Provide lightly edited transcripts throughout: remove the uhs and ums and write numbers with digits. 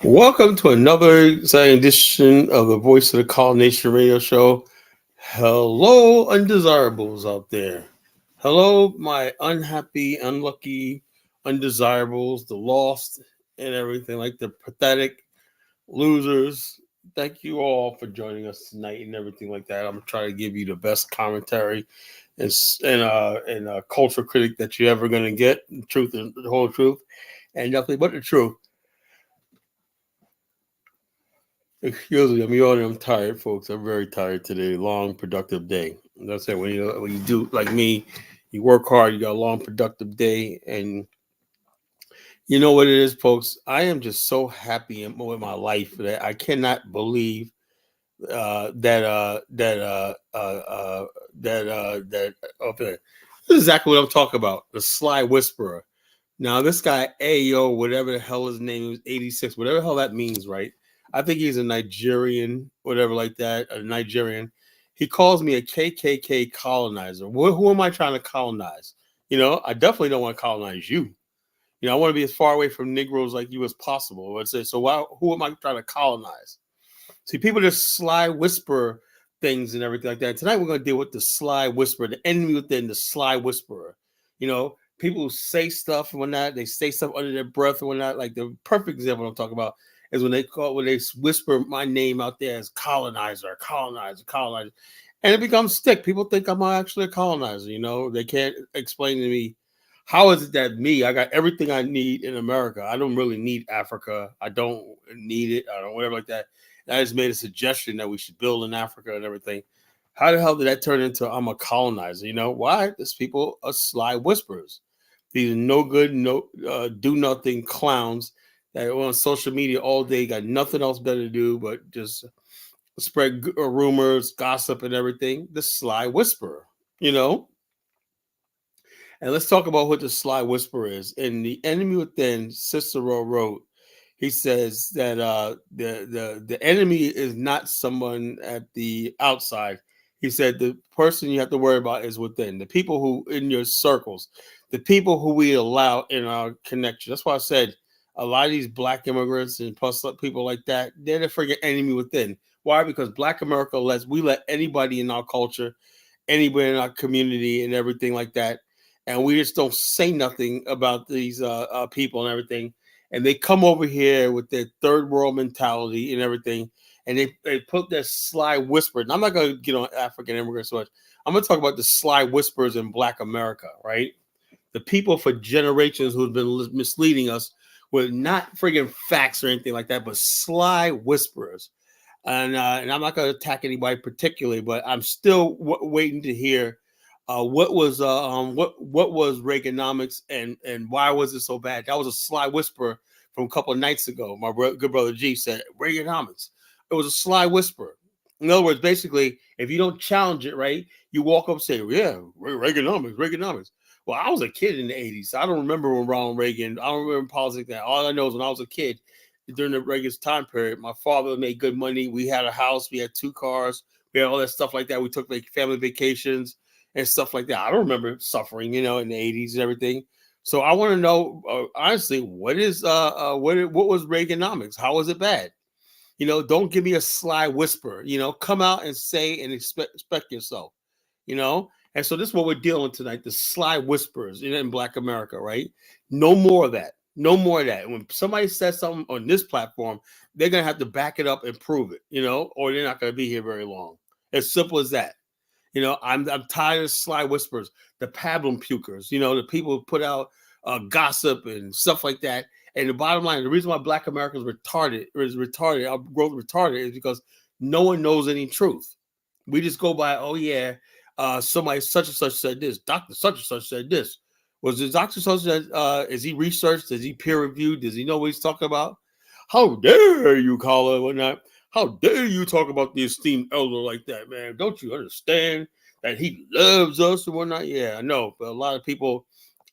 Welcome to another exciting edition of the Voice of the Call Nation radio show. Hello, undesirables out there. Hello, my unhappy, unlucky undesirables, the lost, and everything like the pathetic losers. Thank you all for joining us tonight and everything like that. I'm trying to give you the best commentary and culture critic that you're ever going to get. The truth and the whole truth, and nothing but the truth. Excuse me, I'm yawning. I'm tired, folks. I'm very tired today. Long, productive day. That's it. When you do like me, you work hard. You got a long, productive day, and you know what it is, folks. I am just so happy with my life that I cannot believe that. Okay, this is exactly what I'm talking about. The sly whisperer. Now, this guy, Ayo, whatever the hell his name is, 86, whatever the hell that means, right? I think he's a Nigerian, whatever like that, a Nigerian. He calls me a KKK colonizer. Who am I trying to colonize? I definitely don't want to colonize you. I want to be as far away from Negroes like you as possible. Who am I trying to colonize? See, people just sly whisper things and everything like that. Tonight we're going to deal with the sly whisperer, the enemy within the sly whisperer. People say stuff and whatnot. They say stuff under their breath and whatnot. Like the perfect example I'm talking about is when they whisper my name out there as colonizer, colonizer, colonizer, and it becomes stick. People think I'm actually a colonizer. They can't explain to me how is it that I got everything I need in America. I don't really need Africa. I don't need it. I don't whatever like that. And I just made a suggestion that we should build in Africa and everything. How the hell did that turn into I'm a colonizer? Why? These people are sly whisperers. These no good, no do nothing clowns that are on social media all day, got nothing else better to do but just spread rumors, gossip, and everything. The sly whisperer, you know. And let's talk about what the sly whisperer is. In The Enemy Within, Cicero wrote, he says that the enemy is not someone at the outside. He said the person you have to worry about is within. The people who in your circles, the people who we allow in our connection. That's why I said a lot of these black immigrants and plus people like that, they're the freaking enemy within. Why? Because Black America let anybody in our culture, anybody in our community, and everything like that, and we just don't say nothing about these people and everything. And they come over here with their third world mentality and everything, and they put their sly whisper. And I'm not going to get on African immigrants so much. I'm going to talk about the sly whispers in Black America, right? The people for generations who've been misleading us with not friggin' facts or anything like that, but sly whisperers. And I'm not going to attack anybody particularly, but I'm still waiting to hear what was Reaganomics and why was it so bad? That was a sly whisper from a couple of nights ago. My good brother G said Reaganomics. It was a sly whisper. In other words, basically, if you don't challenge it, right, you walk up and say, "Yeah, Reaganomics, Reaganomics." Well, I was a kid in the '80s. So I don't remember when Ronald Reagan. I don't remember politics. That all I know is when I was a kid during the Reagan's time period, my father made good money. We had a house. We had 2 cars. We had all that stuff like that. We took like family vacations and stuff like that. I don't remember suffering, in the '80s and everything. So I want to know honestly, what was Reaganomics? How was it bad? Don't give me a sly whisper. Come out and say and expect yourself. And so this is what we're dealing with tonight: the sly whispers in Black America, right? No more of that. No more of that. When somebody says something on this platform, they're gonna have to back it up and prove it, or they're not gonna be here very long. As simple as that. I'm tired of sly whispers, the pablum pukers, the people who put out gossip and stuff like that. And the bottom line, the reason why Black America is retarded, our growth retarded, is because no one knows any truth. We just go by, oh yeah, somebody such and such said this, Dr. Such and such said this. Was the Dr. Such is he researched? Is he peer reviewed? Does he know what he's talking about? How dare you call it whatnot? How dare you talk about the esteemed elder like that, man? Don't you understand that he loves us and whatnot? Yeah, I know. But a lot of people,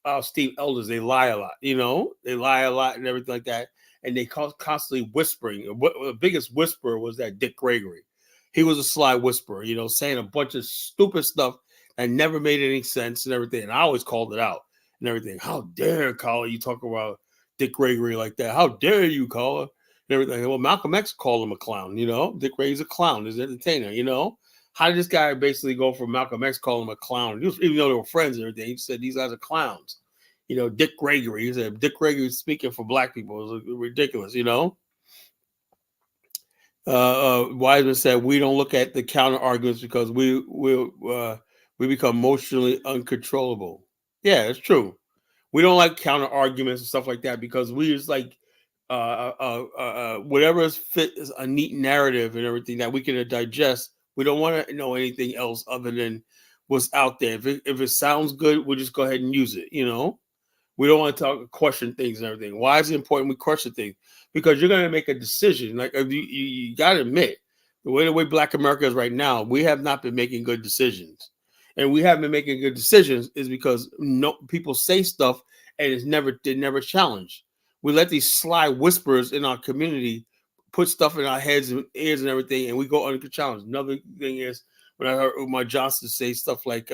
esteemed elders, they lie a lot, They lie a lot and everything like that. And they constantly whispering. The biggest whisperer was that Dick Gregory. He was a sly whisperer, saying a bunch of stupid stuff that never made any sense and everything. And I always called it out and everything. How dare, Collar, you talk about Dick Gregory like that? How dare you, Collar? and everything. Well, Malcolm X called him a clown. Dick Ray's a clown. He's an entertainer. How did this guy basically go from Malcolm X calling him a clown, even though they were friends and everything? He said these guys are clowns. Dick Gregory. He said Dick Gregory speaking for black people is ridiculous. Wiseman said we don't look at the counter arguments because we become emotionally uncontrollable. Yeah, it's true. We don't like counter arguments and stuff like that because we just like whatever is fit is a neat narrative and everything that we can digest. We don't want to know anything else other than what's out there. If it sounds good, we'll just go ahead and use it. We don't want to question things and everything. Why is it important we question things? Because you're going to make a decision. Like you got to admit, the way Black America is right now, we have not been making good decisions, and we haven't been making good decisions is because people say stuff and they're never challenged. We let these sly whisperers in our community put stuff in our heads and ears and everything, and we go unchallenged. Another thing is when I heard Umar Johnson say stuff like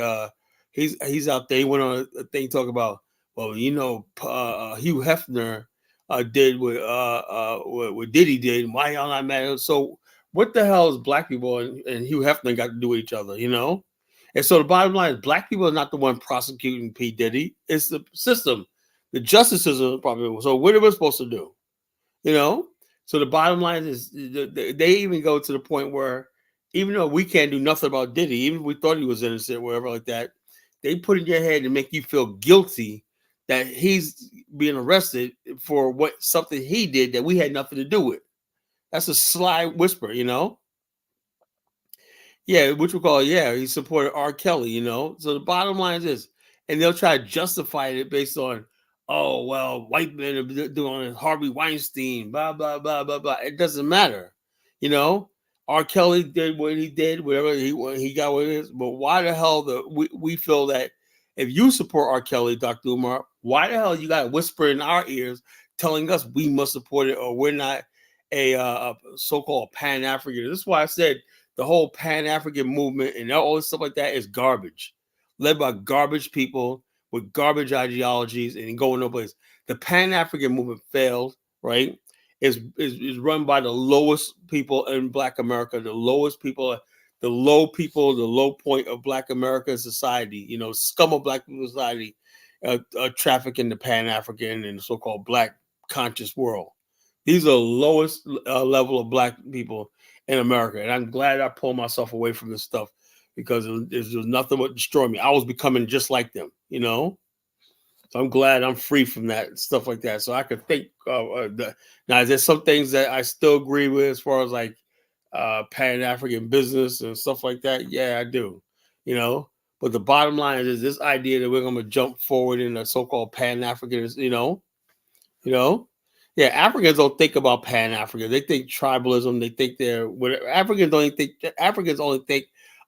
he's out there. He went on a thing talking about, well, Hugh Hefner did what Diddy did. Why y'all not mad? So what the hell is black people and Hugh Hefner got to do with each other? And so the bottom line is black people are not the one prosecuting P. Diddy. It's the system. The justice system probably. So what are we supposed to do? So the bottom line is they even go to the point where even though we can't do nothing about Diddy, even if we thought he was innocent, whatever like that, they put in your head to make you feel guilty that he's being arrested for something he did that we had nothing to do with. That's a sly whisper, Yeah, which we call, he supported R. Kelly, So the bottom line is this, and they'll try to justify it based on, oh, well, white men are doing Harvey Weinstein, blah, blah, blah, blah, blah. It doesn't matter, R. Kelly did what he did, whatever he got what it is. But why the hell we feel that if you support R. Kelly, Dr. Umar, why the hell you got to whisper in our ears telling us we must support it or we're not a so-called Pan-African? This is why I said the whole Pan-African movement and all this stuff like that is garbage, led by garbage people with garbage ideologies and going no place. The Pan-African movement failed, right? Is run by the lowest people in Black America, the low point of Black American society, scum of Black society, trafficking the Pan-African and the so-called Black conscious world. These are the lowest level of Black people in America. And I'm glad I pulled myself away from this stuff because there's nothing but destroy me. I was becoming just like them, So I'm glad I'm free from that stuff like that. So I could think now there's some things that I still agree with as far as like Pan-African business and stuff like that. Yeah, I do, But the bottom line is this idea that we're going to jump forward in the so-called Pan-Africans, Yeah, Africans don't think about Pan-African. They think tribalism. They think Africans only think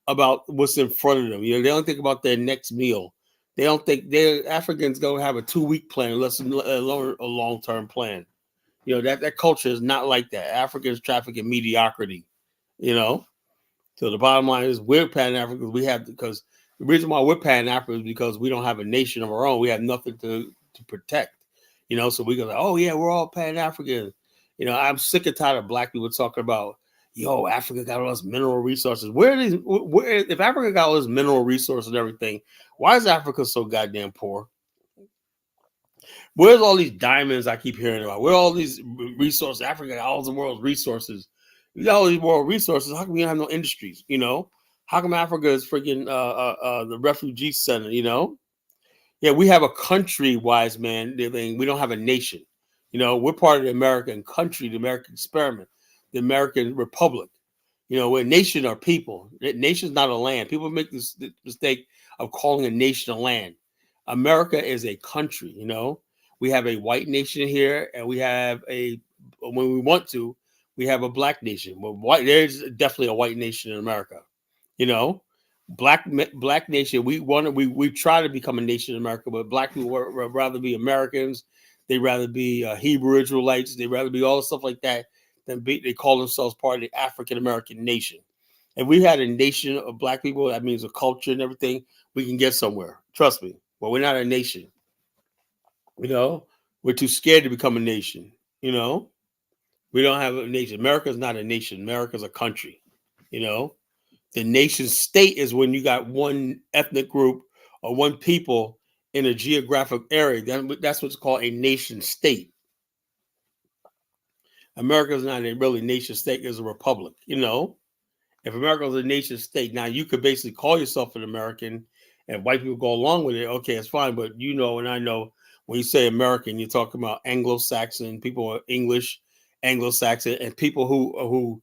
about what's in front of them. They don't think about their next meal. They don't think Africans don't have a 2-week plan unless alone a long-term plan. That culture is not like that. Africans traffic in mediocrity. So the bottom line is we're Pan-Africans. Because the reason why we're Pan-Africans is because we don't have a nation of our own. We have nothing to protect. So we go like, oh yeah, we're all Pan-African. I'm sick and tired of Black people talking about, Africa got all this mineral resources. If Africa got all this mineral resources and everything, why is Africa so goddamn poor? Where's all these diamonds I keep hearing about? Where are all these resources? Africa got all the world's resources. You got all these world resources. How come we don't have no industries? How come Africa is freaking the refugee center? Yeah, we have a country, wise man. We don't have a nation. We're part of the American country, the American experiment, the American Republic. We're a nation or people. Nation's not a land. People make this mistake of calling a nation a land. America is a country. We have a white nation here, and we have when we want to, we have a Black nation. There's definitely a white nation in America. Black nation. We try to become a nation in America, but Black people would rather be Americans. They'd rather be Hebrew Israelites. They'd rather be all the stuff like that. They call themselves part of the African American nation. If we had a nation of Black people, that means a culture and everything, we can get somewhere. Trust me. But we're not a nation. We're too scared to become a nation. We're We don't have a nation. America is not a nation. America is a country. You know, the nation state is when you got one ethnic group or one people in a geographic area. That's what's called a nation state. America is not a really nation state; it's a republic. You know, if America was a nation state, now you could basically call yourself an American, and white people go along with it. Okay, it's fine. But you know, and I know when you say American, you're talking about Anglo-Saxon people, are English, Anglo-Saxon, and people who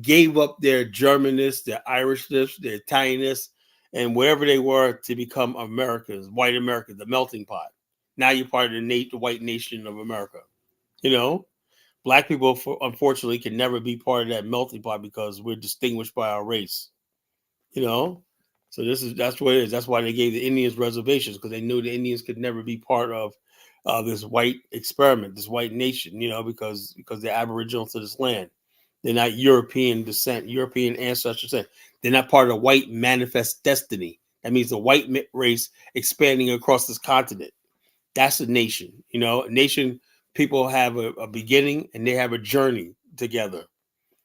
gave up their Germanness, their Irishness, their Italianness, and whatever they were to become Americans, white Americans, the melting pot. Now you're part of the white nation of America. You know, black people, unfortunately, can never be part of that melting pot because we're distinguished by our race. You know, so that's what it is. That's why they gave the Indians reservations, because they knew the Indians could never be part of this white experiment, this white nation. You know, because they're aboriginal to this land. They're not European descent, European ancestors. They're not part of the white manifest destiny. That means the white race expanding across this continent. That's a nation. You know, a nation, people have a beginning and they have a journey together.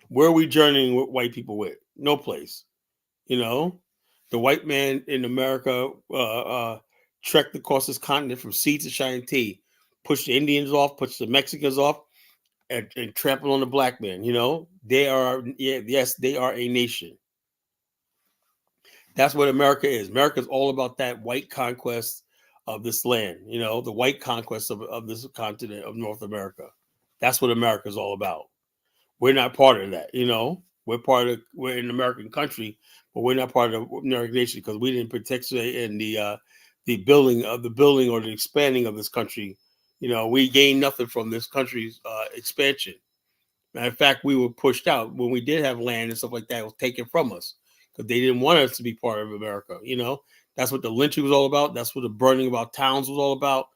Where are we journeying with white people with? No place. You know, the white man in America trekked across this continent from sea to shining tea, pushed the Indians off, pushed the Mexicans off, and trample on the black man. You know, they are, yes, they are a nation. That's what America is. America is all about that white conquest of this land. You know, the white conquest of this continent of North America. That's what America is all about. We're not part of that. You know, we're an American country, but we're not part of the American nation because we didn't participate in the building or the expanding of this country. You know, we gained nothing from this country's expansion. Matter of fact, we were pushed out when we did have land and stuff like that. It was taken from us because they didn't want us to be part of America. You know, that's what the lynching was all about. That's what the burning of our towns was all about.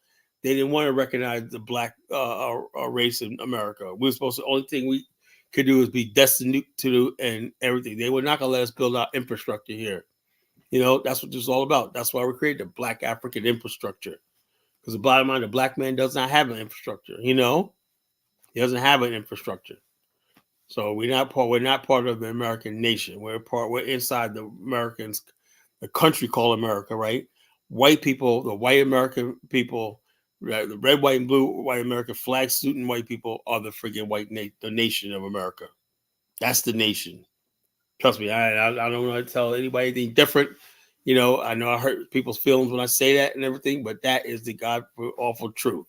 They didn't want to recognize the black race in America. We were supposed to. The only thing we could do is be destined to do and everything. They were not going to let us build our infrastructure here. You know, that's what this is all about. That's why we created the Black African infrastructure. Because the bottom line, the black man does not have an infrastructure. You know, he doesn't have an infrastructure. So we're not part of the American nation. We're inside the Americans, the country called America, right? White people, the white American people, right, the red, white, and blue white American flag suiting white people are the freaking the nation of America. That's the nation. Trust me, I don't want to tell anybody anything different. You know, I know I hurt people's feelings when I say that and everything, but that is the God awful truth.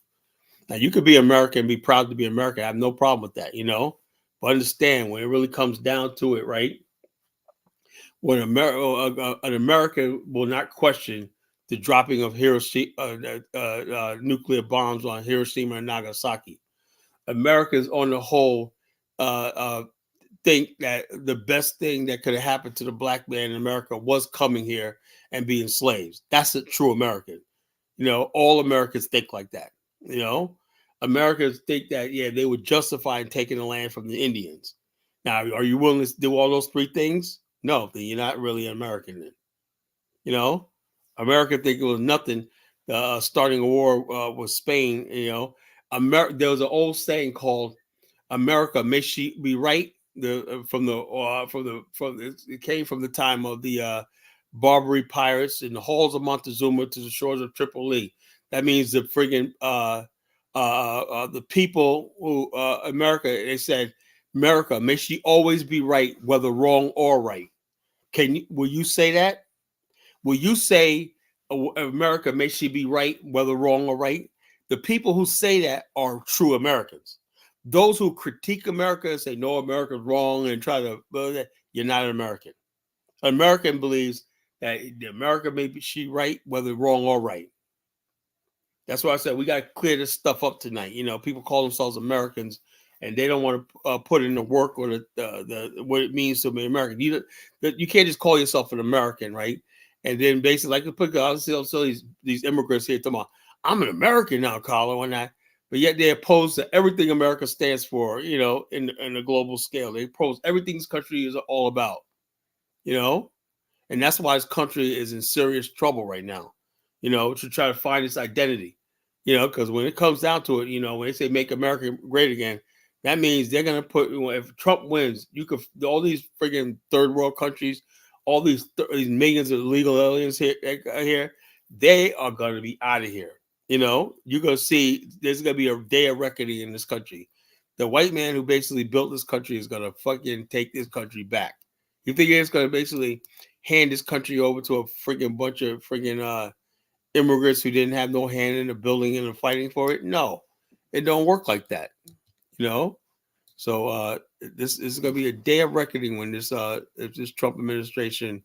Now, you could be American and be proud to be American. I have no problem with that, you know. But understand when it really comes down to it, right? When an American will not question the dropping of nuclear bombs on Hiroshima and Nagasaki. Americans, on the whole, uh, uh, think that the best thing that could have happened to the black man in America was coming here and being slaves. That's a true American. You know, all Americans think like that. You know, Americans think that, yeah, they would justify taking the land from the Indians. Now, are you willing to do all those three things? No, then you're not really an American then. You know, America think it was nothing starting a war with Spain. You know, there was an old saying called "America may she be right." It came from the time of the Barbary pirates in the halls of Montezuma to the shores of Tripoli. That means the friggin' the people who America. They said, "America may she always be right, whether wrong or right." Will you say that? Will you say America may she be right, whether wrong or right? The people who say that are true Americans. Those who critique America and say no, America's wrong and try to, well, you're not an American. An American believes that America may be she right, whether wrong or right. That's why I said we got to clear this stuff up tonight. You know, people call themselves Americans and they don't want to put in the work or the what it means to be American. You can't just call yourself an American, right? And then basically, like I see these immigrants here talking about, I'm an American now, Carlo, and I, but yet they're opposed to everything America stands for. You know, in a global scale, they oppose everything this country is all about. You know, and that's why this country is in serious trouble right now, you know, to try to find its identity, you know, because when it comes down to it, you know, when they say make America great again, That means they're gonna put, if Trump wins, you could, all these friggin' third world countries, all these millions of illegal aliens here, they are gonna be out of here. You're gonna see there's gonna be a day of reckoning in this country. The white man who basically built this country is gonna fucking take this country back. You think it's gonna basically hand this country over to a friggin' bunch of friggin' immigrants who didn't have no hand in the building and the fighting for it? No, it don't work like that. You know. So this is going to be a day of reckoning when if this Trump administration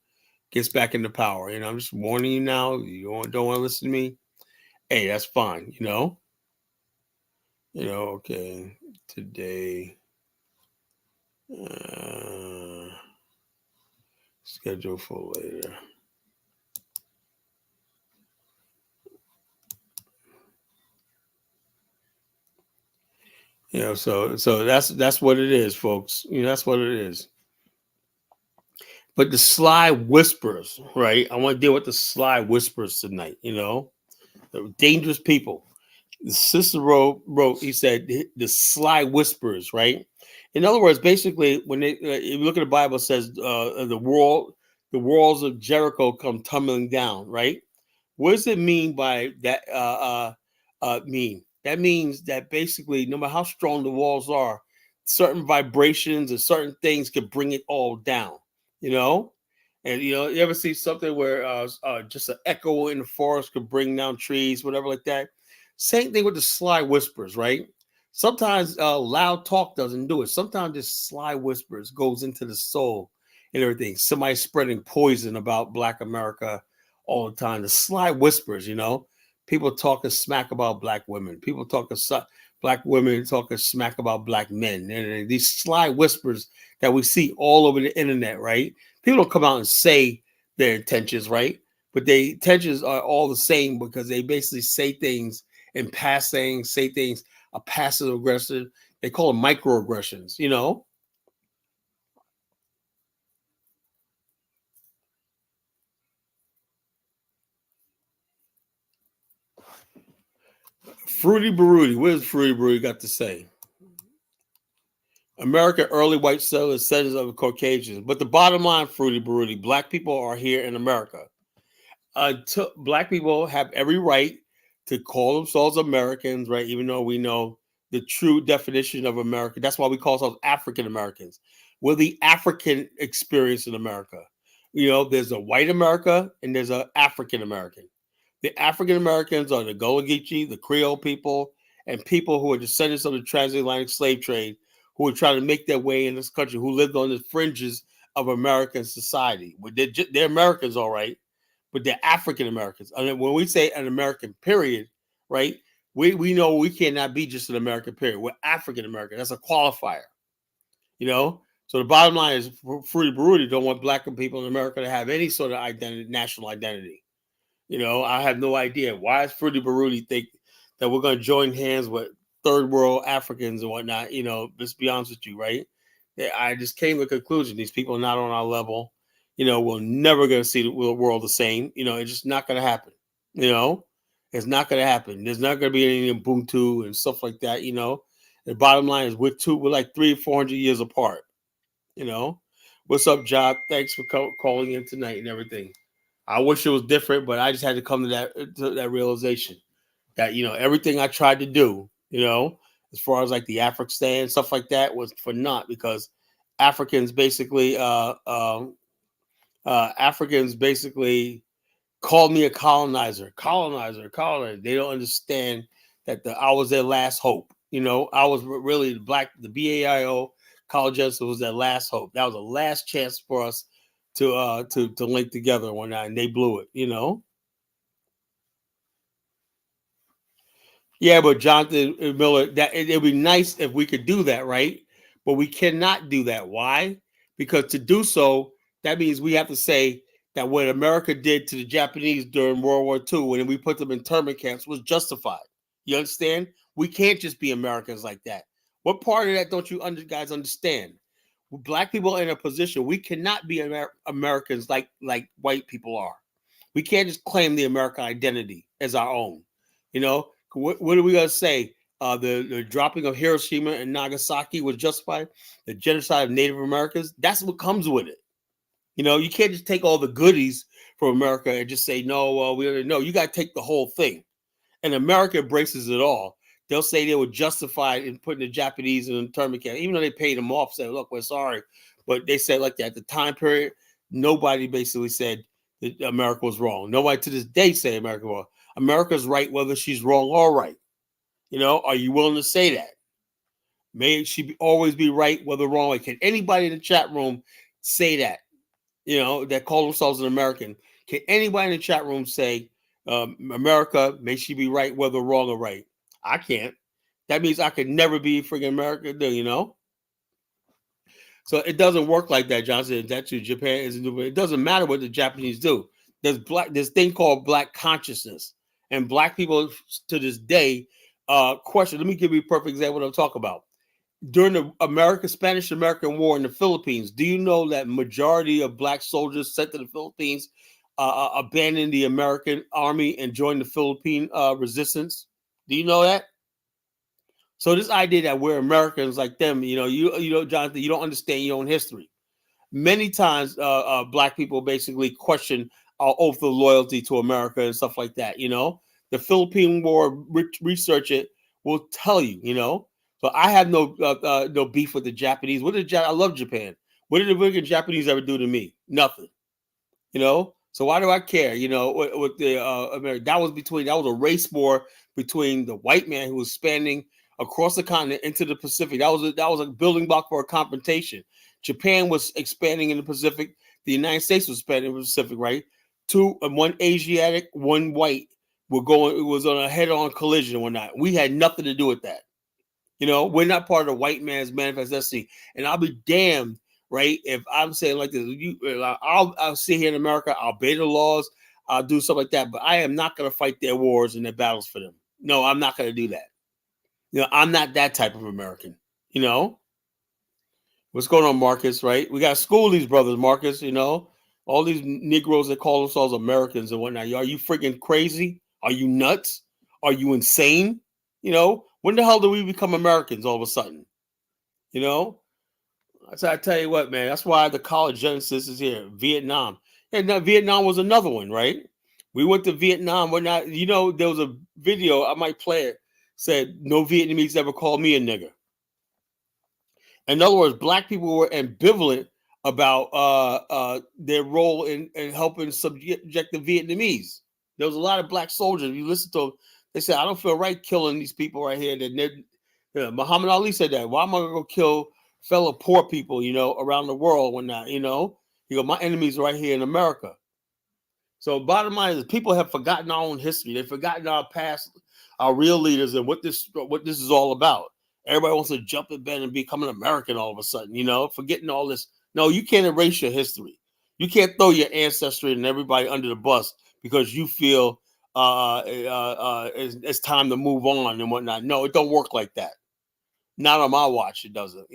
gets back into power. I'm just warning you now. You don't want to listen to me. Hey, that's fine. Okay. Today, schedule for later. So that's what it is, folks. That's what it is. But the sly whispers, right? I want to deal with the sly whispers tonight. The dangerous people. Cicero wrote, he said, the sly whispers, right? In other words, basically, when you look at the Bible, it says the walls of Jericho come tumbling down, right? What does it mean by that? Mean that means that basically, no matter how strong the walls are, certain vibrations and certain things can bring it all down. You know, and you ever see something where just an echo in the forest could bring down trees, whatever like that. Same thing with the sly whispers, right? Sometimes loud talk doesn't do it. Sometimes just sly whispers goes into the soul and everything. Somebody spreading poison about Black America all the time. The sly whispers, people talking smack about Black women. People talking Black women talking smack about Black men. And these sly whispers that we see all over the internet, right? People don't come out and say their intentions, right? But their intentions are all the same because they basically say things in passing, say things are passive aggressive. They call them microaggressions, Fruity Baruti. What does Fruity Baruti got to say? America, early white settlers, settlers of the Caucasians. But the bottom line, Fruity Baruti, Black people are here in America. Black people have every right to call themselves Americans, right? Even though we know the true definition of America. That's why we call ourselves African Americans. We're the African experience in America. There's a white America and there's an African American. The African Americans are the Gullah Geechee, the Creole people, and people who are descendants of the transatlantic slave trade who are trying to make their way in this country, who lived on the fringes of American society. They're Americans, all right, but they're African Americans. I mean, when we say an American period, right, we know we cannot be just an American period. We're African American. That's a qualifier, So the bottom line is, Fruity Baruti don't want Black people in America to have any sort of identity, national identity. I have no idea. Why does Fruity Baruti think that we're going to join hands with third world Africans and whatnot? Let's be honest with you, right? I just came to the conclusion these people are not on our level. We're never going to see the world the same. It's just not going to happen. It's not going to happen. There's not going to be any Ubuntu and stuff like that. The bottom line is we're like 300-400 years apart. What's up, Job? Thanks for calling in tonight and everything. I wish it was different, but I just had to come to that realization that everything I tried to do, as far as like the Afghanistan stuff like that, was for naught because Africans basically called me a colonizer. They don't understand that I was their last hope. I was really the BAIO college was their last hope. That was the last chance for us to link together one night, and they blew it. Yeah, but Jonathan Miller, that it'd be nice if we could do that, right? But we cannot do that. Why? Because to do so, that means we have to say that what America did to the Japanese during World War II, when we put them in internment camps, was justified. You understand? We can't just be Americans like that. What part of that don't you guys understand? Black people are in a position we cannot be Americans like white people are. We can't just claim the American identity as our own. What are we gonna say? the dropping of Hiroshima and Nagasaki was justified. The genocide of Native Americans. That's what comes with it. You can't just take all the goodies from America and just say no. Well, we already know. You got to take the whole thing. And America embraces it all. They'll say they were justified in putting the Japanese in internment camp, even though they paid them off. Say, look, we're sorry, but they said like that at the time period. Nobody basically said that America was wrong. Nobody to this day say America was wrong. America's right whether she's wrong or right. Are you willing to say that? May she always be right whether wrong? Can anybody in the chat room say that? That call themselves an American. Can anybody in the chat room say America, may she be right whether wrong or right? I can't. That means I could never be freaking American, So it doesn't work like that, Johnson. That's what Japan is. It doesn't matter what the Japanese do. There's this thing called black consciousness, and black people to this day question. Let me give you a perfect example of what I'm talking about. During the Spanish-American War in the Philippines, do you know that majority of black soldiers sent to the Philippines abandoned the American army and joined the Philippine resistance? Do you know that? So this idea that we're Americans like them, Jonathan, you don't understand your own history. Many times, black people basically question our oath of loyalty to America and stuff like that. The Philippine War research it will tell you. So I have no beef with the Japanese. I love Japan. What did the freaking Japanese ever do to me? Nothing. So why do I care? With the America, that was a race war between the white man who was spanning across the continent into the Pacific. That was a building block for a confrontation. Japan was expanding in the Pacific. The United States was expanding in the Pacific, right? One Asiatic, one white it was on a head-on collision and whatnot. We had nothing to do with that. We're not part of the white man's manifest destiny. And I'll be damned, right, if I'm saying like this. I'll sit here in America, I'll obey the laws, I'll do stuff like that, but I am not going to fight their wars and their battles for them. No, I'm not going to do that. I'm not that type of American. What's going on, Marcus, right? We got to school these brothers, Marcus, all these Negroes that call themselves Americans and whatnot. Are you freaking crazy? Are you nuts? Are you insane? When the hell do we become Americans all of a sudden? So I tell you what, man, that's why the college genesis is here. Vietnam. And now Vietnam was another one, right? We went to Vietnam. We're not, there was a video, I might play it, said, no Vietnamese ever called me a nigger. In other words, black people were ambivalent about their role in helping subject the Vietnamese. There was a lot of black soldiers. If you listen to them, they said, I don't feel right killing these people right here. Muhammad Ali said that. Why am I going to go kill fellow poor people, around the world when not, my enemies are right here in America. So bottom line is people have forgotten our own history. They've forgotten our past, our real leaders and what this is all about. Everybody wants to jump in bed and become an American all of a sudden, forgetting all this. No, you can't erase your history. You can't throw your ancestry and everybody under the bus because you feel it's time to move on and whatnot. No, it don't work like that. Not on my watch, it doesn't,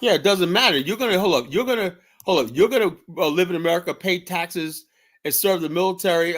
Yeah, it doesn't matter. You're gonna live in America, pay taxes, and serve the military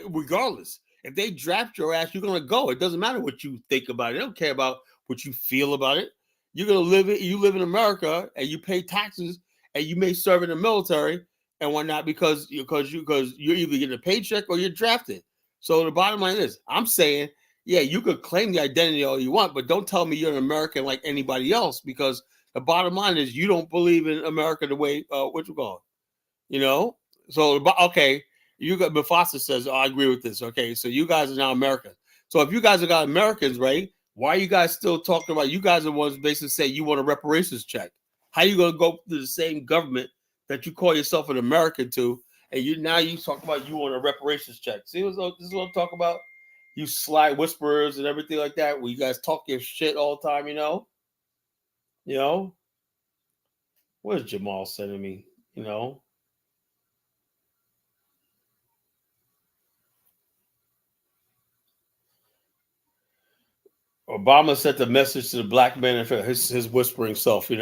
regardless. If they draft your ass, you're gonna go. It doesn't matter what you think about it. They don't care about what you feel about it. You're gonna live it. You live in America and you pay taxes and you may serve in the military and whatnot because you're either getting a paycheck or you're drafted. So the bottom line is, I'm saying, yeah, you could claim the identity all you want, but don't tell me you're an American like anybody else, because the bottom line is you don't believe in America the way what you call it, So okay, you got Mufasa says, I agree with this. Okay, so you guys are now Americans. So if you guys are got Americans, right? Why are you guys still talking about? You guys are the ones basically say you want a reparations check. How you gonna go to the same government that you call yourself an American to, and you talk about you want a reparations check? See, this is what I'm talking about. You sly whisperers and everything like that, where you guys talk your shit all the time, What is Jamal sending me? Obama sent a message to the black man and his whispering self, He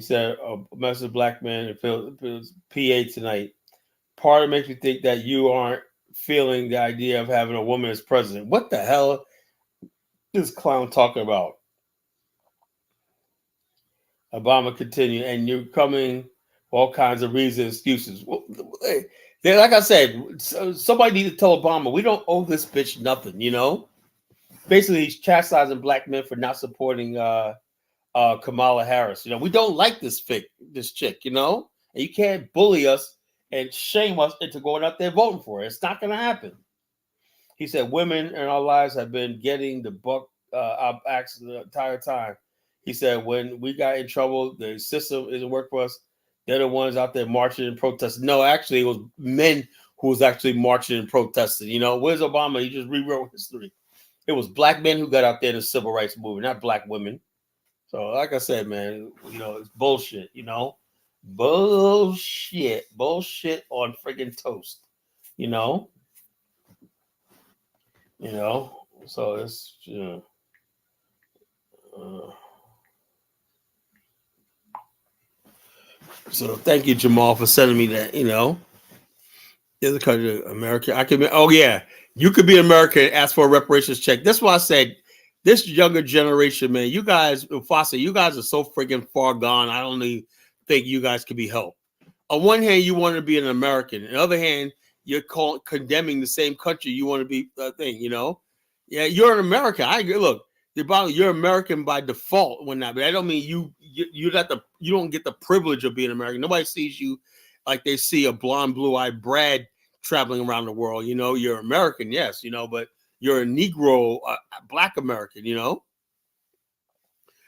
said, a message to black man and feels PA tonight. Part of it makes you think that you aren't feeling the idea of having a woman as president. What the hell is this clown talking about? Obama continued, and you're coming all kinds of reasons, excuses. Well, like I said, somebody need to tell Obama we don't owe this bitch nothing. You know, basically he's chastising black men for not supporting Kamala Harris. You know, we don't like this chick. You know, and you can't bully us and shame us into going out there voting for her. It's not going to happen. He said, women in our lives have been getting the buck up acts the entire time. He said, when we got in trouble, the system isn't work for us. They're the ones out there marching and protesting. No, actually, it was men who was actually marching and protesting. You know, where's Obama? He just rewrote history. It was black men who got out there in the civil rights movement, not black women. So, like I said, man, you know, it's bullshit, you know? Bullshit on friggin' toast, you know? You know? So, it's, you know. So thank you, Jamal, for sending me that. You know, there's a country, America. I could be. Oh yeah, you could be American and ask for a reparations check. That's why I said this younger generation, man. You guys, Foster, you guys are so freaking far gone. I don't even think you guys could be helped. On one hand, you want to be an American. On the other hand, you're condemning the same country you want to be. Thing, you know. Yeah, you're an American. I agree. Look. You're American by default when that, but I don't mean you don't get the privilege of being American. Nobody sees you like they see a blonde, blue-eyed Brad traveling around the world. You know, you're American, yes, you know, but you're a Negro, Black American, you know.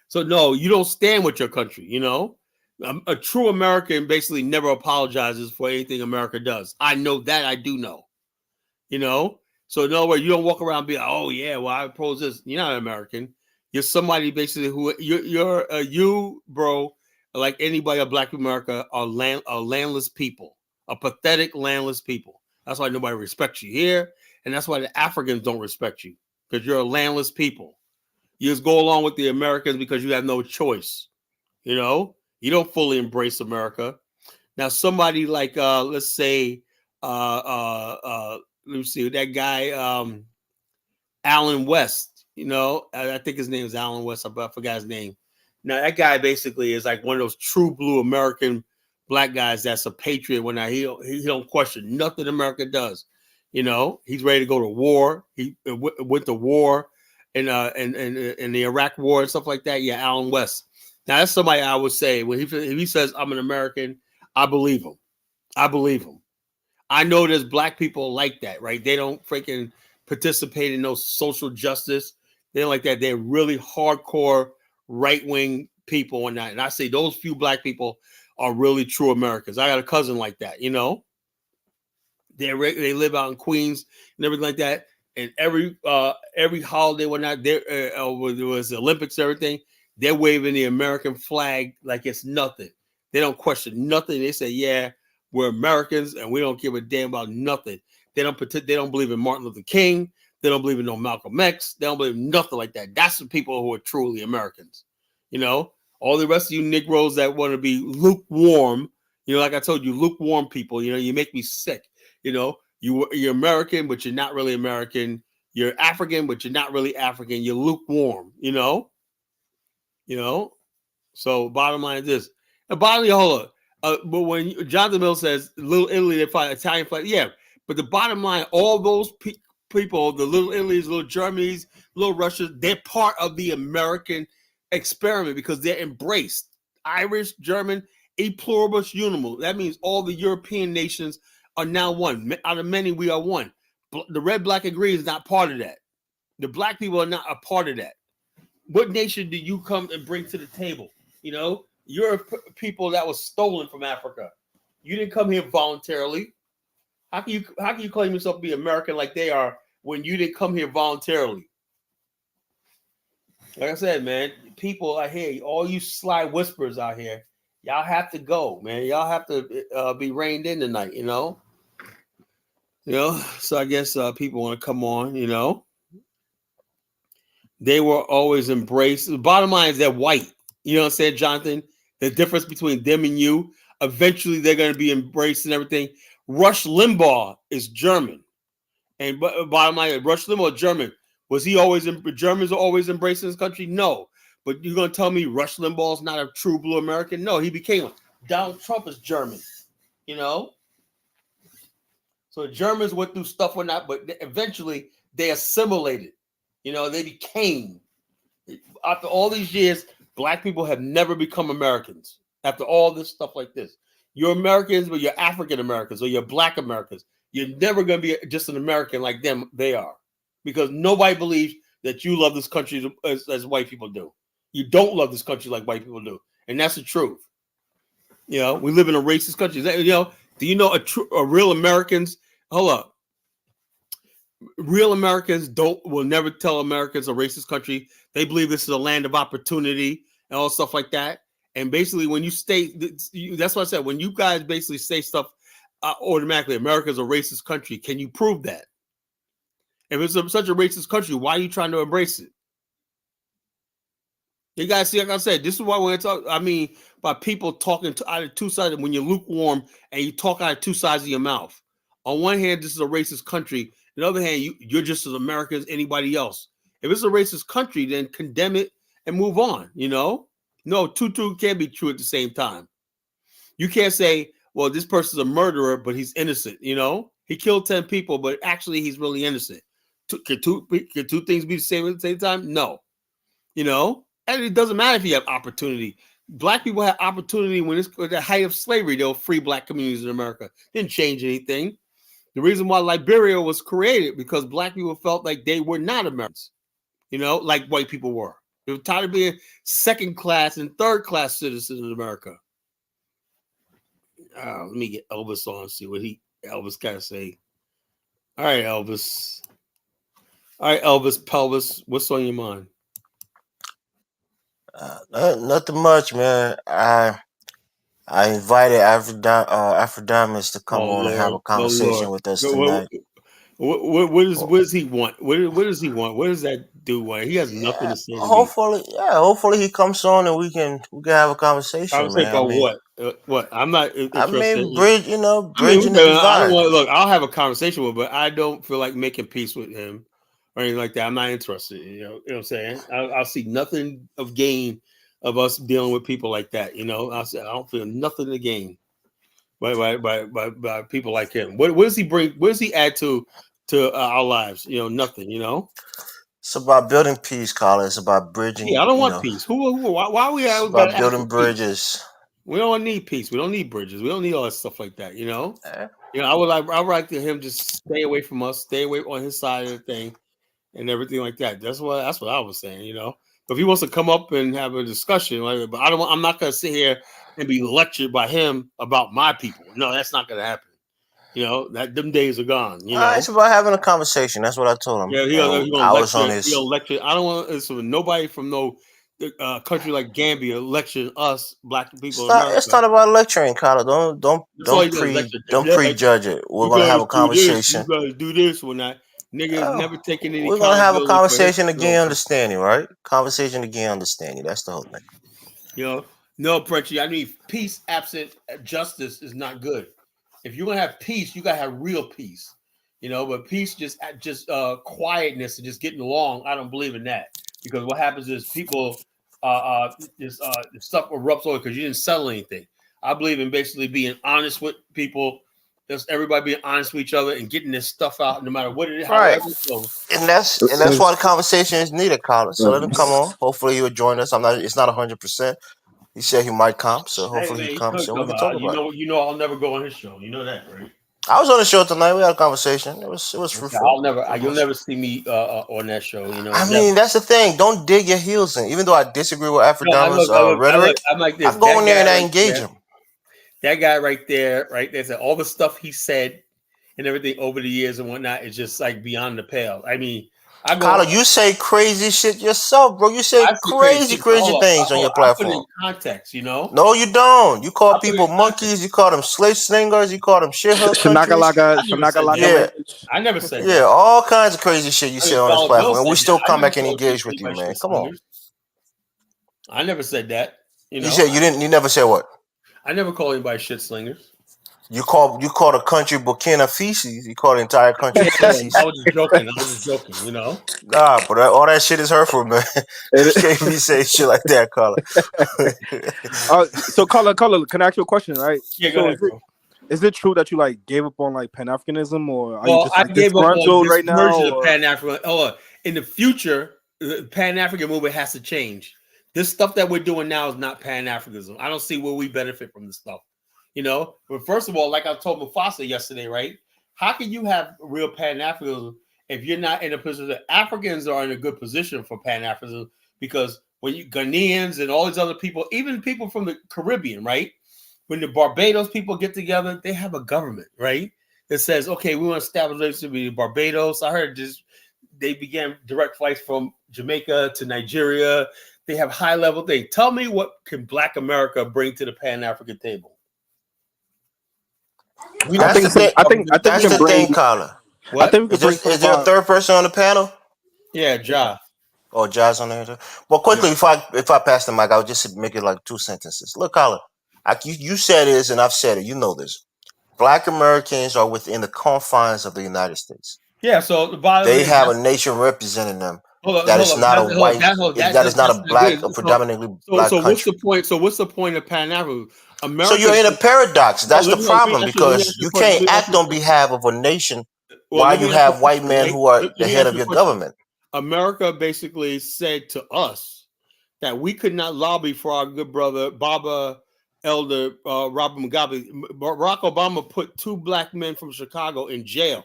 So no, you don't stand with your country, you know. A true American basically never apologizes for anything America does. I know that. I do know, you know. So in other words, you don't walk around and be like, oh yeah, well I oppose this. You're not an American. You're somebody basically who you, bro, like anybody of Black America are landless people, a pathetic landless people. That's why nobody respects you here, and that's why the Africans don't respect you because you're a landless people. You just go along with the Americans because you have no choice. You know, you don't fully embrace America. Now, somebody like let's say let me see that guy Alan West, you know, I think his name is Alan West. I forgot his name. Now that guy basically is like one of those true blue American black guys that's a patriot. When he don't question nothing America does, you know, he's ready to go to war. He went to war in the Iraq War and stuff like that. Yeah, Alan West. Now that's somebody I would say when if he says I'm an American, I believe him. I believe him. I know there's black people like that, right? They don't freaking participate in no social justice. They're like that. They're really hardcore right-wing people and that. And I say those few black people are really true Americans. I got a cousin like that, you know. They live out in Queens and everything like that. And every holiday, whatnot, there was the Olympics, everything. They're waving the American flag like it's nothing. They don't question nothing. They say, yeah, we're Americans and we don't give a damn about nothing. They don't believe in Martin Luther King. They don't believe in no Malcolm X. They don't believe in nothing like that. That's the people who are truly Americans. You know, all the rest of you Negroes that want to be lukewarm, you know, like I told you, lukewarm people, you know, you make me sick. You know, you're American, but you're not really American. You're African, but you're not really African. You're lukewarm, you know. So bottom line is this. And bottom line, but when Jonathan Mills says Little Italy, they fight Italian flag, yeah. But the bottom line, all those people, the Little Italy's, Little Germany's, Little Russia's, they're part of the American experiment because they're embraced. Irish, German, e pluribus unum. That means all the European nations are now one. Out of many, we are one. The red, black, and green is not part of that. The black people are not a part of that. What nation do you come and bring to the table? You know, you're people that was stolen from Africa. You didn't come here voluntarily. How can you claim yourself to be American like they are when you didn't come here voluntarily? Like I said, man, people out here, all you sly whisperers out here, y'all have to go, man. Y'all have to be reined in tonight, you know. So I guess people want to come on, you know. They were always embraced. The bottom line is they're white. You know what I'm saying, Jonathan? The difference between them and you, eventually they're going to be embraced and everything. Rush Limbaugh is German. And bottom line, Rush Limbaugh, German. Was he always Germans are always embracing this country? No. But you're gonna tell me Rush Limbaugh is not a true blue American? No, he became Donald Trump is German. You know? So the Germans went through stuff or not, but eventually they assimilated. You know, they became after all these years, black people have never become Americans. After all this stuff like this. You're Americans, but you're African Americans or you're black Americans. You're never going to be just an American like them. They are. Because nobody believes that you love this country as white people do. You don't love this country like white people do. And that's the truth. You know, we live in a racist country. You know, do you know a real Americans? Hold up. Real Americans will never tell Americans a racist country. They believe this is a land of opportunity and all stuff like that. And basically, when you state, that's what I said, when you guys basically say stuff automatically, America's a racist country, can you prove that? If it's such a racist country, why are you trying to embrace it? You guys see, like I said, this is why we're talking. I mean, by people talking out of two sides, when you're lukewarm and you talk out of two sides of your mouth. On one hand, this is a racist country. On the other hand, you're just as American as anybody else. If it's a racist country, then condemn it and move on, you know? No, two can't be true at the same time. You can't say, well, this person's a murderer, but he's innocent, you know? He killed 10 people, but actually he's really innocent. Can two things be the same at the same time? No. You know? And it doesn't matter if you have opportunity. Black people had opportunity when it's at the height of slavery. They were free black communities in America. Didn't change anything. The reason why Liberia was created because black people felt like they were not Americans, you know, like white people were. They were tired of being second class and third class citizens in America. Let me get Elvis on and see what Elvis got to say. All right, Elvis. All right, Elvis Pelvis, what's on your mind? Nothing much, man. I invited Afrodamus to come on and have a conversation with us tonight. What does he want? What does he want? What does that dude want? He has nothing to say to me. Hopefully he comes on and we can have a conversation, man. About what? What? I'm not interested. I mean, bridging the divide. I don't want to look. I'll have a conversation with, but I don't feel like making peace with him or anything like that. I'm not interested. You know what I'm saying? I'll see nothing of gain of us dealing with people like that. You know, I don't feel nothing to gain by people like him. What does he bring? What does he add to our lives? You know, nothing. You know. It's about building peace, Colin. It's about bridging. Yeah, I don't want peace. Why we it's about building bridges? Peace? We don't need peace. We don't need bridges. We don't need all that stuff like that. You know. You know, I would like to him just stay away from us, stay away on his side of the thing, and everything like that. That's what I was saying. You know. But if he wants to come up and have a discussion, but I'm not going to sit here and be lectured by him about my people. No, that's not going to happen. You know, them days are gone. You know, it's about having a conversation. That's what I told him. Yeah, he'll lecture. I don't want to nobody from no country like Gambia lecturing us black people. It's not about lecturing, Colin. Don't prejudge it. We're gonna have a conversation. You gotta do this when niggas never taking any. We're gonna have a conversation to gain understanding, right? Conversation to gain understanding. That's the whole thing. You know, no, Prechie. I mean, peace absent justice is not good. If you're gonna have peace, you gotta have real peace. You know, but peace just quietness and just getting along. I don't believe in that because what happens is people stuff erupts over because you didn't settle anything. I believe in basically being honest with people. Just everybody being honest with each other and getting this stuff out, no matter what it is. Right, and that's why the conversation is needed, Colin. So let him come on. Hopefully he will join us. It's not 100%. He said he might come, so hopefully he comes so we can talk about it. You know, I'll never go on his show. You know that, right? I was on the show tonight. We had a conversation. It was fruitful. You'll never see me on that show. You know. I mean, that's the thing. Don't dig your heels in. Even though I disagree with Afrodamus rhetoric, I'm like this. I go in there and I engage him. That guy right there, said all the stuff he said and everything over the years and whatnot is just like beyond the pale. I mean, Carla, you say crazy shit yourself, bro. You say crazy things on your platform. I put it in context, you know. No, you don't. You call people monkeys. You call them slave slingers. You call them shit hook countries. I never said that. Yeah, all kinds of crazy shit you say on this platform, and we still come back and engage with you, man. Come on. I never said that. You said you didn't. You never said what? I never call anybody shit slingers. You call the country Burkina feces. You call the entire country feces. I was just joking. You know. Nah, but all that shit is hurtful, man. You can't be saying shit like that, Carla. So Carla, can I ask you a question, right? Yeah, so go ahead, bro. Is it true that you like gave up on like Pan-Africanism, or are you Well, just I like gave up on disgruntled this right now? version of Or... Pan-African. In the future, the Pan-African movement has to change. This stuff that we're doing now is not Pan-Africanism. I don't see where we benefit from this stuff. You know, but first of all, like I told Mufasa yesterday, right? How can you have real Pan-Africanism if you're not in a position that Africans are in a good position for Pan-Africanism? Because when you Ghanaians and all these other people, even people from the Caribbean, right? When the Barbados people get together, they have a government, right? That says, okay, we want to establish relations with Barbados. I heard they began direct flights from Jamaica to Nigeria. They have high level things. Tell me what can Black America bring to the Pan-African table? That's the thing, Carla. What? I think we could bring is there a third person on the panel? Yeah, Ja. Oh, Ja's on there. Well, quickly, if I pass the mic, I'll just make it like 2 sentences. Look, Carla, you said this, and I've said it. You know this. Black Americans are within the confines of the United States. Yeah, so they have a nation representing them. That is not a white. That is not a black, a predominantly black country. What's the point? So what's the point of Pan-African? So you're in a paradox. That's the problem, because you can't act on behalf of a nation while you have white men who are the head of your government. America basically said to us that we could not lobby for our good brother Baba Elder Robert Mugabe. Barack Obama put 2 black men from Chicago in jail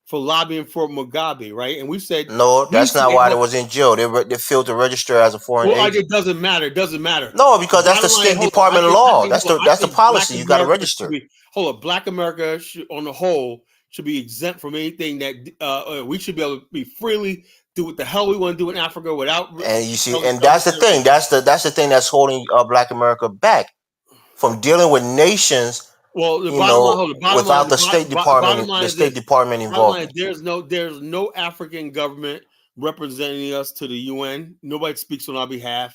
for lobbying for Mugabe, right? And we said no, that's not why they was in jail. They failed to register as a foreign agent. It doesn't matter. It doesn't matter. No, because that's the State Department law. That's the policy. You got to register. Black America on the whole should be exempt from anything that we should be able to be freely do what the hell we want to do in Africa without. And you see, and that's the thing. That's the thing that's holding Black America back from dealing with nations. Well, without the State Department involved. There's no African government representing us to the UN. Nobody speaks on our behalf.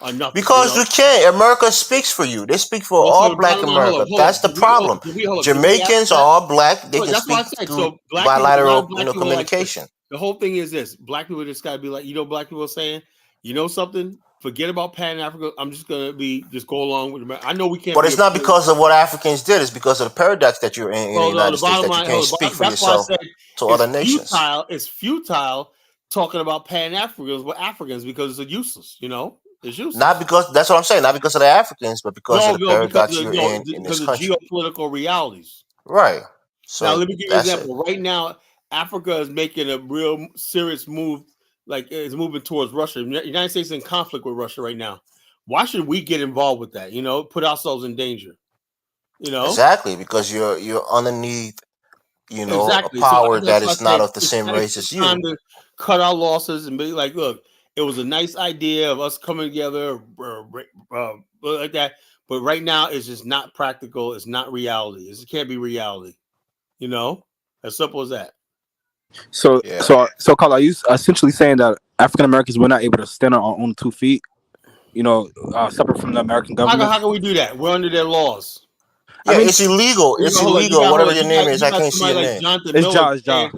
Nothing, because we can't. America speaks for you. They speak for all Black America. That's the problem. Jamaicans are all black. They can speak through bilateral communication. The whole thing is this: Black people just gotta be like, Black people are saying, you know something? Forget about Pan-Africa. I'm just gonna go along with America. I know we can't. But it's not because of what Africans did. It's because of the paradox that you're in the United States that you can't speak for yourself to other nations. It's futile talking about Pan-Africans with Africans because it's useless. It's useless. Not because that's what I'm saying. Not because of the Africans, but because of the paradox you're in this country. Because of geopolitical realities. Right. So now let me give you an example. Right now, Africa is making a real serious move. Like it's moving towards Russia. The United States is in conflict with Russia right now. Why should we get involved with that? Put ourselves in danger. Exactly, because you're underneath, a power that is not of the same race as you. Time to cut our losses and be like, look, it was a nice idea of us coming together like that, but right now it's just not practical. It's not reality. It can't be reality. As simple as that. So Carl, are you essentially saying that African Americans were not able to stand on our own 2 feet? Separate from the American government. How can we do that? We're under their laws. Yeah, it's illegal. It's illegal. Whatever your name is, I can't see your name. It's Ja.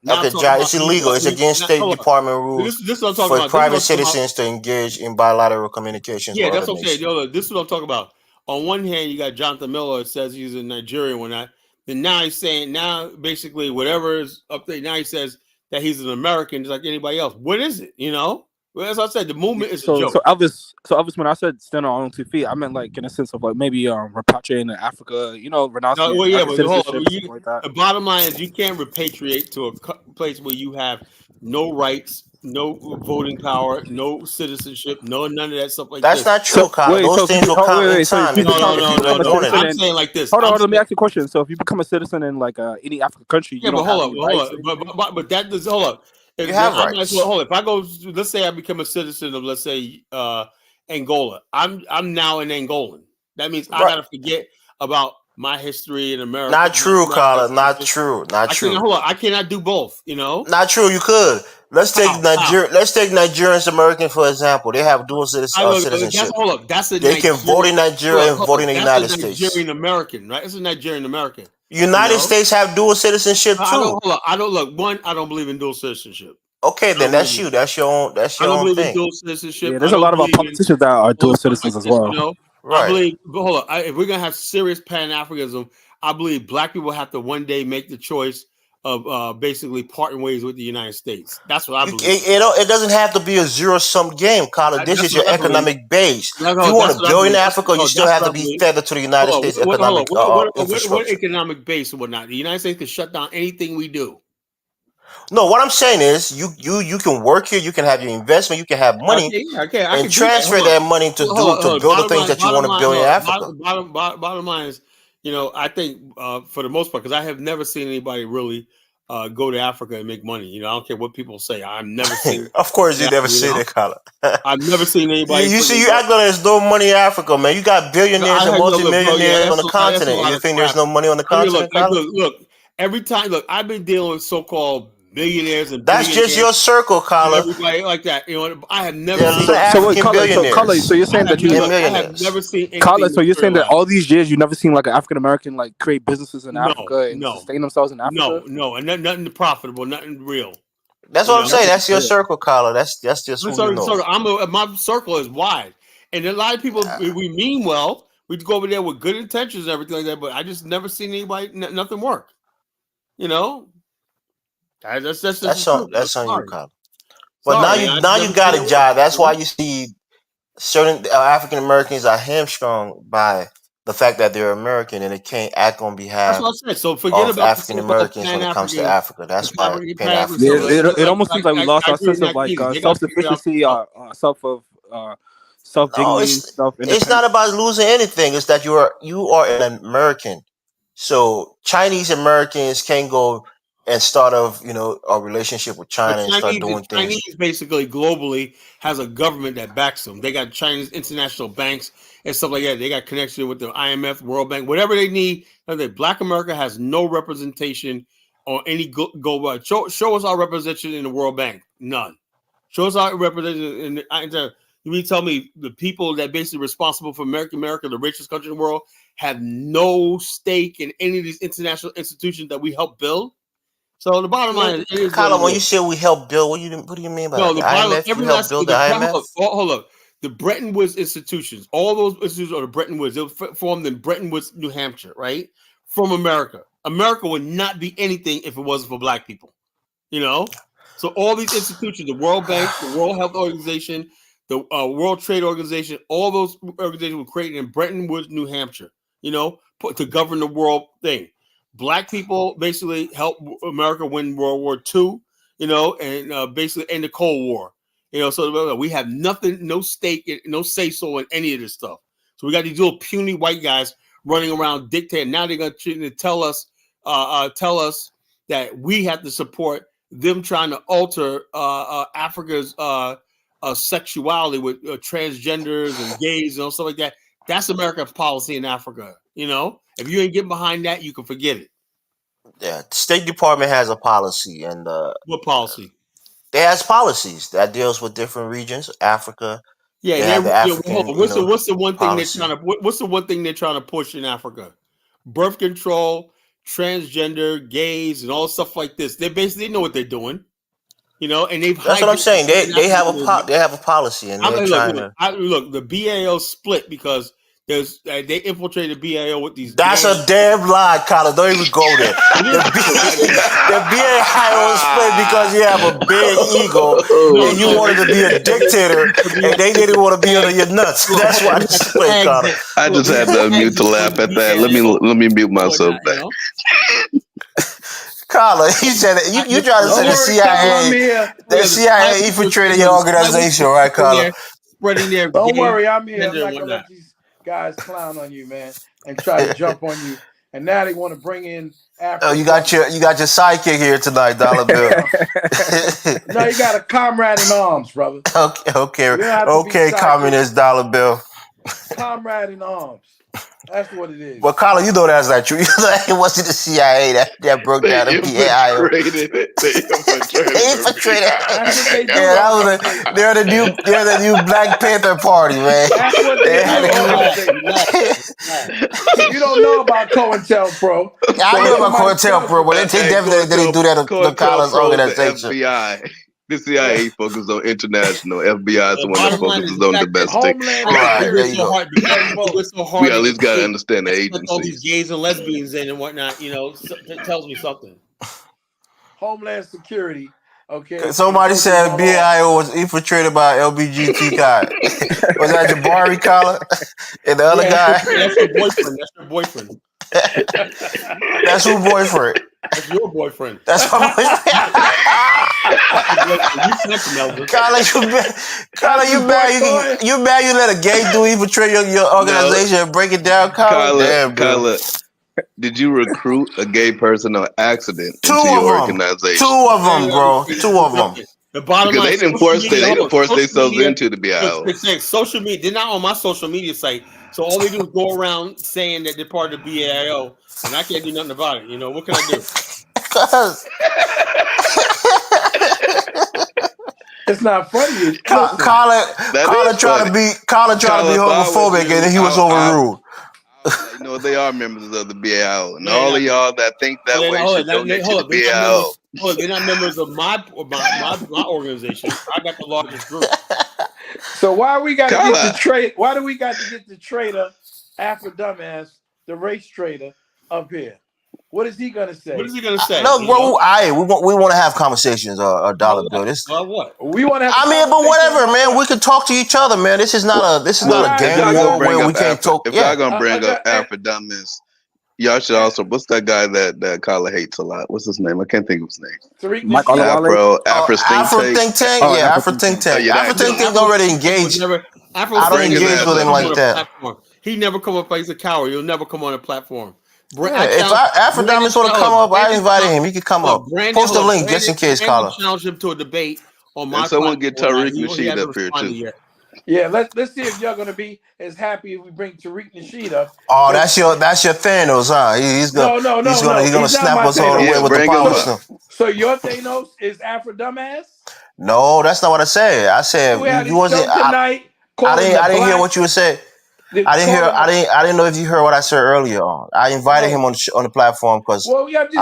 Okay, Ja. It's illegal. It's against State Department rules for private citizens to engage in bilateral communications. Yeah, that's okay. This is what I'm talking about. On one hand, you got Jonathan Miller. It says he's a Nigerian. And now he's saying, basically whatever is up there, now he says that he's an American just like anybody else. What is it? Well, as I said, the movement is a joke. So Elvis, when I said stand on our own 2 feet, I meant like in a sense of like maybe repatriating to Africa, renouncing. The bottom line is you can't repatriate to a place where you have no rights, no voting power, no citizenship, none of that stuff like That's not true, Kyle. Those things will come in time. No. I'm saying like this. Hold on. Let me ask you a question. So if you become a citizen in like any African country, hold up. But that does hold up. You have rights. If I go, let's say I become a citizen of, let's say, Angola. I'm now an Angolan. That means I gotta forget about my history in America. Not true, Carla. Not true. Not true. Hold on. I cannot do both. You know. Not true. You could. Let's take How? Let's take Nigerians American for example. They have dual citizenship. That's a they can vote in Nigeria and vote in the United States. Nigerian American, right? It's a Nigerian American. United States have dual citizenship too. I don't believe in dual citizenship. Okay, then that's you. That's your own. That's your own thing. Dual citizenship. Yeah, there's a lot of our politicians that are dual citizens as well. You know, right. I believe. But hold on. If we're gonna have serious Pan-Africanism, I believe Black people have to one day make the choice of basically parting ways with the United States. That's what I believe. It doesn't have to be a zero-sum game, Colin. This is your economic base. If you want to build in Africa, you still have to be tethered to the United States economic infrastructure. What economic base or whatnot? The United States can shut down anything we do. No, what I'm saying is you can work here, you can have your investment, you can have money, and transfer that money to build the things that you want to build in Africa. Bottom line is, you know, I think for the most part, because I have never seen anybody really go to Africa and make money. You know, I don't care what people say. I've never seen. Of course, you never seen it, Colin. I've never seen anybody. You act like there's no money in Africa, man. You got billionaires and multimillionaires on the continent. You think there's no money on the continent? Look, every time, I've been dealing with so-called millionaires and that's just your circle, Colin. Everybody like that, you know. I have never seen so you're saying that I have never seen Colin, so you're saying that all these years you never seen like an African American like create businesses in Africa and sustain themselves in Africa? No, and nothing profitable, nothing real. That's what I'm saying. That's your circle, Colin. That's just who you know. My circle is wide, and a lot of people we mean well. We go over there with good intentions and everything like that, but I just never seen anybody nothing work. You know. That's on you, Colin. But now you got a job. That's why you see certain African Americans are hamstrung by the fact that they're American and they can't act on behalf of African Americans when it comes to Africa. That's why it almost seems like we lost our sense of like self-sufficiency, self-dignity, it's not about losing anything. It's that you are an American. So Chinese Americans can't go and start a relationship with China and start doing things. Chinese basically globally has a government that backs them. They got Chinese international banks and stuff like that. They got connection with the IMF, World Bank, whatever they need. Black America has no representation on any global. Show us our representation in the World Bank. None. Show us our representation in you mean tell me the people that basically responsible for America, the richest country in the world, have no stake in any of these international institutions that we help build? So the bottom line is, Colin, when you say we help build, what do you mean by that? The IMF, you help build the IMF? Hold up. The Bretton Woods institutions, all those institutions are the Bretton Woods. They were formed in Bretton Woods, New Hampshire, right? From America. America would not be anything if it wasn't for Black people. You know? So all these institutions, the World Bank, the World Health Organization, the World Trade Organization, all those organizations were created in Bretton Woods, New Hampshire, you know, to govern the world thing. Black people basically helped America win World War II, you know, and basically end the Cold War. You know, so we have nothing, no stake, no say-so in any of this stuff. So we got these little puny white guys running around dictating. Now they're going to tell us that we have to support them trying to alter Africa's sexuality with transgenders and gays and stuff like that. That's America's policy in Africa. You know, if you ain't getting behind that, you can forget it. Yeah, the State Department has a policy, and what policy? It has policies that deals with different regions, Africa. Yeah, what's the one thing they're trying to? What's the one thing they're trying to push in Africa? Birth control, transgender, gays, and all stuff like this. They basically know what they're doing. You know, and that's what I'm saying. They have a policy, and they're trying to look. The BAO split because they infiltrated BAO with these. That's a damn lie, Colin. Don't even go there. The BAO split because you have a big ego and you wanted to be a dictator, and they didn't want to be under your nuts. That's why they split, Colin. I just had to unmute to laugh at that. Let me mute myself back. Colin, he said you trying to say the CIA infiltrated your organization, right, Colin? Don't worry, I'm here. I'm not gonna let these guys clown on you, man, and try to jump on you. And now they want to bring in Africa. Oh, you got your sidekick here tonight, Dollar Bill. No, you got a comrade in arms, brother. Okay, communist Dollar Bill. Comrade in arms. That's what it is. Well, Colin, you know that's not true. It wasn't the CIA that broke down the PAIO. They infiltrated. That's what they do. Yeah, that was they're the new Black Panther Party, man. That's what they do. You don't know about COINTELPRO. I know about COINTELPRO, but they definitely didn't do that to Colin's organization. FBI. The CIA focused on international. FBI is the one that focuses on domestic. Homeland. Right, there you go. We at least got to understand the agency. All these gays and lesbians in and whatnot, it tells me something. Homeland Security. Okay. Somebody said BIO was infiltrated by LBGT guy. Was that Jabari Collar? And the other guy? That's your boyfriend. That's your boyfriend. That's who boyfriend? That's your boyfriend. That's my boyfriend. Collar, you mad you let a gay dude infiltrate your organization and break it down, Collar? Damn, Collar, did you recruit a gay person on accident into your organization? Two of them, bro. Two of them. The bottom line, they didn't force themselves into the BIO. Social media, they're not on my social media site, so all they do is go around saying that they're part of the BIO, and I can't do nothing about it. What can I do? It's not funny. Colin tried to be homophobic, and he was overruled. They are members of the BIO, and all of y'all that think that way should donate to the BIO. They're not members of my organization. I got the largest group. So why we got to get the trade? Why do we got to get the traitor, Afro Dumbass, the race traitor, up here? What is he gonna say? What is he gonna say? No, bro. We want to have conversations. Dollar Bill. What? We want to have. But whatever, man. We can talk to each other, man. This is not a game war where we can't talk. If y'all gonna bring up Afro Dumbass, y'all should also. What's that guy that Collar hates a lot? What's his name? I can't think of his name. Afro Think Tank. Yeah, Afro Think Tank. Afro Think Tank already engaged. I don't engage with him like that. He never come up. He's a coward. He'll never come on a platform. If Afro Diamonds want to come up, I invited him. He can come up. Post the link just in case, Collar. Challenge him to a debate on my. Someone get Tariq Nasheed up here too. Yeah, let's see if y'all gonna be as happy if we bring Tariq Nasheed up. Oh, that's your Thanos, huh? He's gonna snap us all the way with the power stuff. So your Thanos is Afro Dumbass? No, that's not what I said. I said you wasn't. I didn't hear what you were saying. I didn't know if you heard what I said earlier on. I invited him on the platform because I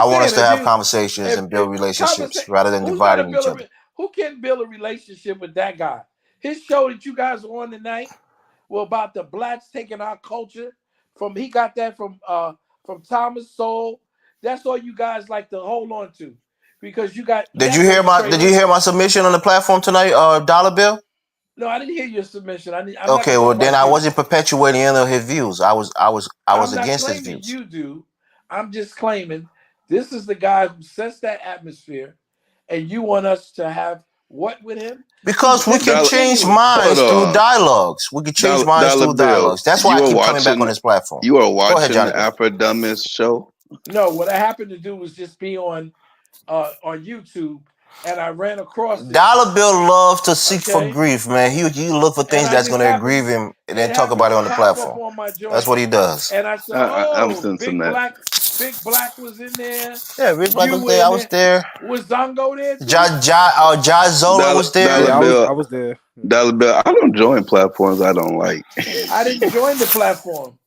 want us to have conversations and build relationships rather than dividing each other. Who can build a relationship with that guy? His show that you guys are on tonight was about the blacks taking our culture he got that from Thomas Sowell. That's all you guys like to hold on to because you got. Did you hear my submission on the platform tonight, Dollar Bill? No, I didn't hear your submission. Okay, well then I wasn't perpetuating any of his views. I was against his views. You do. I'm just claiming this is the guy who sets that atmosphere, and you want us to have what with him? Because we can change minds through dialogues. We can change minds through dialogues. That's why I keep coming back on this platform. You are watching the Afro Dumbass show? No, what I happened to do was just be on YouTube. And I ran across it. Dollar Bill loves to seek for grief, man. He look for things that's going to aggrieve him and then talk about it on the platform. That's what he does. And I said, Big Black was in there. Yeah, Big Black was there. I was there. Was Zongo there? Zola was there. I was there. Dollar Bill, I don't join platforms I don't like. I didn't join the platform.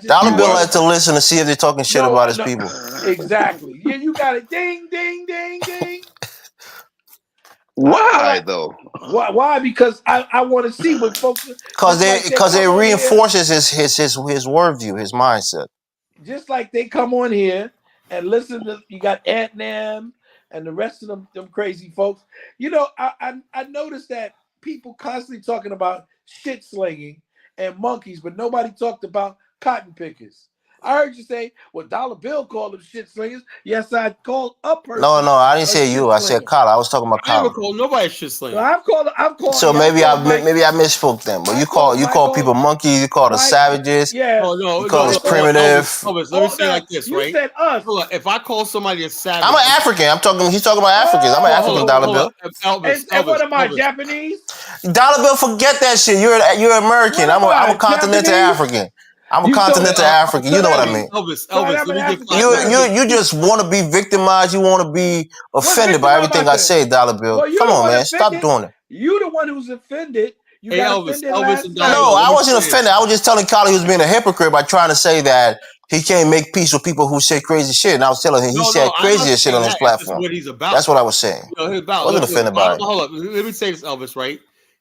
Dollar Bill likes to listen to see if they're talking shit about his people. Exactly. Yeah, you got it. Ding, ding, ding, ding. Why though? Why? Because I want to see what folks. Because it reinforces his worldview, his mindset. Just like they come on here and listen to you got Ant-Nam and the rest of them crazy folks. I noticed that people constantly talking about shit slinging and monkeys, but nobody talked about cotton pickers. I heard you say, well, Dollar Bill called them shit slingers. Yes, I called a person. No, I didn't say you. I said Kyle. I was talking about Kyle. I never called nobody shit slinger. So I've called. So maybe I misspoke them. But you call people monkeys. You call the savages. Yeah. You call us primitive. Elvis, let me say it like this, right? You said us. If I call somebody a savage, I'm an African. He's talking about Africans. I'm an African, Dollar Bill. And what am I, Japanese? Dollar Bill, forget that shit. You're American. I'm a continental African. I'm a continental African. You know what I mean? Elvis, let me get you just want to be victimized. You want to be offended by everything I say, Dollar Bill. Well, come on, man. Stop doing it. You the one who's offended. You got offended last night. No, I wasn't offended. I was just telling Kyle he was being a hypocrite by trying to say that he can't make peace with people who say crazy shit. And I was telling him he said crazier shit on his platform. What he's about. That's what I was saying. He's about. Wasn't offended by it. Hold up. Let me say this, Elvis, right?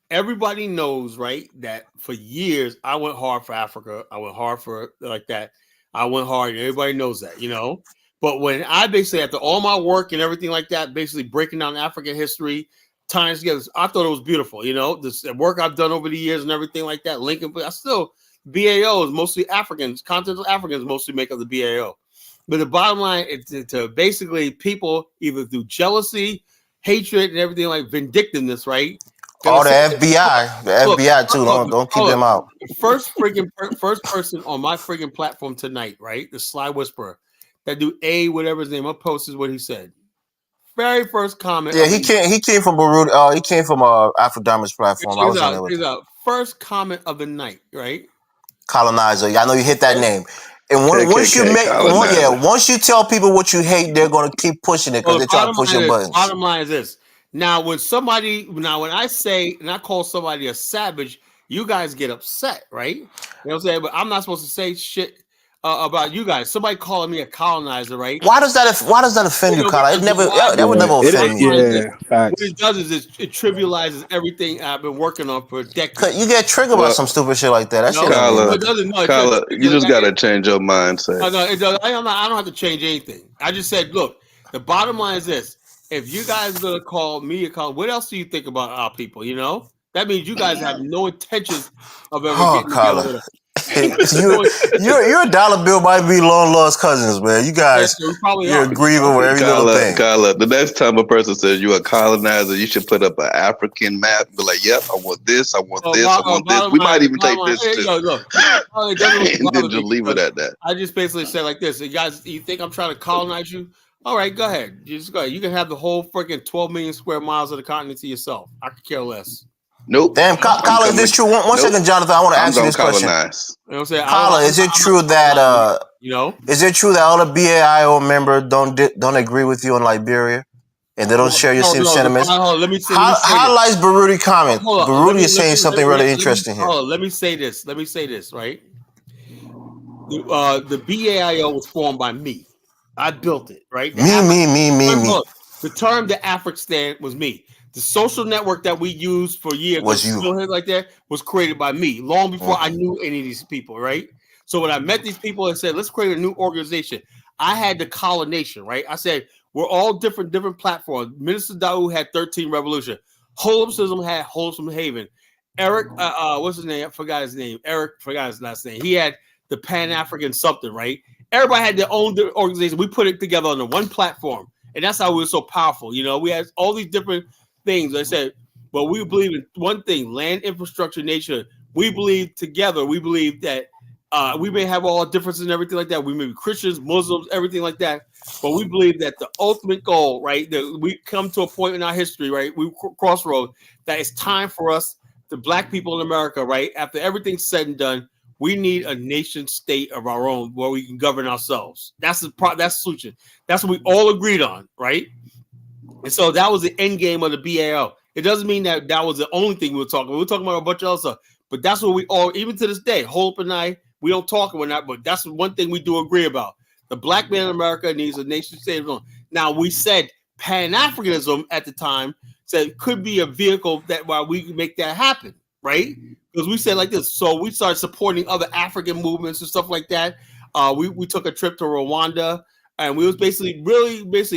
Everybody knows, right, that for years I went hard for Africa. I went hard for like that. I went hard. Everybody knows that, you know. But when I basically, after all my work and everything like that, basically breaking down African history, tying together, I thought it was beautiful, you know. The work I've done over the years and everything like that. Lincoln, but I still, BAO is mostly Africans. Continental Africans mostly make up the BAO. But the bottom line is to basically people either through jealousy, hatred, and everything like vindictiveness, right? Oh, the FBI too. Don't keep them out. First person on my freaking platform tonight, right? The Sly Whisperer, that do whatever his name. I'll post is what he said. Very first comment. Yeah, he came from Burundi. He came from Afro-Diamond's platform. I was on there with him. First comment of the night, right? Colonizer. I know you hit that name. And once you tell people what you hate, they're gonna keep pushing it because they're trying to push your buttons. Bottom line is this. Now, when I say and I call somebody a savage, you guys get upset, right? You know what I'm saying? But I'm not supposed to say shit about you guys. Somebody calling me a colonizer, right? Why does that offend you, Kyle? That would never offend me. What it does is it trivializes everything I've been working on for decades. You get triggered by some stupid shit like that. Kyle, you just gotta change your mindset. No, it does. I don't have to change anything. I just said, look, the bottom line is this. If you guys are gonna call me a call, what else do you think about our people? You know, that means you guys have no intentions of ever getting together with us. You're a Dollar Bill might be long lost cousins, man. You guys, you're grieving over every little thing. Kyla, the next time a person says you're a colonizer, you should put up an African map. Be like, yep, I want this, I want this, I want this. We might even take this too. And then just leave it at that. I just basically said like this: you guys, you think I'm trying to colonize you? All right, go ahead. Just go ahead. You can have the whole freaking 12 million square miles of the continent to yourself. I could care less. Nope. Damn, Kyle, is this true? One second, Jonathan. I want to ask you this question. You know what I'm saying? Kyle, is it true that is it true that all the BAIO members don't agree with you in Liberia, and they don't share your same sentiments? Highlights Baruti comment. Baruti is saying something really interesting here. Let me say this. Right? The BAIO was formed by me. I built it, right? Me. The term the African was me. The social network that we used for years was you. Like that was created by me long before I knew any of these people, right? So when I met these people and said, let's create a new organization, I had the colonization, right? I said, we're all different platforms. Minister Daoud had 13 Revolution. Holism had Wholesome Haven. Eric, what's his name? I forgot his name. Eric, forgot his last name. He had the Pan-African something, right? Everybody had their own organization. We put it together on the one platform. And that's how we were so powerful. You know, we had all these different things. I said, but we believe in one thing, land, infrastructure, nature. We believe together. We believe that we may have all differences and everything like that. We may be Christians, Muslims, everything like that. But we believe that the ultimate goal, right, that we come to a point in our history, right, we crossroads, that it's time for us, the black people in America, right, after everything's said and done, we need a nation state of our own where we can govern ourselves. That's the solution. That's what we all agreed on, right? And so that was the end game of the BAO. It doesn't mean that was the only thing we were talking about. We were talking about a bunch of other stuff. But that's what we all, even to this day, Hope and I, we don't talk about that, but that's one thing we do agree about. The black man in America needs a nation state of his own. Now, we said Pan-Africanism at the time said could be a vehicle that while we can make that happen, right? Because we said like this. So we started supporting other African movements and stuff like that. We took a trip to Rwanda, and we was basically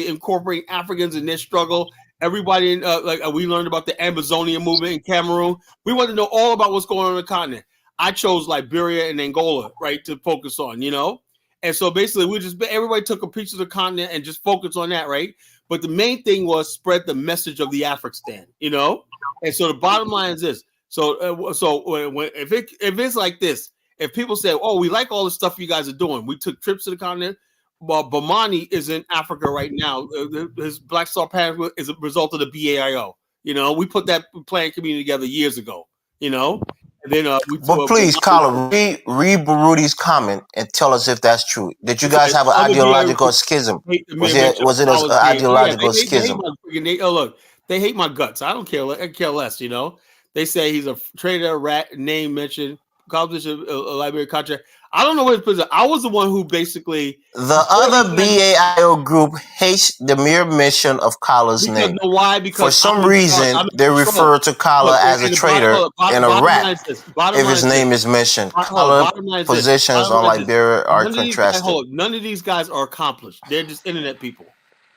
incorporating Africans in their struggle. Everybody, we learned about the Amazonian movement in Cameroon. We wanted to know all about what's going on the continent. I chose Liberia and Angola, right, to focus on, you know? And so basically everybody took a piece of the continent and just focused on that, right? But the main thing was spread the message of the African, you know? And so the bottom line is this. So if it's like this, if people say, oh, we like all the stuff you guys are doing, we took trips to the continent. Well, Bomani is in Africa right now. His Black Star Path is a result of the BAIO. You know, we put that planned community together years ago, you know? And then But please, Carla, read Baruti's comment and tell us if that's true. Did you guys have an ideological schism? Was it an ideological schism? Look, they hate my guts. I don't care. I care less. You know, they say he's a traitor, rat, name mentioned, competition, library contract. I don't know what his position. I was the one who basically the other BAIO group hates the mere mention of Carla's name. No, why? Because for some reason they refer to Carla as a traitor and a rat if his name is mentioned. Carla positions on Liberia are contrasted. None of these guys are accomplished. They're just internet people.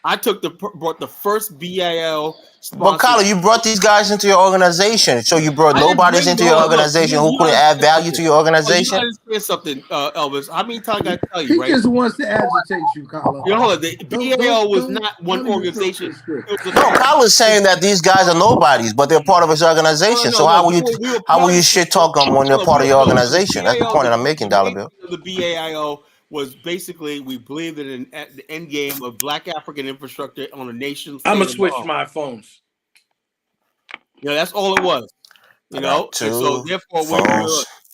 I brought the first BAL sponsor. But Carla, you brought these guys into your organization, so you brought nobody's into your organization who couldn't add value to your organization. You gotta something, Elvis. How many times I tell you? He just wants to agitate you, Carla. You know, the BAL was not one organization. No, Carla's saying that these guys are nobodies, but they're part of his organization. So how will you shit talk them when they're part of your organization? That's the point that I'm making, Dollar Bill. The BAIO was basically we believed in the end game of Black African infrastructure on a nation. I'm gonna switch my phones. Yeah, that's all it was. You know, and so therefore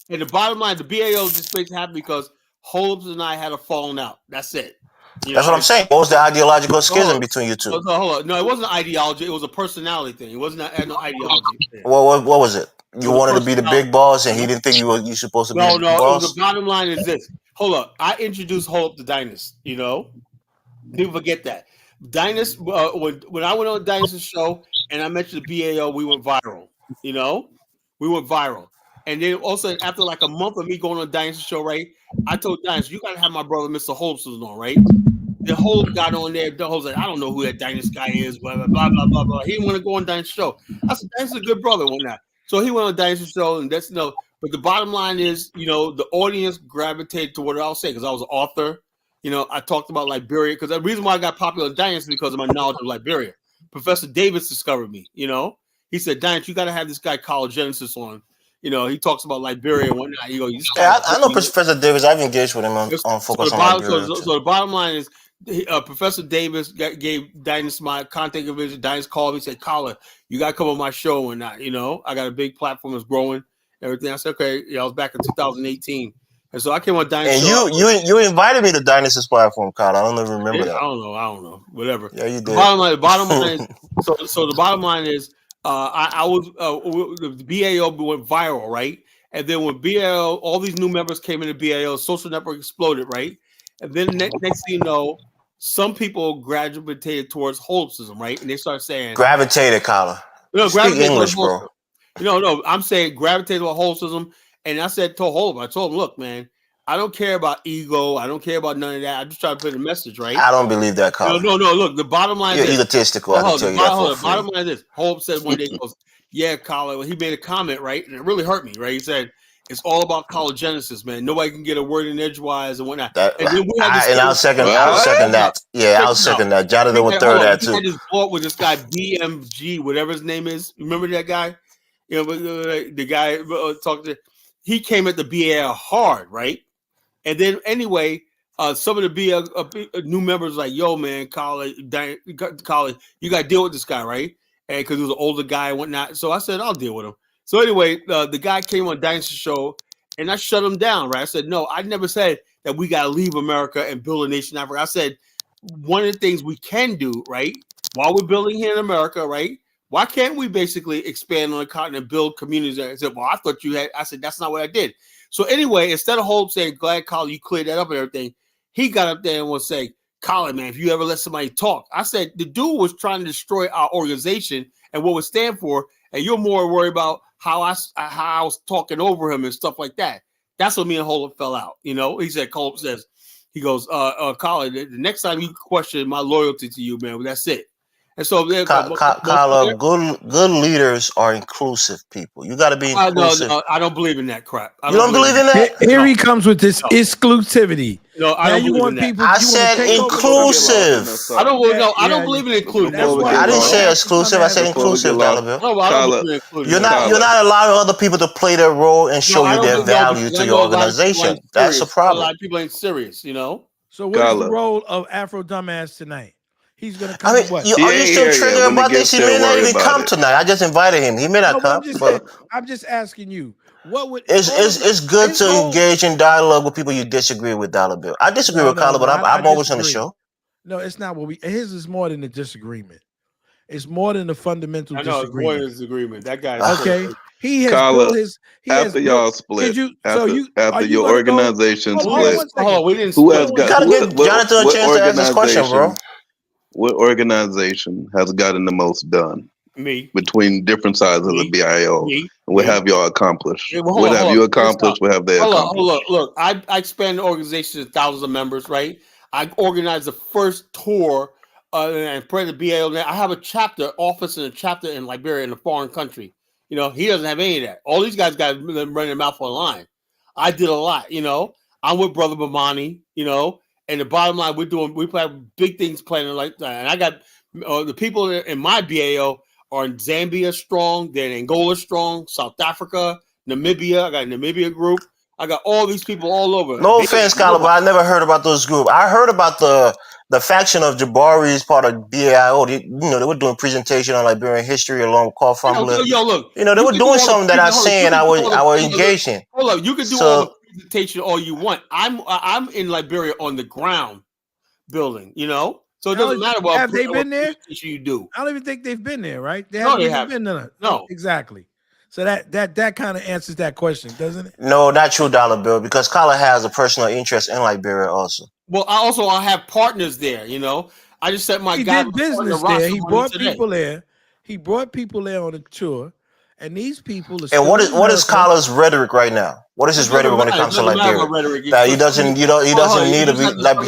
and the bottom line, the BAO just makes happy because Holmes and I had a falling out. That's it. That's what I'm saying. What was the ideological schism between you two? Hold on. No, it wasn't an ideology. It was a personality thing. It wasn't no ideology thing. What was it? You wanted to be the big boss, and he didn't think you supposed to be the big boss? The bottom line is this. Hold up. I introduced Hope to Dynast, you know? People forget that. Dynast, when I went on Dynast's show and I mentioned the BAO, we went viral, you know? We went viral. And then also after like a month of me going on Dynast's show, right? I told Dynast, you got to have my brother, Mr. Holmes, on, right? The Holmes got on there. The Holmes like, I don't know who that Dynast guy is, blah, blah, blah, blah, blah, blah. He didn't want to go on Dynast's show. I said, Dynast's a good brother, whatnot. So he went on Dynast's show, and that's but the bottom line is, you know, the audience gravitated to what I was saying because I was an author. You know, I talked about Liberia because the reason why I got popular in Dynast is because of my knowledge of Liberia. Professor Davis discovered me, you know. He said, Dynast, you got to have this guy, College Genesis, on. You know, he talks about Liberia and whatnot. You go, I know Professor Davis. I've engaged with him on Focus on Liberia. So the bottom line is, Professor Davis gave Dynast my contact information. Dynast called me, said, Colin, you got to come on my show and not, you know, I got a big platform that's growing. Everything. I said, okay. Yeah, I was back in 2018, and so I came on Dynast. And you invited me to Dynast's platform, Kyle. I don't even remember that. I don't know. Whatever. Yeah, you did. The bottom line is, so the bottom line is, I was the BAO went viral, right? And then when BAO, all these new members came into BAO, social network exploded, right? And then next thing you know, some people gravitated towards holism, right? And they start saying gravitated, Kyle. Speak English, bro. No, I'm saying gravitate to wholesomeness. And I said to Holmes, I told him, look, man, I don't care about ego. I don't care about none of that. I just try to put a message, right? I don't believe that, Colin. No. Look, the bottom line is egotistical. I can tell you that. The bottom line is this. Holmes said one day, he goes, yeah, Colin. He made a comment, right? And it really hurt me, right? He said, it's all about College Genesis, man. Nobody can get a word in edgewise and whatnot. I'll second that. Yeah, I'll second that. Jonathan would third that too. I just bought with this guy BMG, whatever his name is. Remember that guy? You know, the guy talked to. He came at the BAL hard, right? And then anyway, some of the BAL new members like, yo, man, College, you got to deal with this guy, right? And because he was an older guy and whatnot. So I said, I'll deal with him. So anyway, the guy came on Dynasty show, and I shut him down, right? I said, no, I never said that we got to leave America and build a nation in Africa. I said, one of the things we can do, right, while we're building here in America, right, why can't we basically expand on the continent and build communities? I said, well, I thought you had. I said, that's not what I did. So anyway, instead of Hope saying, glad, Colin, you cleared that up and everything, he got up there and was saying, Colin, man, if you ever let somebody talk. I said, the dude was trying to destroy our organization and what we stand for, and you're more worried about how I was talking over him and stuff like that. That's what me and Hope fell out. You know, he said, Hope says, he goes, Colin, the next time you question my loyalty to you, man, that's it. And so, Kyle, good leaders are inclusive people. You got to be inclusive. No, I don't believe in that crap. You don't believe in that? Here he comes with this exclusivity. No, I don't believe in that. I said inclusive. I don't believe in inclusive. I didn't say exclusive. I said inclusive, Donovan. No, I don't believe in inclusive. You're not allowing other people to play their role and show you their value to your organization. That's a problem. A lot of people ain't serious, you know. So what's the role of Afro Dumbass tonight? He's gonna come. Are you still triggered about this? He may not even come tonight. I just invited him. He may not come. I'm just asking you. What would it's good to engage in dialogue with people you disagree with, Dollar Bill. I disagree with Kyler, but I'm always on the show. No, it's not what his is more than a disagreement. It's more than a fundamental disagreement. It's more than a disagreement. That guy. Okay. He has Kyler, built his. After y'all split, after your organization split, we didn't who split. has got? Gotta give Jonathan a chance to ask this question, bro. What organization has gotten the most done? Me. Between different sides of the BIO. What have y'all accomplished? What have you accomplished? What have they accomplished? Look. I expanded organizations of thousands of members, right? I organized the first tour and pray the BIO. I have a chapter office and a chapter in Liberia in a foreign country. You know, he doesn't have any of that. All these guys got them running their mouth online. I did a lot, you know. I'm with Brother Bamani, you know, and the bottom line, we have big things planning like that. And I got the people in my BAO are in Zambia strong, they're in Angola strong, South Africa, Namibia. I got a Namibia group. I got all these people all over. No offense, Kyler, but I never heard about those groups. I heard about the faction of Jabari is part of BAIO. They were doing presentation on Liberian history along with Carl Fumbler. Look, they were doing something that I'm saying I was engaged in. Hold up, you can do all the presentation all you want. I'm in Liberia on the ground building, you know. So it doesn't matter what have they been there. You do. I don't even think they've been there, right? They haven't been there. No, exactly. So that kind of answers that question, doesn't it? No, not true, Dollar Bill, because Kyler has a personal interest in Liberia also. Well, I have partners there, you know. I just said he did business there. He brought people there. He brought people there on a tour, and these people are. And what is Kyler's rhetoric right now? What is his rhetoric when it comes to Liberia? That he doesn't need Liberia.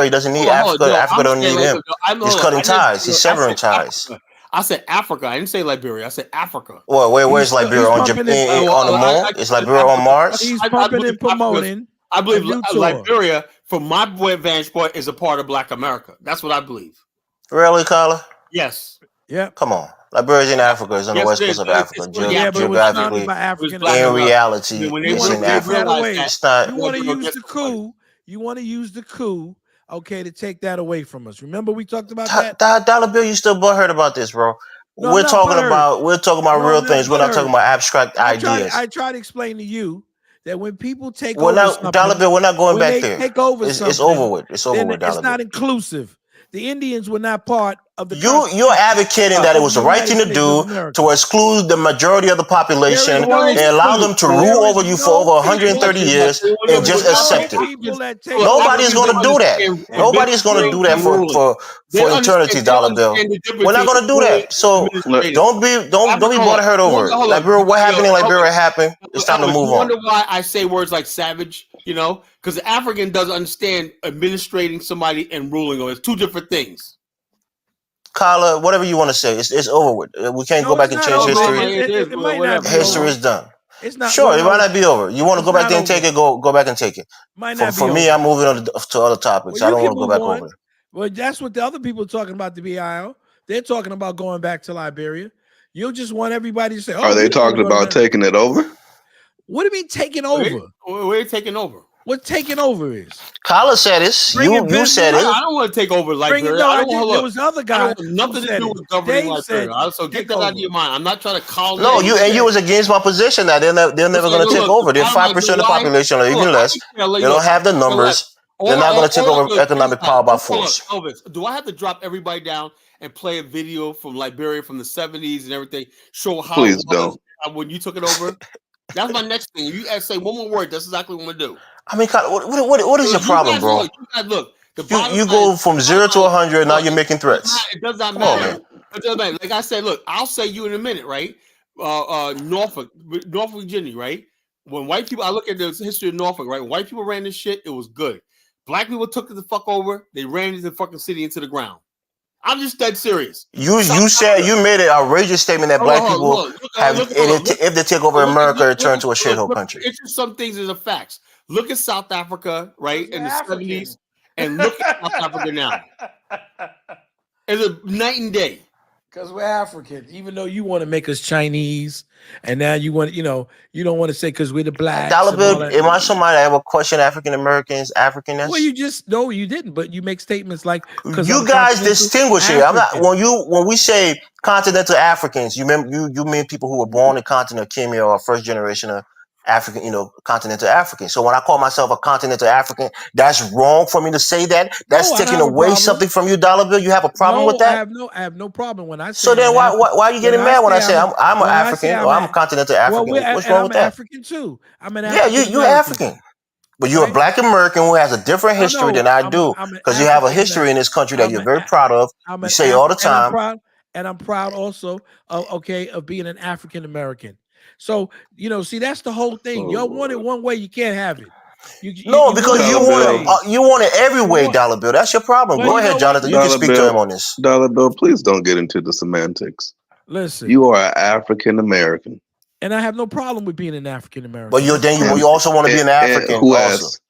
He doesn't need Africa. Africa don't need him. He's cutting ties. He's severing ties. I said Africa. I didn't say Liberia. I said Africa. Well, where's Liberia on the moon? Is Liberia on Mars? He's pumping and promoting. I believe Liberia, from my vantage point, is a part of Black America. That's what I believe. Really, Kyler? Yes. Yeah. Come on. Liberia's in Africa. It's on the west coast of Africa. Geographically, in reality, it's in Africa. It's not. You want to use the coup. You want to use the coup. Okay, to take that away from us. Remember we talked about that? Dollar Bill, you still butthurt about this, bro. No, we're talking about real things. We're not talking about abstract ideas. I try to explain to you that when people take over something, Dollar Bill, we're not going back there. Take over it's over with. It's over with, Dollar Bill. It's not inclusive. The Indians were not part of the. You're advocating that it was the right thing to do to exclude the majority of the population and allow them to rule over you for over 130 years and just accept it. Nobody's going to do that. Nobody's going to do that for eternity, Dollar Bill. We're not going to do that. So don't be butthurt over it. Liberia, what happened in Liberia happened. It's time to move on. I wonder why I say words like savage, you know, because the African doesn't understand administrating somebody and ruling on it. It's two different things. Kyler, whatever you want to say, it's over with. We can't go back and change history. History is done. It's not. Sure, it might not be over. You want to go back there and take it? Go back and take it. For me, I'm moving on to other topics. I don't want to go back over it. Well, that's what the other people are talking about. The BIO, they're talking about going back to Liberia. You just want everybody to say, "Oh, are they talking about taking it over?" What do you mean taking over? We're taking over. What taking over is? Kyler said this. You said it. I don't want to take over Liberia. There was other guy. Nothing to do with governing Liberia. So get that out of your mind. I'm not trying to call. No, you was against my position that they're never going to take over. They're 5% of the population, or even less. They don't have the numbers. They're not going to take over economic power by force. Elvis, do I have to drop everybody down and play a video from Liberia from the 70s and everything? Show how please don't. When you took it over. That's my next thing. You say one more word. That's exactly what I'm gonna do. I mean, what is your problem, bro? Look. You go from 0 to 100. Now you're making threats. It does not matter. It doesn't matter. Like I said, look, I'll say you in a minute, right? Norfolk, Virginia, right? When white people, I look at the history of Norfolk, right? When white people ran this shit, it was good. Black people took it the fuck over. They ran into the fucking city into the ground. I'm just dead serious. You said you made an outrageous statement that black people if they take over America, it turn to a shithole country. It's just some things that are facts. Look at South Africa, right, in the 70s, and look at South Africa now. It's a night and day. Because we're African, even though you want to make us Chinese, and now you want, you don't want to say because we're the blacks Dollar and all Bill, that. am I somebody that ever question African Americans, Africanness? Well, you didn't, but you make statements like because you guys distinguish here. I'm not when we say continental Africans, you mean people who were born in continent of Kenya or first generation of African, continental African. So when I call myself a continental African, that's wrong for me to say that. That's taking away something from you, Dollar Bill. You have a problem with that? I have no problem when I say. So then why are you getting mad when I say I'm an African or I'm a continental African? What's wrong with that? I'm African too. I'm an African. Yeah, you're African. But you're a black American who has a different history than I do, because you have a history in this country that you're very proud of. You say all the time. And I'm proud also of being an African American. So, see, that's the whole thing. Y'all want it one way, you can't have it. Because you want it every way, Dollar Bill. That's your problem. Go ahead, Jonathan. You can speak to him on this. Dollar Bill, please don't get into the semantics. Listen. You are an African American. And I have no problem with being an African American. But you also want to be an African.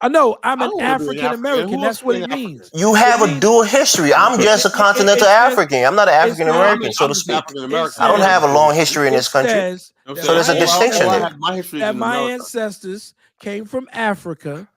I know I'm an African American. That's what it means. You have a dual history. I'm just a continental African. I'm not an African American, so to speak. I don't have a long history in this country. So there's a distinction there. My ancestors came from Africa,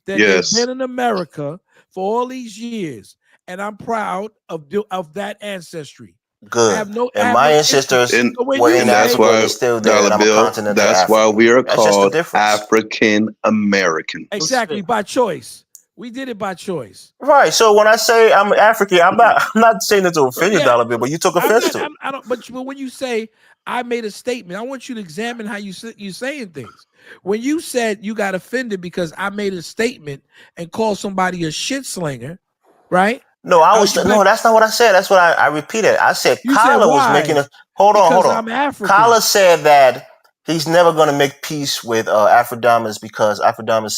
that they've been in America for all these years, and I'm proud of that ancestry. Good. My ancestors were in Africa, still there. And I'm a continental That's African. why we are called African American. Exactly, by choice. We did it by choice. Right. So when I say I'm African, I'm not saying it to offend you, Dollar Bill, but you took offense to it. But when you say I made a statement, I want you to examine how you're saying things. When you said you got offended because I made a statement and called somebody a shit slinger, right? No, that's not what I said. That's what I repeated. I said Kyla was making a hold on. I'm African. Kyla said that he's never going to make peace with Afrodamas because Afrodamas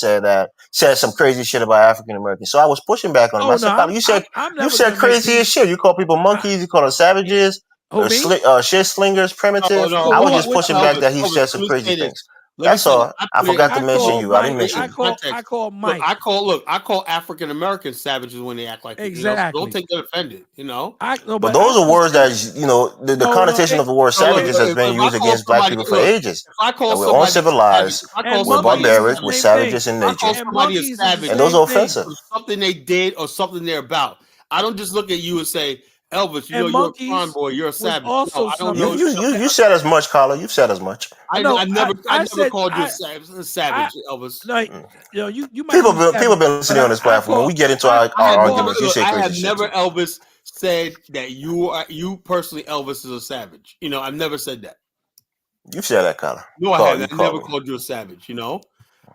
said some crazy shit about African Americans. So I was pushing back on him. I said, Kyla, you said crazy as shit. You call people monkeys. You call them savages, shit slingers, primitive. I was just pushing back that he said some crazy things. That's all. I forgot to mention you. I didn't mention you. I call Mike. I call African American savages when they act like exactly. Don't take that offended. But those are words that the connotation of the word savages has been used against black people for ages. We're uncivilized. We're barbaric. We're savages in nature. And those are offensive. Something they did or something they're about. I don't just look at you and say, Elvis, you're a crime boy. You're a savage. Also, I don't know. You said as much, Carla. You've said as much. I never called you a savage, Elvis. No, you might. People been listening on this platform. When we get into our arguments, you say crazy I have shit. never, Elvis, said that you personally, Elvis, is a savage. I've never said that. You've said that, Carla. No, I haven't. I never called you a savage.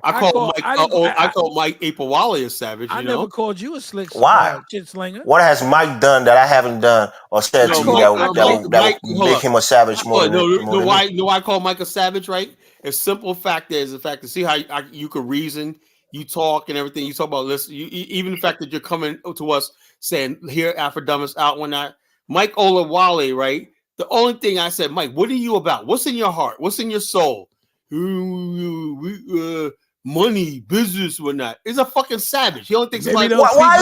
I called Mike Apawali a savage. I never called you a slick. Why? Shit slinger. What has Mike done that I haven't done or said to you that would make him a savage more than me? Why I call Mike a savage? Right. A simple fact is the fact to see how you could reason, you talk and everything. You talk about listen. Even the fact that you're coming to us saying here Afrodamas out when not Mike Olawale, right? The only thing I said, Mike, what are you about? What's in your heart? What's in your soul? Money, business, whatnot. He's a fucking savage. He only thinks why is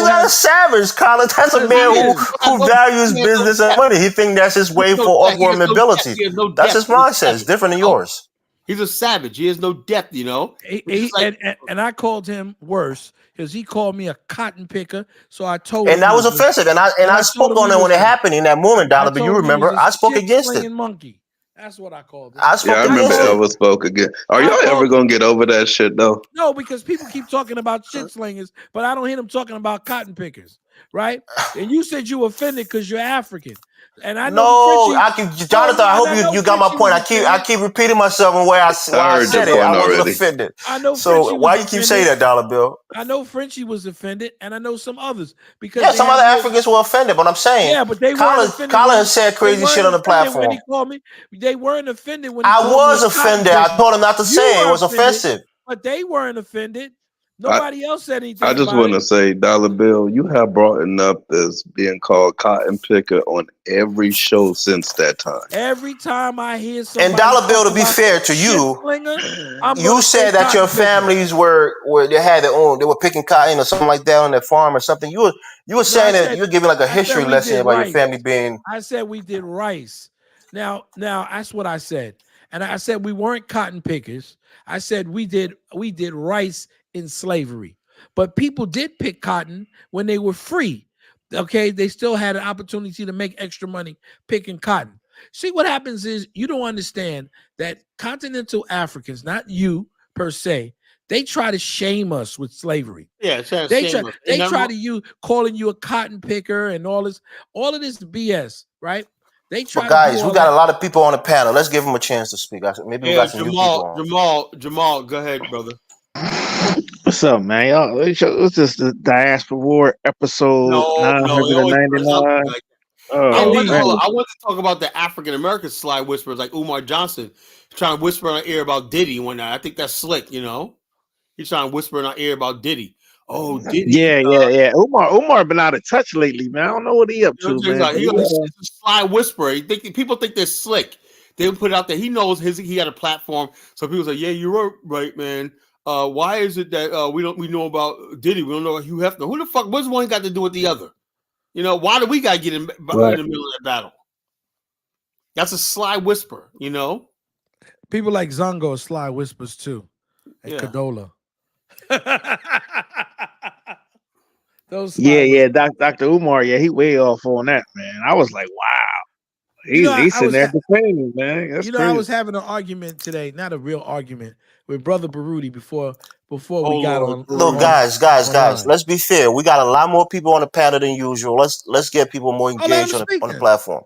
that a savage, Colin? That's a man who values business and money. He thinks that's his way for upward mobility. That's his mindset. It's different than yours. He's a savage. He has no depth, And I called him worse because he called me a cotton picker. So I told him. And that was offensive. And I spoke on it when it happened in that moment, Dollar. But you remember, I spoke against it. Monkey. That's what I called it. I remember Elvis spoke again. Are y'all ever gonna get over that shit though? No, because people keep talking about shit slingers, but I don't hear them talking about cotton pickers, right? And you said you offended because you're African, and I know. Jonathan, I hope you got my point. I keep repeating myself and where I said it. I wasn't offended. I know. So why you keep saying that, Dollar Bill? I know Frenchie was offended, and I know some others because some other Africans were offended. But I'm saying, but they weren't offended. Colin said crazy shit on the platform. When he called me, they weren't offended when I was offended. I told him not to say it. It was offensive. But they weren't offended. Nobody else said anything. I just want to say, Dollar Bill, you have brought up as being called cotton picker on every show since that time. Every time I hear somebody, and Dollar Bill, to be fair to you, you said that your families were they had their own, they were picking cotton or something like that on their farm or something. You were saying that you were giving like a history lesson about your family being. I said we did rice. Now that's what I said, and I said we weren't cotton pickers. I said we did rice in slavery, but people did pick cotton when they were free. Okay, they still had an opportunity to make extra money picking cotton. See, what happens is you don't understand that continental Africans, not you per se, they try to shame us with slavery. Yeah, they try to you calling you a cotton picker and all of this BS, right? They try. But guys, we got a lot of people on the panel. Let's give them a chance to speak. Maybe we got some new people on. Jamal, go ahead, brother. What's up, man? Y'all, what's this? The Diaspora War episode 999. I want to talk about the African American slide whisperers like Umar Johnson trying to whisper in our ear about Diddy one night. I think that's slick, you know. He's trying to whisper in our ear about Diddy. Oh, Diddy. Yeah. Umar been out of touch lately, man. I don't know what he up to, man. He's a slide whisperer. People think they're slick. They put it out there. He knows he got a platform. So people say, yeah, you're right, man. Why is it that we know about Diddy? We don't know about Hugh Hefner. Who the fuck? What's one got to do with the other? You know, why do we got to get in the middle of that battle? That's a sly whisper, you know? People like Zongo are sly whispers too. And Kadola. Dr. Umar, he way off on that, man. I was like, wow. He's sitting there defending, man. That's crazy. I was having an argument today, not a real argument, with Brother Baruti before we got on. Look, guys, let's be fair. We got a lot more people on the panel than usual. Let's get people more engaged on the platform.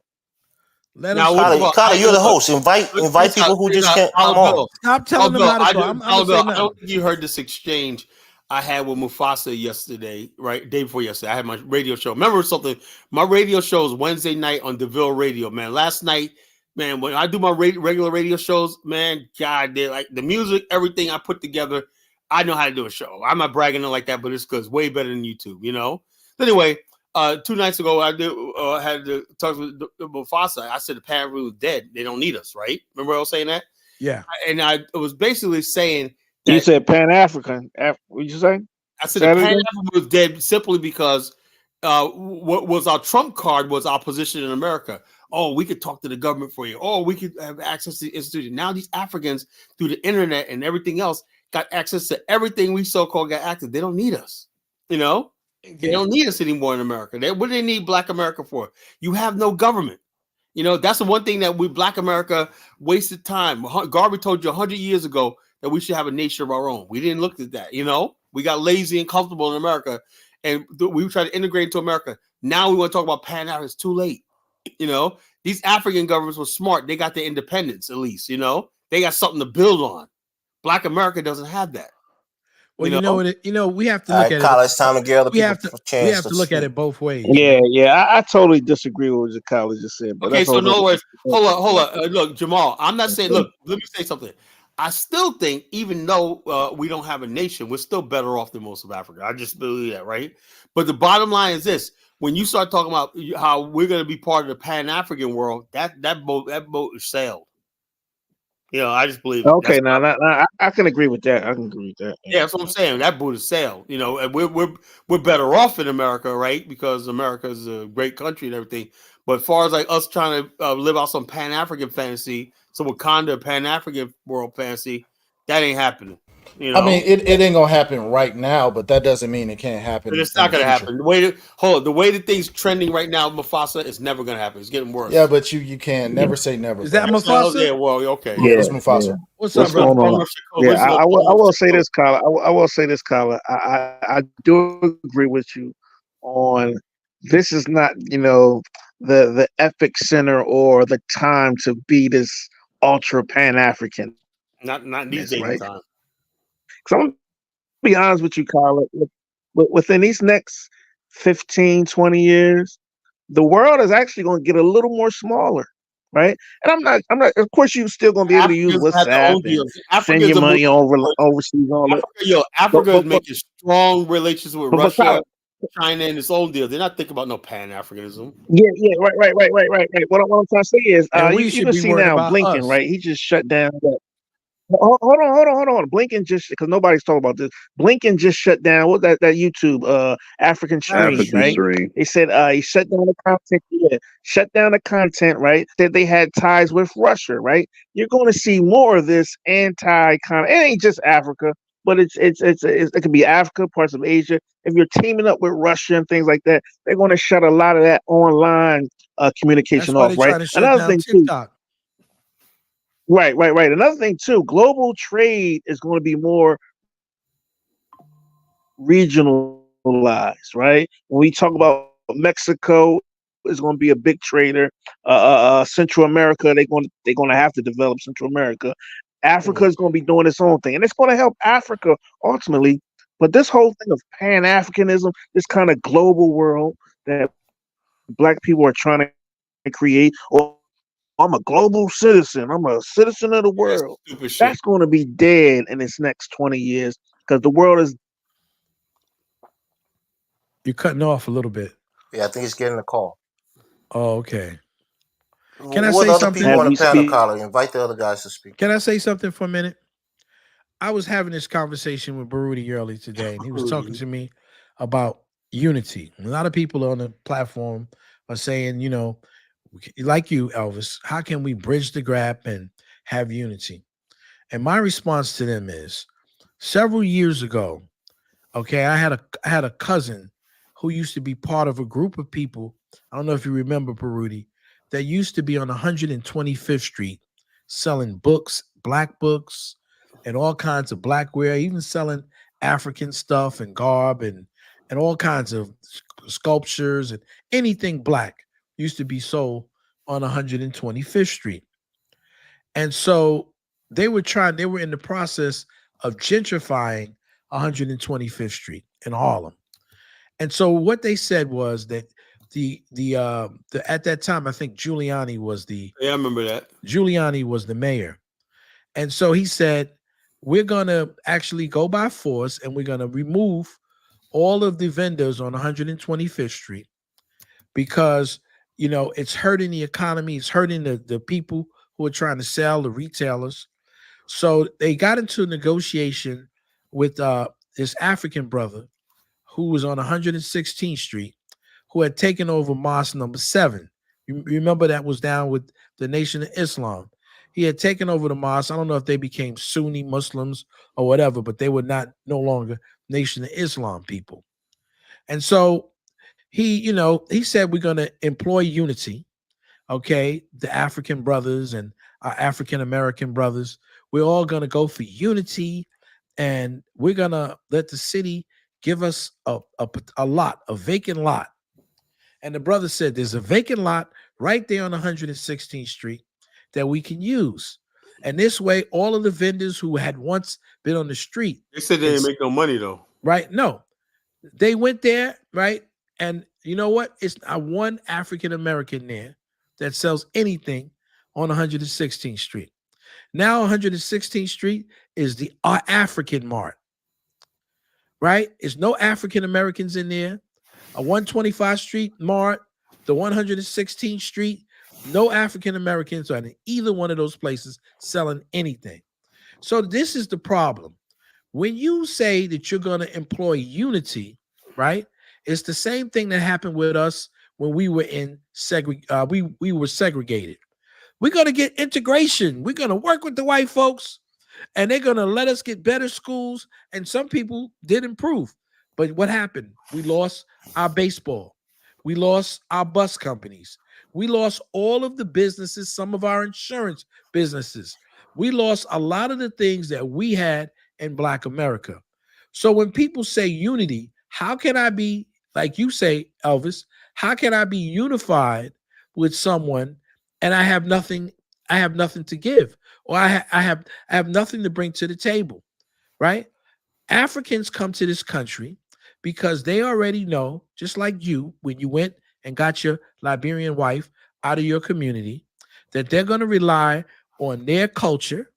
Kyler, you're the host. Invite people who just can't come on. Stop telling them how to go. I don't think you heard this exchange I had with Mufasa yesterday, right? Day before yesterday. I had my radio show. Remember something? My radio show is Wednesday night on DeVille Radio, man. Last night, man, when I do my regular radio shows, man, God, they like the music, everything I put together. I know how to do a show. I'm not bragging like that, but it's because it's way better than YouTube, you know? Anyway, 2 nights ago, I had to talk with Mufasa. I said the Pan was dead. They don't need us, right? Remember I was saying that? Yeah. And I was basically saying you said Pan-African. What you say? I said the Pan-African was dead simply because what was our trump card was our position in America. Oh, we could talk to the government for you. Oh, we could have access to the institution. Now these Africans, through the internet and everything else, got access to everything we so-called got active. They don't need us, you know? They don't need us anymore in America. What do they need Black America for? You have no government. You know, that's the one thing that Black America wasted time. Garvey told you 100 years ago that we should have a nation of our own. We didn't look at that, you know? We got lazy and comfortable in America, and we tried to integrate into America. Now we want to talk about Pan-African. It's too late, you know? These African governments were smart. They got their independence, at least, you know? They got something to build on. Black America doesn't have that. Well, you know what? We have to look at it. It's time to get other people we have to look at it both ways. Yeah. I totally disagree with what college just said. But okay, so in other words, hold on. Look, Jamal, I'm not saying. Look, let me say something. I still think, even though we don't have a nation, we're still better off than most of Africa. I just believe that, right? But the bottom line is this: when you start talking about how we're going to be part of the Pan-African world, that boat is sailed. You know, I just believe. Okay, I can agree with that. I can agree with that. Yeah, that's what I'm saying. That boat is sailed. You know, and we're better off in America, right? Because America is a great country and everything. But as far as like us trying to live out some Pan-African fantasy, some Wakanda Pan-African world fantasy, that ain't happening. You know? I mean, it ain't gonna happen right now, but that doesn't mean it can't happen. But it's not gonna happen. The way that things trending right now, Mufasa, is never gonna happen. It's getting worse. Yeah, but you can't never say never. Is that Mufasa? Yeah, well, okay. Yeah, it's Mufasa. Yeah. What's up, brother? Yeah, I will say this, Kyla. I will say this, Kyla. I do agree with you on this is not, you know, the epic center or the time to be this ultra Pan-African. Not these days, right? Time. Because I'm going to be honest with you, Kyla. Within these next 15, 20 years, the world is actually going to get a little more smaller. right? And I'm not. Of course, you still gonna be able to use Africans had their WhatsApp own and deals. send your money over overseas, all that. Africa is But making strong relations with but Russia, Tyler, China, and its own deal. They're not thinking about no Pan Africanism. yeah, right. What I'm trying to say is, And we you should can be see worried now about Blinken, us. right? He just shut down. Hold on. Blinken just because nobody's talking about this. Blinken just shut down what that YouTube African stream, African right? stream. They said he shut down the content. Yeah, shut down the content, right? Said they had ties with Russia, right? You're going to see more of this anti-con. It ain't just Africa, but it could be Africa, parts of Asia. If you're teaming up with Russia and things like that, they're going to shut a lot of that online communication That's why off, they're right? trying to shut Another down thing too. TikTok. Right. Another thing too, global trade is going to be more regionalized, right? When we talk about Mexico is going to be a big trader, Central America they're going to have to develop Central America. Africa is going to be doing its own thing, and it's going to help Africa ultimately. But this whole thing of Pan Africanism, this kind of global world that Black people are trying to create, or I'm a global citizen. I'm a citizen of the That's world. stupid shit. That's going to be dead in its next 20 years because the world is. You're cutting off a little bit. Yeah, I think he's getting a call. Oh, okay. Can I What say other something? people As on the we panel, speak. Carla? Invite the other guys to speak. Can I say something for a minute? I was having this conversation with Baruti early today, and he was talking to me about unity. A lot of people on the platform are saying, you know, like you, Elvis, how can we bridge the gap and have unity? And my response to them is, several years ago, okay, I had a cousin who used to be part of a group of people. I don't know if you remember Baruti, that used to be on 125th Street selling books, black books, and all kinds of blackware, even selling African stuff and garb and all kinds of sculptures and anything black used to be sold on 125th Street. And so they were in the process of gentrifying 125th Street in Harlem. And so what they said was that the at that time, I think Giuliani was I remember that. Giuliani was the mayor. And so he said, we're gonna actually go by force and we're gonna remove all of the vendors on 125th Street because it's hurting the economy, it's hurting the people who are trying to sell, the retailers. So they got into a negotiation with this African brother who was on 116th Street, who had taken over Mosque number 7. You remember that was down with the Nation of Islam. He had taken over the mosque. I don't know if they became Sunni Muslims or whatever, but they were no longer Nation of Islam people. And so he said we're going to employ unity. Okay, the African brothers and our African American brothers, we're all going to go for unity, and we're going to let the city give us a lot, a vacant lot. And the brother said, there's a vacant lot right there on 116th Street that we can use. And this way, all of the vendors who had once been on the street. They said they didn't make no money, though. Right? No. They went there, right? And you know what? It's not one African American there that sells anything on 116th Street. Now 116th Street is the African Mart, right? There's no African Americans in there. A 125th Street Mart, the 116th Street, no African Americans are in either one of those places selling anything. So this is the problem. When you say that you're going to employ unity, right? It's the same thing that happened with us when we were we were segregated. We're going to get integration. We're going to work with the white folks, and they're going to let us get better schools. And some people did improve. But what happened? We lost our baseball. We lost our bus companies. We lost all of the businesses, some of our insurance businesses. We lost a lot of the things that we had in Black America. So when people say unity, how can I be, like you say, Elvis, how can I be unified with someone and I have nothing to give, or I have nothing to bring to the table, right? Africans come to this country because they already know, just like you, when you went and got your Liberian wife out of your community, that they're going to rely on their culture.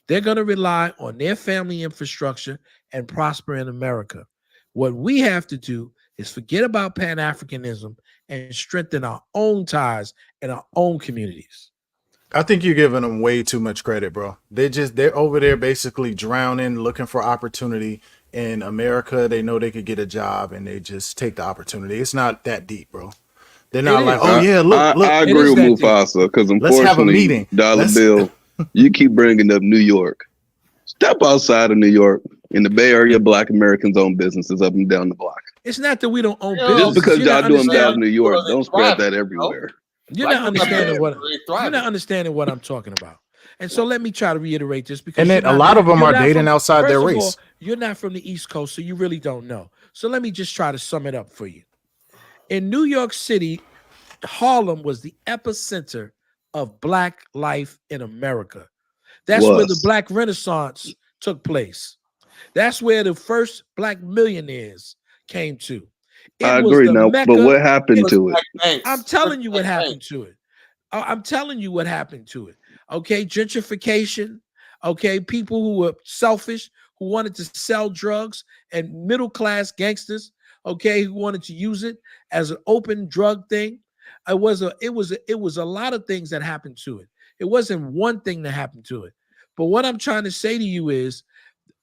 They're going to rely on their family infrastructure and prosper in America. What we have to do is forget about Pan-Africanism and strengthen our own ties in our own communities. I think you're giving them way too much credit, bro. They're over there basically drowning, looking for opportunity. In America, they know they could get a job and they just take the opportunity. It's not that deep, bro. They're not like, oh yeah, look. I agree with Mufasa because let's have a unfortunately, meeting. Dollar Bill, you keep bringing up New York. Step outside of New York. In the Bay Area, Black Americans own businesses up and down the block. It's not that we don't own business. Just because y'all doing bad in New York, don't spread that everywhere. You're not understanding what I'm talking about. And so let me try to reiterate this because a lot of them are dating outside their race. You're not from the East Coast, so you really don't know. So let me just try to sum it up for you. In New York City, Harlem was the epicenter of Black life in America. That's where the Black Renaissance took place. That's where the first Black millionaires came to. I agree now, but what happened to it? I'm telling you what happened to it. I'm telling you what happened to it. Okay, gentrification. Okay, people who were selfish, who wanted to sell drugs, and middle-class gangsters. Okay, who wanted to use it as an open drug thing. It was a lot of things that happened to it. It wasn't one thing that happened to it. But what I'm trying to say to you is,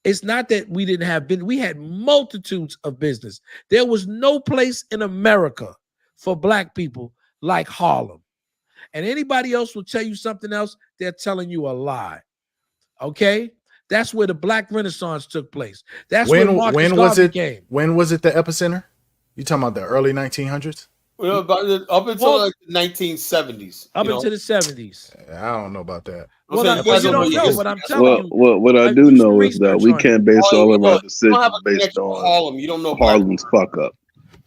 it's not that we didn't have business. We had multitudes of business. There was no place in America for Black people like Harlem. And anybody else will tell you something else, they're telling you a lie. Okay? That's where the Black Renaissance took place. That's when Marcus Garvey came. When was it the epicenter? You talking about the early 1900s? Well, up until like the 1970s. Up into the 70s. I don't know about that. Well, you don't know, but I'm telling you. What I do know is that we can't base all of our decisions based on Harlem. You don't know Harlem's fuck up.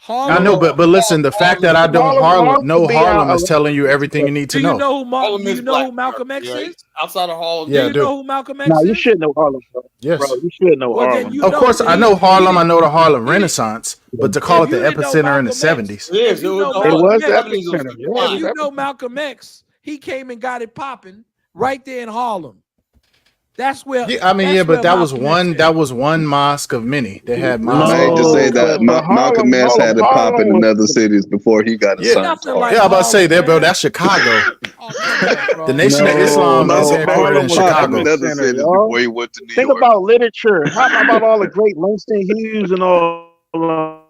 I know, but listen, the fact that I don't Harlem is telling you everything you need to know. Do you know who Malcolm X is? Outside of Harlem, yeah, do you know who Malcolm X is? No, you should know Harlem, bro. Yes, bro, you should know Harlem. Of course, I know Harlem. I know the Harlem Renaissance, but to call it the epicenter in the 70s, it was the epicenter. If you know Malcolm X, he came and got it popping right there in Harlem. That's where. Yeah, I mean, but that was one. That was one mosque of many. They had mosques. I hate to say that Malcolm X had it popping in other cities before he got assigned. Yeah, I'm about to say that, bro. That's Chicago. The Nation of Islam is headquartered in Chicago. Another city before he went to New Think York. about literature. How about all the great Langston Hughes and all?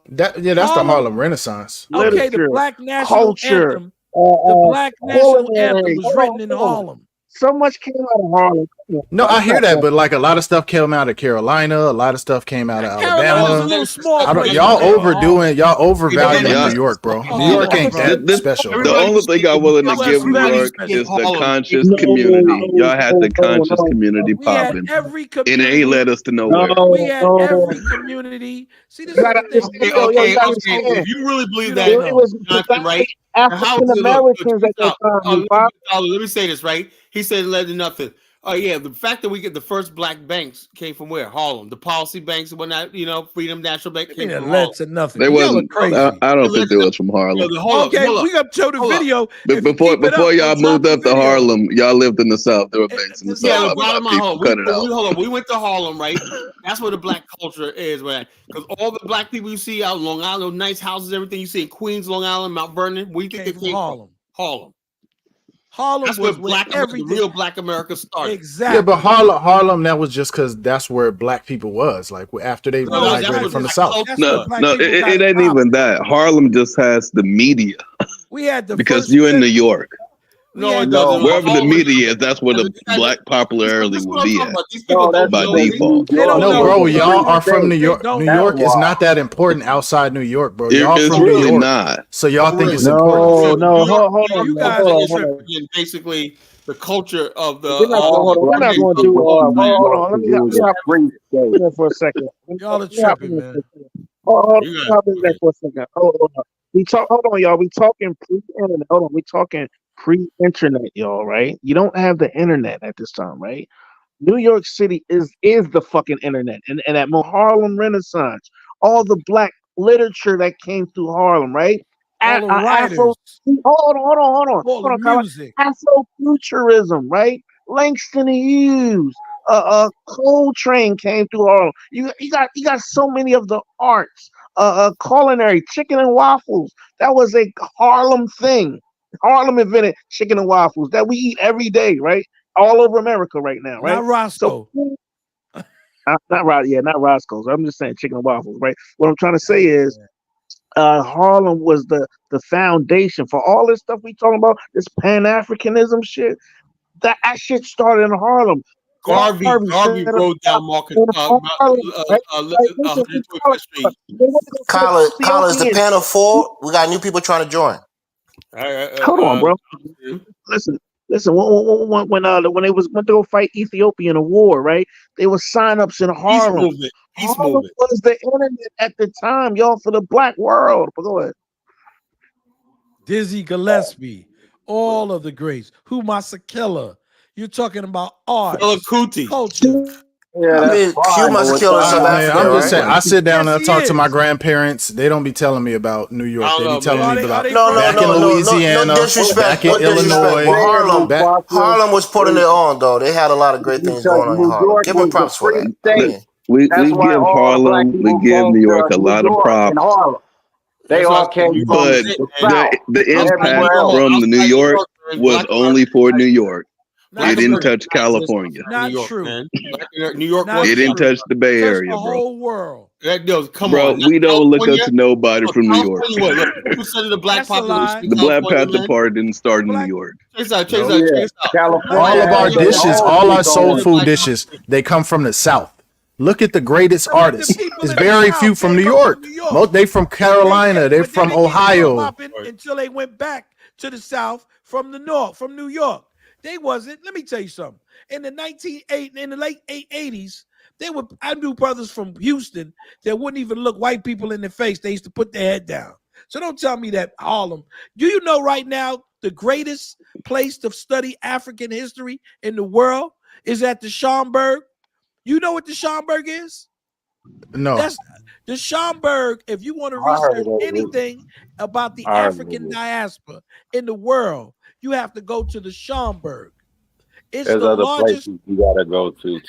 That's the Harlem Renaissance. Okay, the Black National Anthem. The Black National Anthem was written in Harlem. So much came out of Harlem. No, I hear that, but like a lot of stuff came out of Carolina, a lot of stuff came out of Alabama. Y'all overvaluing New York, bro. New York ain't that special. The only thing I'm willing to give New York is the conscious community. Y'all had the conscious community popping, and it ain't led us to nowhere. We had every community. See, this okay. If you really believe that, it was right? African Americans at that time. Let me say this, right? He said led to nothing. Oh yeah, the fact that we get the first Black banks came from where? Harlem. The policy banks and whatnot, Freedom National Bank came from led to nothing. They wasn't crazy. I don't think they was from Harlem. Okay, we got to show the video. Before y'all moved up to Harlem, y'all lived in the South. There were banks in the South. Hold on. We went to Harlem, right? That's where the Black culture is, right? Because all the Black people you see out in Long Island, nice houses, everything you see in Queens, Long Island, Mount Vernon, we think they came from Harlem. That's where the real Black America started. Exactly. Yeah, but Harlem, that was just because that's where Black people was. Like after they migrated from the South. No, it ain't even that. Harlem just has the media. We had the because you're in New York. No, it doesn't. Wherever the media is, that's where the Black popularity will be at by default. No, bro, y'all are from New York. New York is not that important outside New York, bro. Y'all it's from really New York, not. So y'all think it's important? No, hold on. You guys are basically the culture of the. We're not going to do. Hold on. Let me hop for a second. Y'all are tripping, man. Hold on for a second. Hold on, y'all. We talking pre-internet. Hold on. We talking pre-internet, y'all. Right? You don't have the internet at this time, right? New York City is the fucking internet, and at Harlem Renaissance, all the Black literature that came through Harlem, right? All the Afro. writers, all the Colin. music. Afrofuturism, right? Langston Hughes, Coltrane came through Harlem. You got so many of the arts, culinary, chicken and waffles. That was a Harlem thing. Harlem invented chicken and waffles that we eat every day, right? All over America right now, right? Not So Roscoe. not Roscoe's. I'm just saying chicken and waffles, right? What I'm trying to say is Harlem was the foundation for all this stuff we talking about, this Pan Africanism shit. That shit started in Harlem. Garvey set up rode down Market in Harlem, right? Like, listen, 125th Street. they went to go see Collar, is the Ethiopians. panel full? We got new people trying to join. Hold on, bro. Listen. When they went to go fight Ethiopia in a war, right? They were sign-ups in Harlem. Harlem was the internet at the time, y'all, for the black world. But go ahead. Dizzy Gillespie, all of the greats. Humasakilla. You're talking about art, culture. Yeah, I mean, Cuba's killing South Africa, I'm just right? saying. I sit down Yes, and I talk to my grandparents. They don't be telling me about New York. They be telling me about back in Louisiana, no disrespect, back in Illinois. Harlem was putting it on though. They had a lot of great things going on in Harlem. Give them props for that. I mean, we give Harlem, we give New York a lot of props. They all came from but the impact from the New York was only for New York. It didn't touch California. Not true. New York. It didn't touch the Bay Area, the bro. whole world. Come we don't look up to nobody from New York. Look, 2% of the black population. The Black Panther Party didn't start in New York. Check this out. All of our dishes, all our soul food dishes, they come from the South. Look at the greatest artists. There's very few from New York. They from Carolina. They're from Ohio. Until they went back to the South from the North, from New York. They wasn't. Let me tell you something. In the late 80s, I knew brothers from Houston that wouldn't even look white people in the face. They used to put their head down. So don't tell me that Harlem. Do you know right now the greatest place to study African history in the world is at the Schomburg? You know what the Schomburg is? No. That's the Schomburg. If you want to research anything about the African diaspora in the world, you have to go to the Schomburg. It's There's the other largest. places you gotta go to.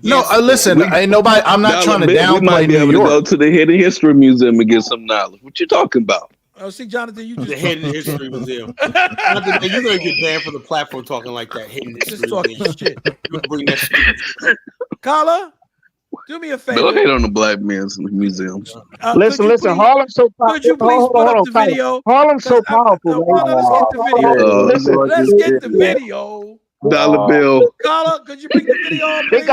No, listen. Ain't nobody. I'm not trying to downplay We might be New able York. to go to the Hidden History Museum and get some knowledge. What you talking about? Oh, see, Jonathan, you just the Hidden History Museum. Jonathan, you're gonna get banned from the platform talking like that. Hidden History just talking Museum. shit. You bring that shit. Kala, do me a favor. Don't hate on the Black Men's Museums. Listen. Harlem's so powerful. Could you please put up the video? Harlem's so powerful. Let's get the video. Let's get the video. $1 bill. Kala, could you bring the video up, please?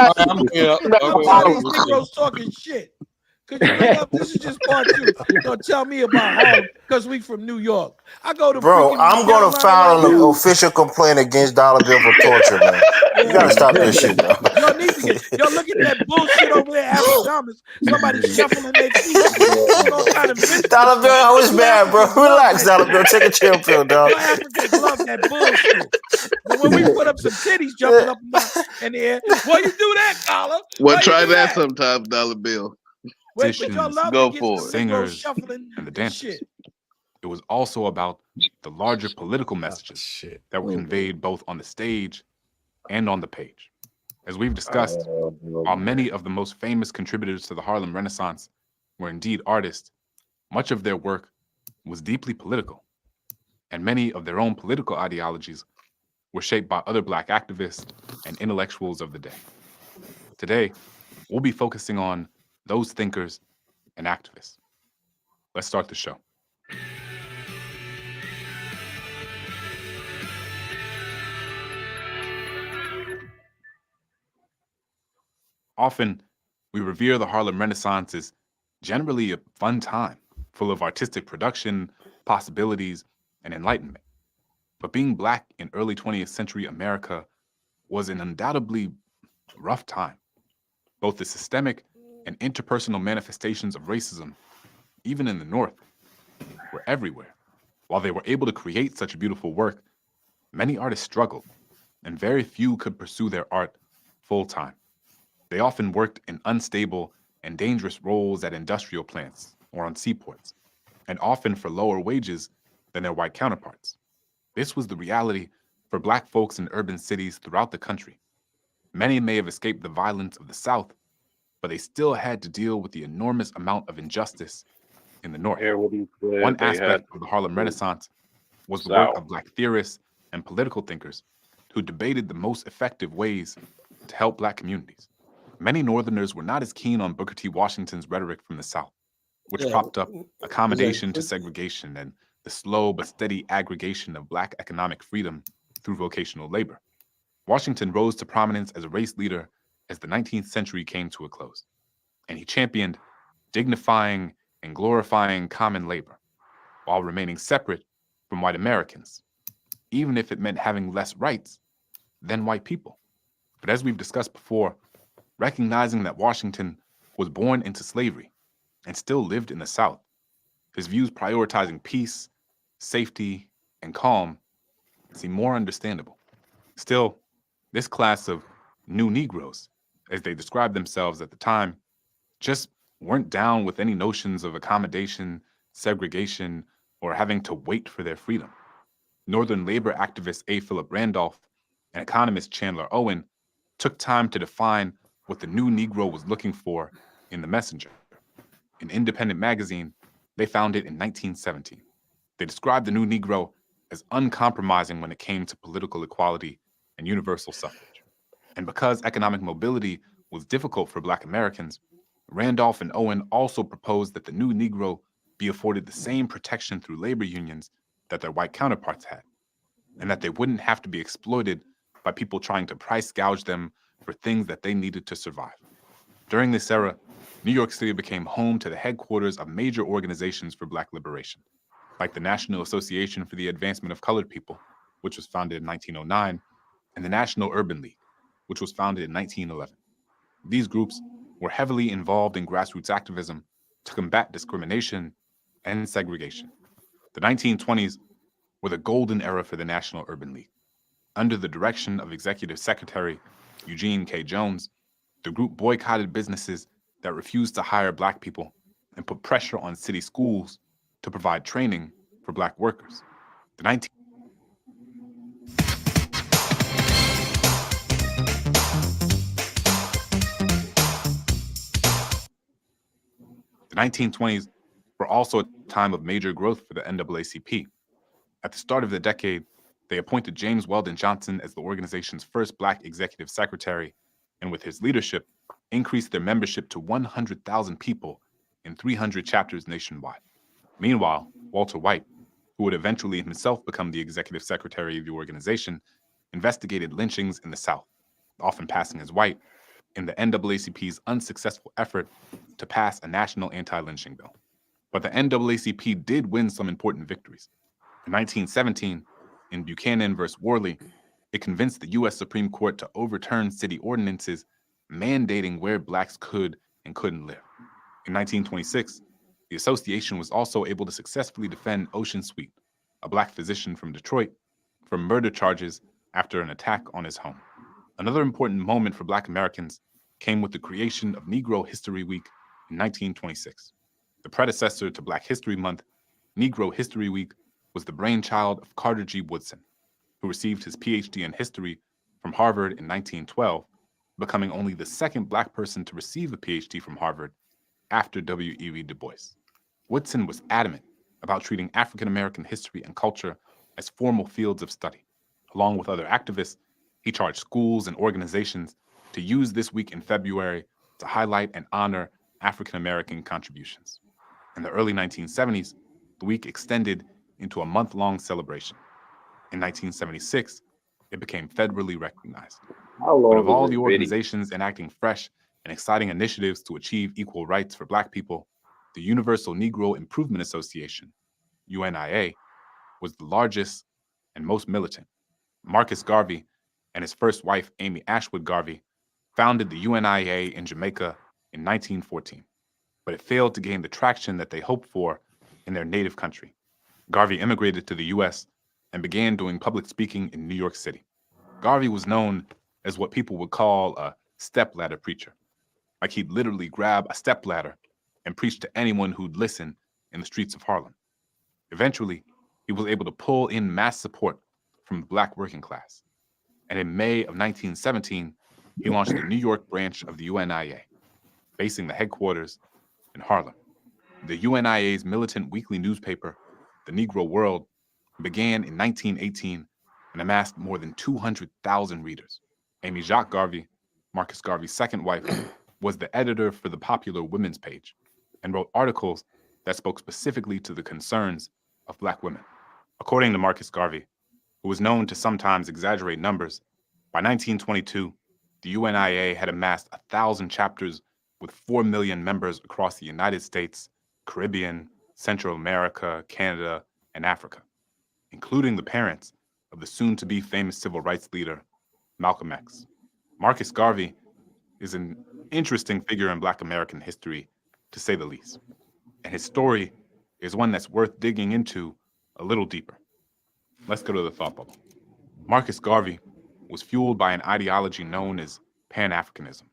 These Negroes talking shit. Could you bring up? This is just part 2. Don't tell me about Harlem because we from New York. I go to I'm going to file an official complaint against $1 bill for torture, man. You gotta stop this shit, bro. Y'all need to get. Look at that bullshit over there, Afro-Damas. Somebody shuffling their feet. $1 bill, I was mad, bro. Relax, $1 bill. Take a chill pill, dog. Your Africans love that bullshit. But when we put up some titties jumping up and down in the air, why you do that, Kala? Well, try that sometimes, $1 bill. Wait, but y'all love go to get for the it. Singers shuffling and the dancers. Shit. It was also about the larger political messages that were conveyed both on the stage and on the page. As we've discussed, while many of the most famous contributors to the Harlem Renaissance were indeed artists, much of their work was deeply political, and many of their own political ideologies were shaped by other Black activists and intellectuals of the day. Today, we'll be focusing on those thinkers and activists. Let's start the show. Often, we revere the Harlem Renaissance as generally a fun time, full of artistic production, possibilities, and enlightenment. But being Black in early 20th century America was an undoubtedly rough time. Both the systemic and interpersonal manifestations of racism, even in the North, were everywhere. While they were able to create such beautiful work, many artists struggled, and very few could pursue their art full-time. They often worked in unstable and dangerous roles at industrial plants or on seaports. and often for lower wages than their white counterparts. This was the reality for Black folks in urban cities throughout the country. Many may have escaped the violence of the South, but they still had to deal with the enormous amount of injustice in the North. One aspect of the Harlem Renaissance was the work of Black theorists and political thinkers who debated the most effective ways to help Black communities. Many Northerners were not as keen on Booker T. Washington's rhetoric from the South, which propped up accommodation to segregation and the slow but steady aggregation of Black economic freedom through vocational labor. Washington rose to prominence as a race leader as the 19th century came to a close, and he championed dignifying and glorifying common labor while remaining separate from white Americans, even if it meant having less rights than white people. But as we've discussed before, recognizing that Washington was born into slavery and still lived in the South, his views prioritizing peace, safety, and calm seem more understandable. Still, this class of new Negroes, as they described themselves at the time, just weren't down with any notions of accommodation, segregation, or having to wait for their freedom. Northern labor activist A. Philip Randolph and economist Chandler Owen took time to define what the new Negro was looking for in the Messenger. An independent magazine they founded in 1917. They described the new Negro as uncompromising when it came to political equality and universal suffrage. And because economic mobility was difficult for Black Americans, Randolph and Owen also proposed that the new Negro be afforded the same protection through labor unions that their white counterparts had, and that they wouldn't have to be exploited by people trying to price gouge them for things that they needed to survive. During this era, New York City became home to the headquarters of major organizations for Black liberation, like the National Association for the Advancement of Colored People, which was founded in 1909, and the National Urban League, which was founded in 1911. These groups were heavily involved in grassroots activism to combat discrimination and segregation. The 1920s were the golden era for the National Urban League. Under the direction of Executive Secretary Eugene K. Jones, the group boycotted businesses that refused to hire Black people and put pressure on city schools to provide training for Black workers. The 1920s were also a time of major growth for the NAACP. At the start of the decade, they appointed James Weldon Johnson as the organization's first Black executive secretary, and with his leadership, increased their membership to 100,000 people in 300 chapters nationwide. Meanwhile, Walter White, who would eventually himself become the executive secretary of the organization, investigated lynchings in the South, often passing as white, in the NAACP's unsuccessful effort to pass a national anti-lynching bill. But the NAACP did win some important victories. In 1917, in Buchanan versus Worley, it convinced the U.S. Supreme Court to overturn city ordinances mandating where Blacks could and couldn't live. In 1926, the association was also able to successfully defend Ocean Sweet, a Black physician from Detroit, from murder charges after an attack on his home. Another important moment for Black Americans came with the creation of Negro History Week in 1926. The predecessor to Black History Month, Negro History Week was the brainchild of Carter G. Woodson, who received his PhD in history from Harvard in 1912, becoming only the second Black person to receive a PhD from Harvard after W.E.B. Du Bois. Woodson was adamant about treating African American history and culture as formal fields of study. Along with other activists, he charged schools and organizations to use this week in February to highlight and honor African American contributions. In the early 1970s, the week extended into a month-long celebration. In 1976, it became federally recognized. But of all the organizations enacting fresh and exciting initiatives to achieve equal rights for Black people, the Universal Negro Improvement Association, UNIA, was the largest and most militant. Marcus Garvey and his first wife, Amy Ashwood Garvey, founded the UNIA in Jamaica in 1914, but it failed to gain the traction that they hoped for in their native country. Garvey immigrated to the U.S. and began doing public speaking in New York City. Garvey was known as what people would call a stepladder preacher. Like he'd literally grab a stepladder and preach to anyone who'd listen in the streets of Harlem. Eventually, he was able to pull in mass support from the Black working class. And in May of 1917, he launched the New York branch of the UNIA, basing the headquarters in Harlem. The UNIA's militant weekly newspaper, The Negro World, began in 1918 and amassed more than 200,000 readers. Amy Jacques Garvey, Marcus Garvey's second wife, was the editor for the popular women's page and wrote articles that spoke specifically to the concerns of Black women. According to Marcus Garvey, who was known to sometimes exaggerate numbers, by 1922, the UNIA had amassed 1,000 chapters with 4 million members across the United States, Caribbean, Central America, Canada, and Africa, including the parents of the soon-to-be famous civil rights leader, Malcolm X. Marcus Garvey is an interesting figure in Black American history, to say the least, and his story is one that's worth digging into a little deeper. Let's go to the thought bubble. Marcus Garvey was fueled by an ideology known as Pan-Africanism,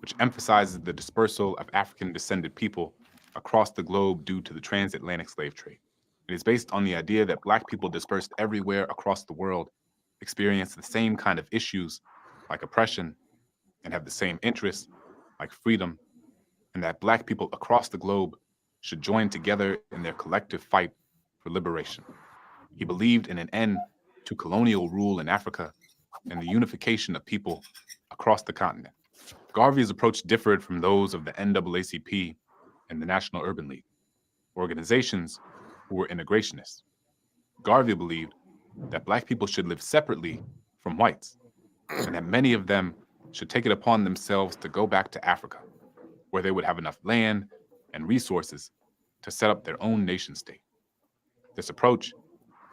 which emphasizes the dispersal of African-descended people across the globe due to the transatlantic slave trade. It is based on the idea that Black people dispersed everywhere across the world experience the same kind of issues like oppression and have the same interests like freedom, and that Black people across the globe should join together in their collective fight for liberation. He believed in an end to colonial rule in Africa and the unification of people across the continent. Garvey's approach differed from those of the NAACP and the National Urban League, organizations who were integrationists. Garvey believed that Black people should live separately from whites, and that many of them should take it upon themselves to go back to Africa, where they would have enough land and resources to set up their own nation state. This approach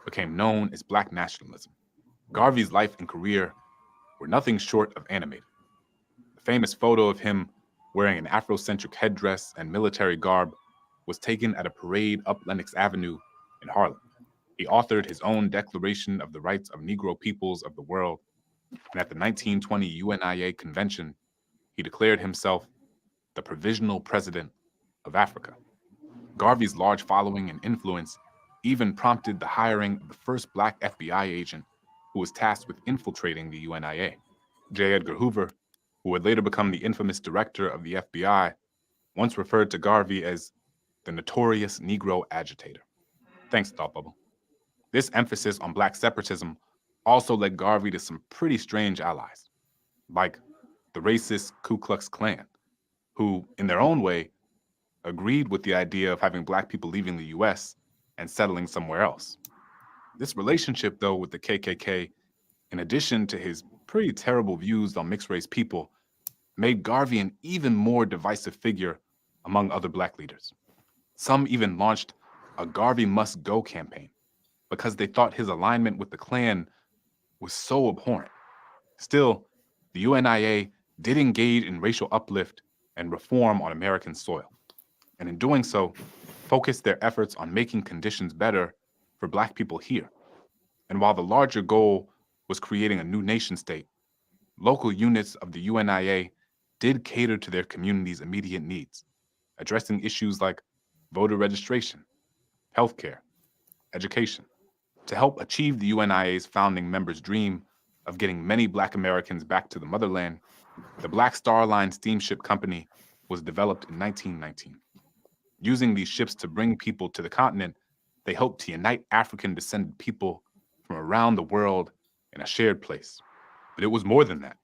became known as Black nationalism. Garvey's life and career were nothing short of animated. The famous photo of him wearing an Afrocentric headdress and military garb was taken at a parade up Lenox Avenue in Harlem. He authored his own Declaration of the Rights of Negro Peoples of the World, and at the 1920 UNIA convention, he declared himself the Provisional President of Africa. Garvey's large following and influence even prompted the hiring of the first Black FBI agent who was tasked with infiltrating the UNIA. J. Edgar Hoover, who would later become the infamous director of the FBI, once referred to Garvey as the notorious Negro agitator. Thanks, Thought Bubble. This emphasis on Black separatism also led Garvey to some pretty strange allies, like the racist Ku Klux Klan, who, in their own way, agreed with the idea of having Black people leaving the US and settling somewhere else. This relationship, though, with the KKK, in addition to his pretty terrible views on mixed-race people, made Garvey an even more divisive figure among other Black leaders. Some even launched a Garvey Must Go campaign because they thought his alignment with the Klan was so abhorrent. Still, the UNIA did engage in racial uplift and reform on American soil, and in doing so, focused their efforts on making conditions better for Black people here. And while the larger goal was creating a new nation state, local units of the UNIA did cater to their community's immediate needs, addressing issues like voter registration, healthcare, education. To help achieve the UNIA's founding members' dream of getting many Black Americans back to the motherland, the Black Star Line Steamship Company was developed in 1919. Using these ships to bring people to the continent, they hoped to unite African-descended people from around the world in a shared place. But it was more than that.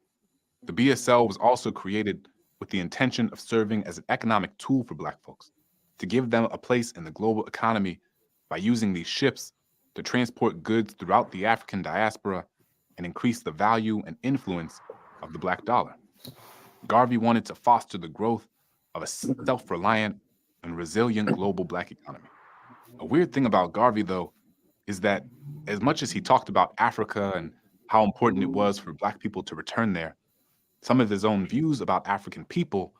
The BSL was also created with the intention of serving as an economic tool for Black folks, to give them a place in the global economy by using these ships to transport goods throughout the African diaspora and increase the value and influence of the Black dollar. Garvey wanted to foster the growth of a self-reliant and resilient global Black economy. A weird thing about Garvey, though, is that as much as he talked about Africa and how important it was for Black people to return there, some of his own views about African people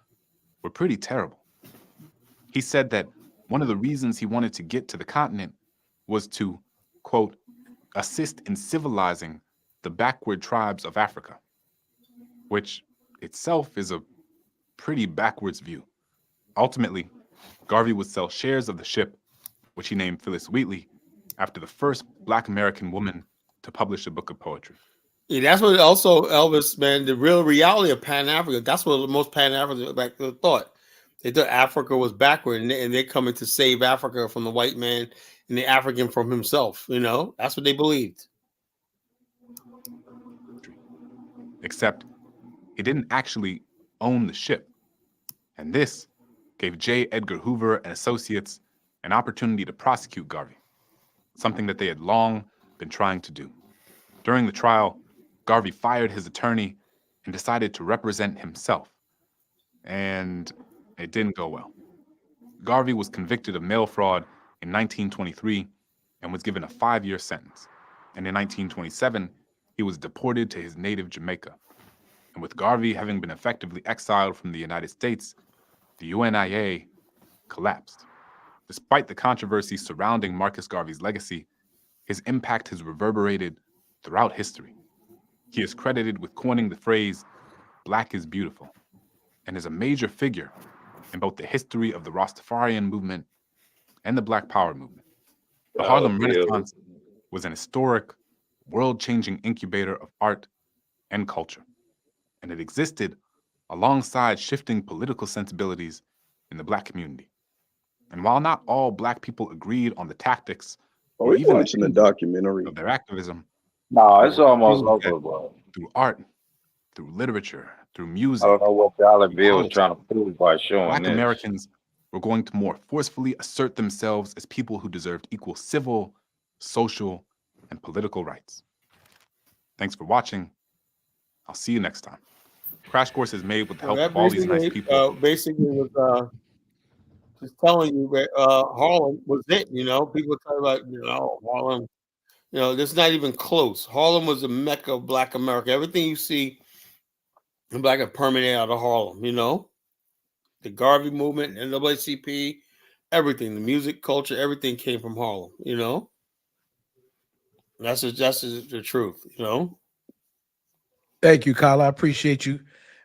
were pretty terrible. He said that one of the reasons he wanted to get to the continent was to, quote, assist in civilizing the backward tribes of Africa, which itself is a pretty backwards view. Ultimately, Garvey would sell shares of the ship which he named Phyllis Wheatley after the first Black American woman to publish a book of poetry. Yeah, that's what also Elvis, man, the real reality of Pan-Africa. That's what most Pan-Africans thought. They thought Africa was backward, and they're coming to save Africa from the white man and the African from himself. You know, that's what they believed. Except he didn't actually own the ship. And this gave J. Edgar Hoover and associates an opportunity to prosecute Garvey, something that they had long been trying to do. During the trial, Garvey fired his attorney and decided to represent himself. And it didn't go well. Garvey was convicted of mail fraud in 1923 and was given a 5-year sentence. And in 1927, he was deported to his native Jamaica. And with Garvey having been effectively exiled from the United States, the UNIA collapsed. Despite the controversy surrounding Marcus Garvey's legacy, his impact has reverberated throughout history. He is credited with coining the phrase, "Black is beautiful," and is a major figure in both the history of the Rastafarian movement and the Black Power movement. The Harlem Renaissance was an historic, world-changing incubator of art and culture, and it existed alongside shifting political sensibilities in the Black community. And while not all Black people agreed on the tactics or even watching the documentary of their activism, no, it's almost over, bro. Through art, through literature, through music, I don't know what Dollar Bill was trying to prove by showing Black this. Americans were going to more forcefully assert themselves as people who deserved equal civil, social, and political rights. Thanks for watching. I'll see you next time. Crash Course is made with the help of all these nice people. Basically, was just telling you that Harlem was it. You know, people talk about Harlem. You know, that's not even close. Harlem was the mecca of Black America. Everything you see in Black are permeated out of Harlem. You know, the Garvey movement, NAACP, everything, the music culture, everything came from Harlem. You know, that's the truth. You know. Thank you, Kyle. I appreciate you.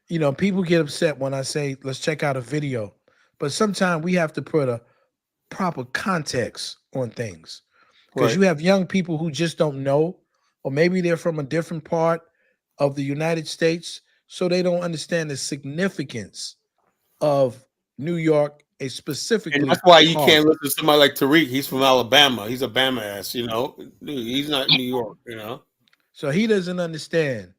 You know, people get upset when I say let's check out a video, but sometimes we have to put a proper context on things. Because you have young people who just don't know, or maybe they're from a different part of the United States, so they don't understand the significance of New York, specifically. And that's why you can't listen to somebody like Tariq. He's from Alabama. He's a Bama ass, you know. He's not New York, you know. So he doesn't understand.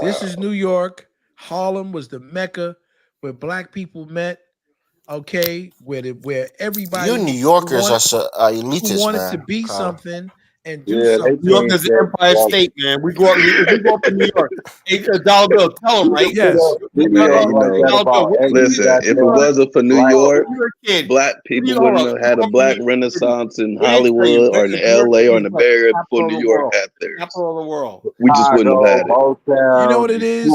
This is New York. Harlem was the mecca where Black people met. Okay, where everybody, you New Yorkers are elitist, wanted man. to be something and do Yeah, something. New York is the Empire State, man. We grew up in New York. Hey, Dollar Bill, tell him, right? Yes. Listen, if it wasn't for New York, Black people wouldn't have had a Black Renaissance in Hollywood or in LA or in the Bay Area before New York had theirs. Capital of the world. We just wouldn't have had it. You know what it is?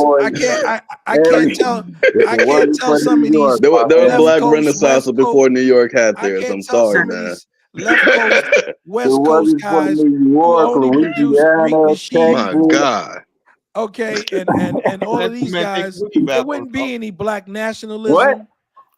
I can't tell some of these. There were Black Renaissances before New York had theirs. I'm sorry, man. Left Coast, West Coast guys who only produce Greek machines. My God. Okay, and all of these guys, there wouldn't be any Black nationalism. What?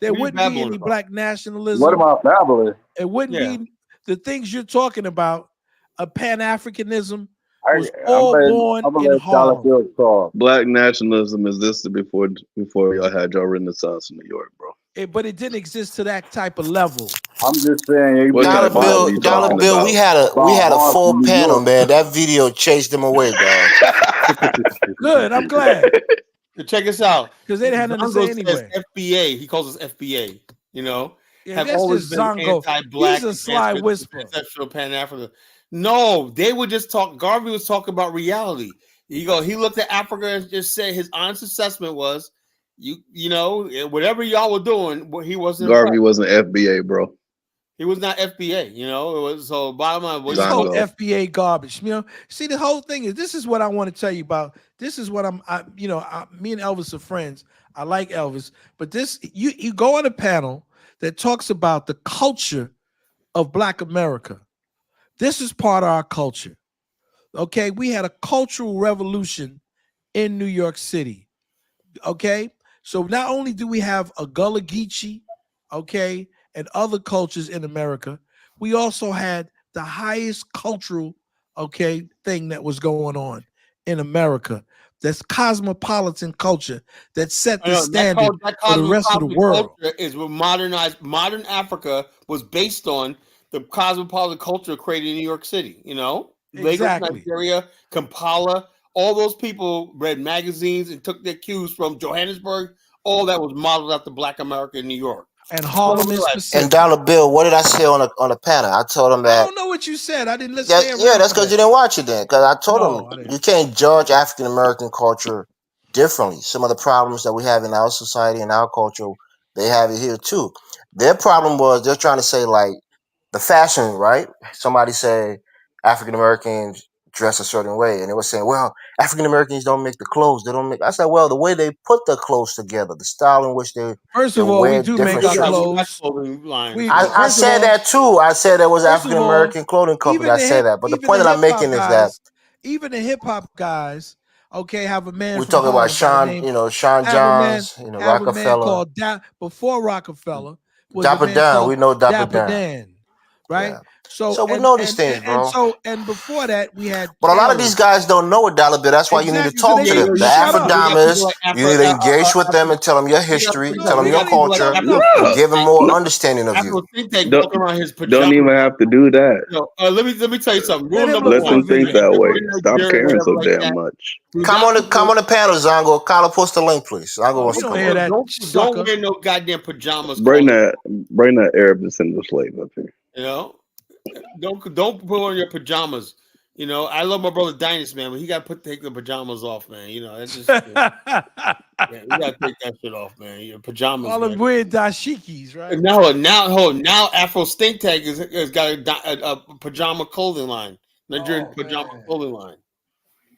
There wouldn't be any Black nationalism. What about Babylon? It wouldn't be the things you're talking about. A Pan-Africanism was all born in Harlem. Black nationalism existed before y'all had your Renaissance in New York, bro. But it didn't exist to that type of level. I'm just saying. Dollar Bill, we had a full panel, man. That video chased them away, dog. Good, I'm glad. Check us out. Because they had nothing to say anyway. FBA, he calls us FBA. You know, have always been anti-Black. He's a sly whisperer. Pan-African. No, they would just talk. Garvey was talking about reality. He looked at Africa and just said his honest assessment was, you know, whatever y'all were doing, he wasn't. Garvey wasn't FBA, bro. He was not FBA. You know, it was so. Bottom line was this whole FBA garbage. You know, see, the whole thing is this is what I want to tell you about. This is what me and Elvis are friends. I like Elvis, but this you go on a panel that talks about the culture of Black America. This is part of our culture. Okay, we had a cultural revolution in New York City. Okay, so not only do we have a Gullah Geechee, okay, and other cultures in America, we also had the highest cultural, thing that was going on in America. That's cosmopolitan culture that set the standard for the rest of the world. Culture is what modern Africa was based on the cosmopolitan culture created in New York City. Lagos, Nigeria, Kampala, all those people read magazines and took their cues from Johannesburg. All that was modeled after Black America in New York. And Harlem is specific. And Dollar Bill, what did I say on the panel? I told him that. I don't know what you said. I didn't listen. Yeah, that's because you didn't watch it then. Because I told him you can't judge African American culture differently. Some of the problems that we have in our society and our culture, they have it here too. Their problem was they're trying to say like the fashion, right? Somebody say African Americans dress a certain way, and they were saying, well, African Americans don't make the clothes. They don't make. I said, well, the way they put the clothes together, the style in which they first of all, we do make our clothes. I said that too. I said there was African American clothing company. I said that, but the point that I'm making is that even the hip hop guys, have a man. We're talking about Sean, Sean Johns, Rockefeller. A man called before Rockefeller was Dapper Dan. We know Dapper Dan, right? Yeah. So we know these things, bro. And before that, we had. But a lot of these guys don't know a dollar bill. That's why you need to talk to them. The Afro-Diamers, you need to engage with them and tell them your history, tell them your culture, give them more understanding of you. Don't even have to do that. Let me tell you something. Let them think that way. Stop caring so damn much. Come on the panel, Zongo. Kyle, post the link, please. Zongo wants to come on. Don't wear no goddamn pajamas. Bring that Arab descendant slave up here. Don't put on your pajamas. I love my brother Dynasty, man, but he got to take the pajamas off, man. That's just you got to take that shit off, man. Your pajamas. All them weird dashikis, right? Now Afro Stink Tag has got a pajama clothing line, Nigerian pajama clothing line.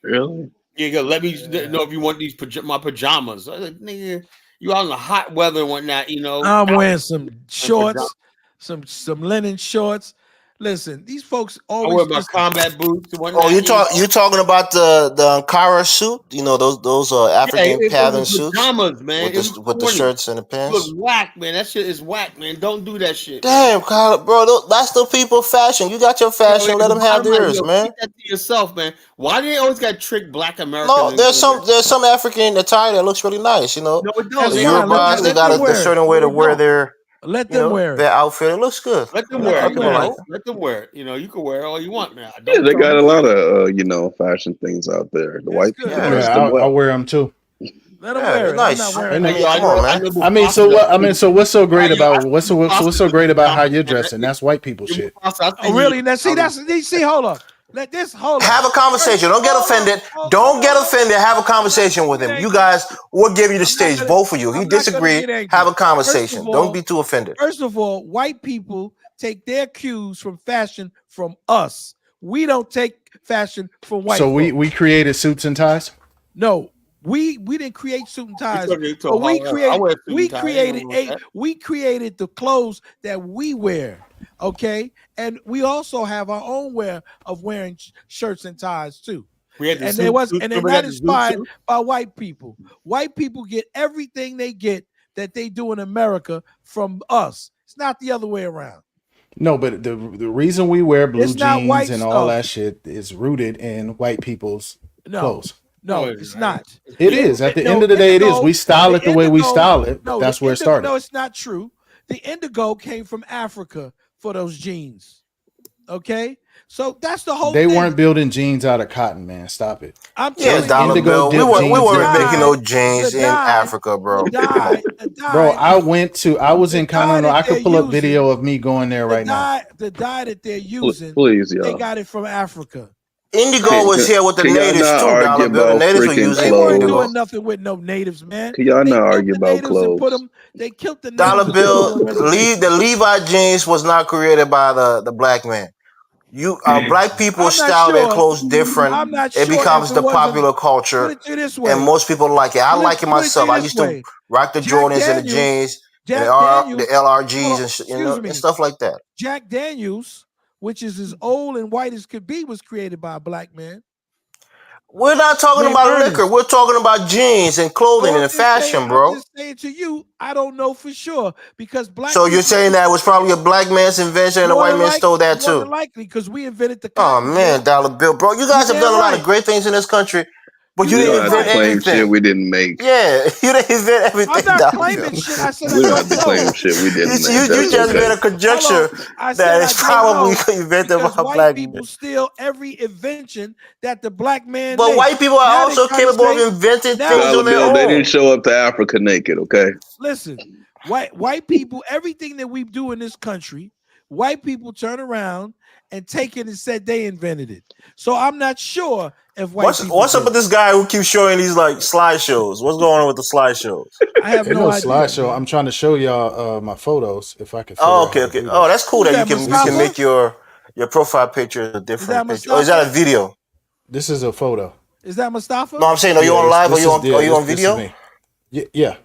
Really? You gotta let me know if you want these my pajamas. I was like, nigga, you out in the hot weather and whatnot, I'm wearing some shorts, some linen shorts. Listen, these folks always. I wear my combat boots. Oh, you talking about the Ankara suit? Those African pattern suits. Pajamas, man. With the shirts and the pants. It was whack, man. That shit is whack, man. Don't do that shit. Damn, Kyle, bro, that's the people fashion. You got your fashion. Let them have theirs, man. Keep that to yourself, man. Why do they always got trick Black Americans? No, there's some African attire that looks really nice. No, it doesn't. The Yorubas, they got a certain way to wear their. Let them wear it. Their outfit. It looks good. Let them wear it. Let them wear it. You can wear it all you want now. Yeah, they got a lot of fashion things out there. The white people. I'll wear them too. Let them wear it. Nice. I mean, so what? So what's so great about what's so great about how you're dressing? That's white people shit. Oh, really? Now see. Hold up. Have a conversation. Don't get offended. Don't get offended. Have a conversation with him. You guys, we'll give you the stage. Both of you. If you disagree, have a conversation. Don't be too offended. First of all, white people take their cues from fashion from us. We don't take fashion from white. So we created suits and ties? No. We didn't create suit and ties. But we created the clothes that we wear. Okay, and we also have our own way of wearing shirts and ties too. That inspired by white people. White people get everything they get that they do in America from us. It's not the other way around. No, but the reason we wear blue jeans and all that shit is rooted in white people's clothes. No, it's not. It is. At the end of the day, it is. We style it the way we style it. But that's where it started. No, it's not true. The indigo came from Africa for those jeans. Okay? So that's the whole thing. They weren't building jeans out of cotton, man. Stop it. I'm telling you. We weren't making no jeans in Africa, bro. Bro, I was in Continental. I could pull up video of me going there right now. The dye that they're using, they got it from Africa. Indigo was here with the natives too, Dollar Bill. The natives were using indigo. They weren't doing nothing with no natives, man. Can y'all not argue about clothes? They killed the natives. Dollar Bill, the Levi jeans was not created by the black man. Black people style their clothes different. It becomes the popular culture, and most people like it. I like it myself. I used to rock the Jordans and the jeans, the LRGs, and stuff like that. Jack Daniels, which is as old and white as could be, was created by a black man. We're not talking about liquor. We're talking about jeans and clothing and fashion, bro. I'm just saying to you, I don't know for sure because black. So you're saying that was probably a black man's invention and a white man stole that too? More than likely, because we invented the. Oh man, dollar bill, bro. You guys have done a lot of great things in this country, but you didn't invent anything. Shit we didn't make. Yeah, you didn't invent everything. I'm not claiming shit. I said I don't know. Claim shit we didn't make. You just made a conjecture that is probably invented by black people. Steal every invention that the black man. But white people are also capable of inventing things on their own. They didn't show up to Africa naked, okay? Listen, white people, everything that we do in this country, white people turn around and take it and said they invented it. So I'm not sure if white people. What's up with this guy who keeps showing these like slideshows? What's going on with the slideshows? I have no idea. Slideshow. I'm trying to show y'all my photos if I can. Okay. Oh, that's cool that you can make your profile picture a different picture. Or is that a video? This is a photo. Is that Mustafa? No, I'm saying, are you on live? Are you on video? Yeah.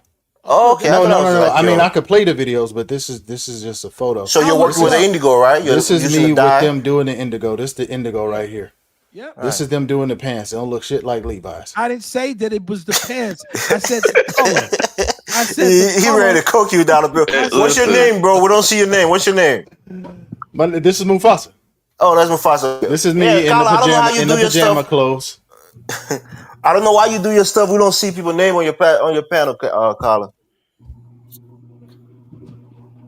Oh, okay. No. I mean, I could play the videos, but this is just a photo. So you're working with the indigo, right? This is me with them doing the indigo. This is the indigo right here. Yeah. This is them doing the pants. They don't look shit like Levi's. I didn't say that it was the pants. I said the color. I said he ready to cook you, dollar bill. What's your name, bro? We don't see your name. What's your name? This is Mufasa. Oh, that's Mufasa. This is me in the pajama clothes. I don't know why you do your stuff. We don't see people's name on your panel, Colin.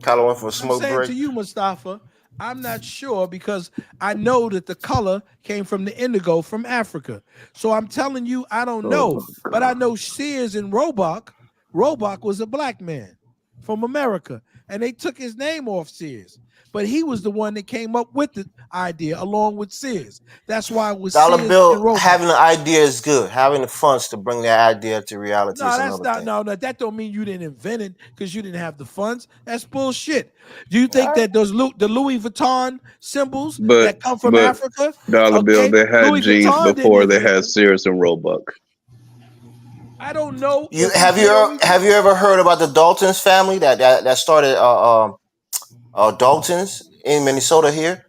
Colin went for a smoke break. I'm saying to you, Mustafa, I'm not sure because I know that the color came from the indigo from Africa. So I'm telling you, I don't know. But I know Sears and Roebuck was a black man from America. And they took his name off Sears. But he was the one that came up with the idea along with Sears. That's why it was Dollar Sears Bill. and Roebuck. Having the idea is good. Having the funds to bring that idea to reality is another thing. No, that don't mean you didn't invent it because you didn't have the funds. That's bullshit. Do you think that those the Louis Vuitton symbols that come from Africa? Dollar Bill, they had Louis jeans Vuitton before they had Sears and Roebuck. I don't know. Have you ever heard about the Daltons family that started Dalton's in Minnesota here?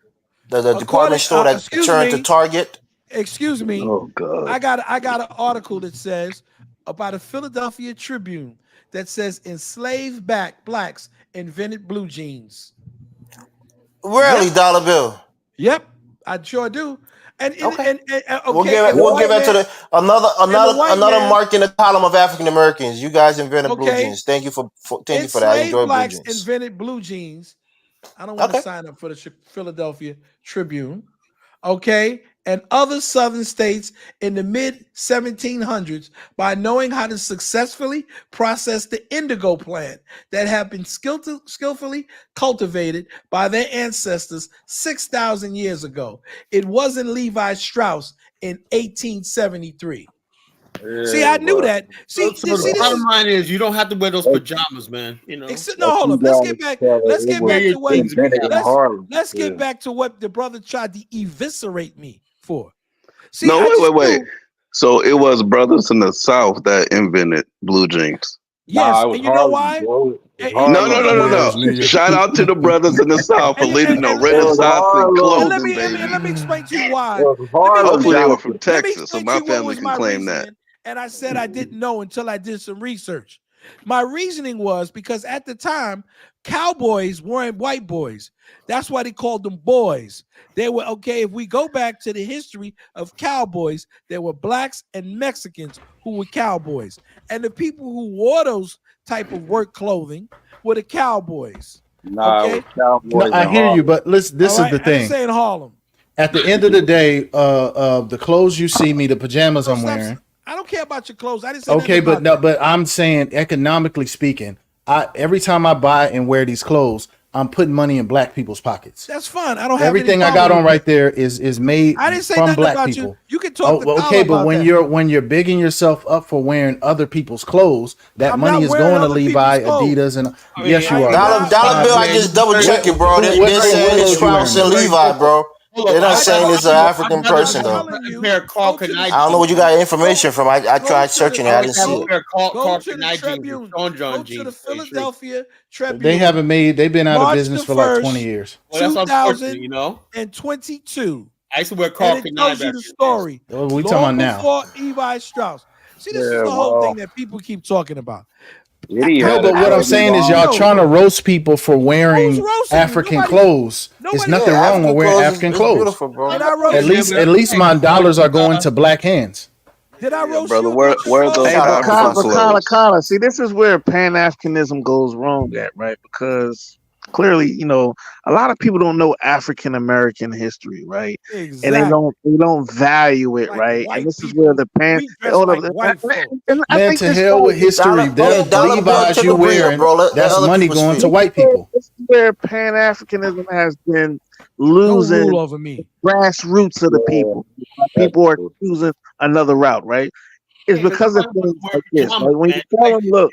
The department store that turned to Target. Excuse me. Oh God. I got an article that says about a Philadelphia Tribune that says enslaved blacks invented blue jeans. Really, yep. Dollar Bill? Yep, I sure do. And okay, we'll give it to another mark in the column of African Americans. You guys invented blue jeans. Thank you for that. I enjoy blue jeans. Invented blue jeans. I don't want to sign up for the Philadelphia Tribune. Okay. And other southern states in the mid 1700s by knowing how to successfully process the indigo plant that had been skillfully cultivated by their ancestors 6,000 years ago. It wasn't Levi Strauss in 1873. Yeah, see, I knew that. See, the bottom line is you don't have to wear those pajamas, man. You know. No, hold up. Let's get back to what the brother tried to eviscerate me for. See, wait. So it was brothers in the South that invented blue jeans. Yes, and you know why? No. Shout out to the brothers in the South for leading the Renaissance and clothing. Let me explain to you why. Hopefully they were from Texas, so my family can claim that. And I said I didn't know until I did some research. My reasoning was because at the time, cowboys weren't white boys. That's why they called them boys. They were, if we go back to the history of cowboys, there were blacks and Mexicans who were cowboys. And the people who wore those type of work clothing were the cowboys. Cowboys I hear you, but listen, this is the thing. I'm saying Harlem. At the end of the day, the clothes you see me, the pajamas I'm wearing. I don't care about your clothes. I didn't say but I'm saying economically speaking, every time I buy and wear these clothes, I'm putting money in black people's pockets. That's fine. I don't have everything I got on right there is made I didn't say from nothing black about people. You can talk to okay, but when you're bigging yourself up for wearing other people's clothes, that money is going to Levi, Adidas, and yes, you are. Dollar Bill, I just double check it, bro. They're saying it's Strauss and Levi, bro. They're not saying it's an African person, though. I don't know what you got information from. I tried searching it. I didn't see it. Go to the Tribune. Go to the Philadelphia Tribune. They've been out of business for like 20 years. 2022. I used to wear Carl And it tells you the story. What we talking about now? Before Levi Strauss. See, this is the whole thing that people keep talking about. No, but what I'm saying is y'all trying to roast people for wearing African clothes. There's nothing wrong with wearing African clothes. At least my dollars are going to black hands. Did I roast brother, you? where are those African clothes? Kala, see, this is where Pan-Africanism goes wrong at, right? Because clearly, you know, a lot of people don't know African American history, right? Exactly. And they don't value it, right? And this is where the Man, to hell with history. Them Levi's you wearing, that's money going to white people. This is where Pan-Africanism has been losing rule over me. Grassroots of the people. People are choosing another route, right? It's because of things like this. Like when you tell them, look,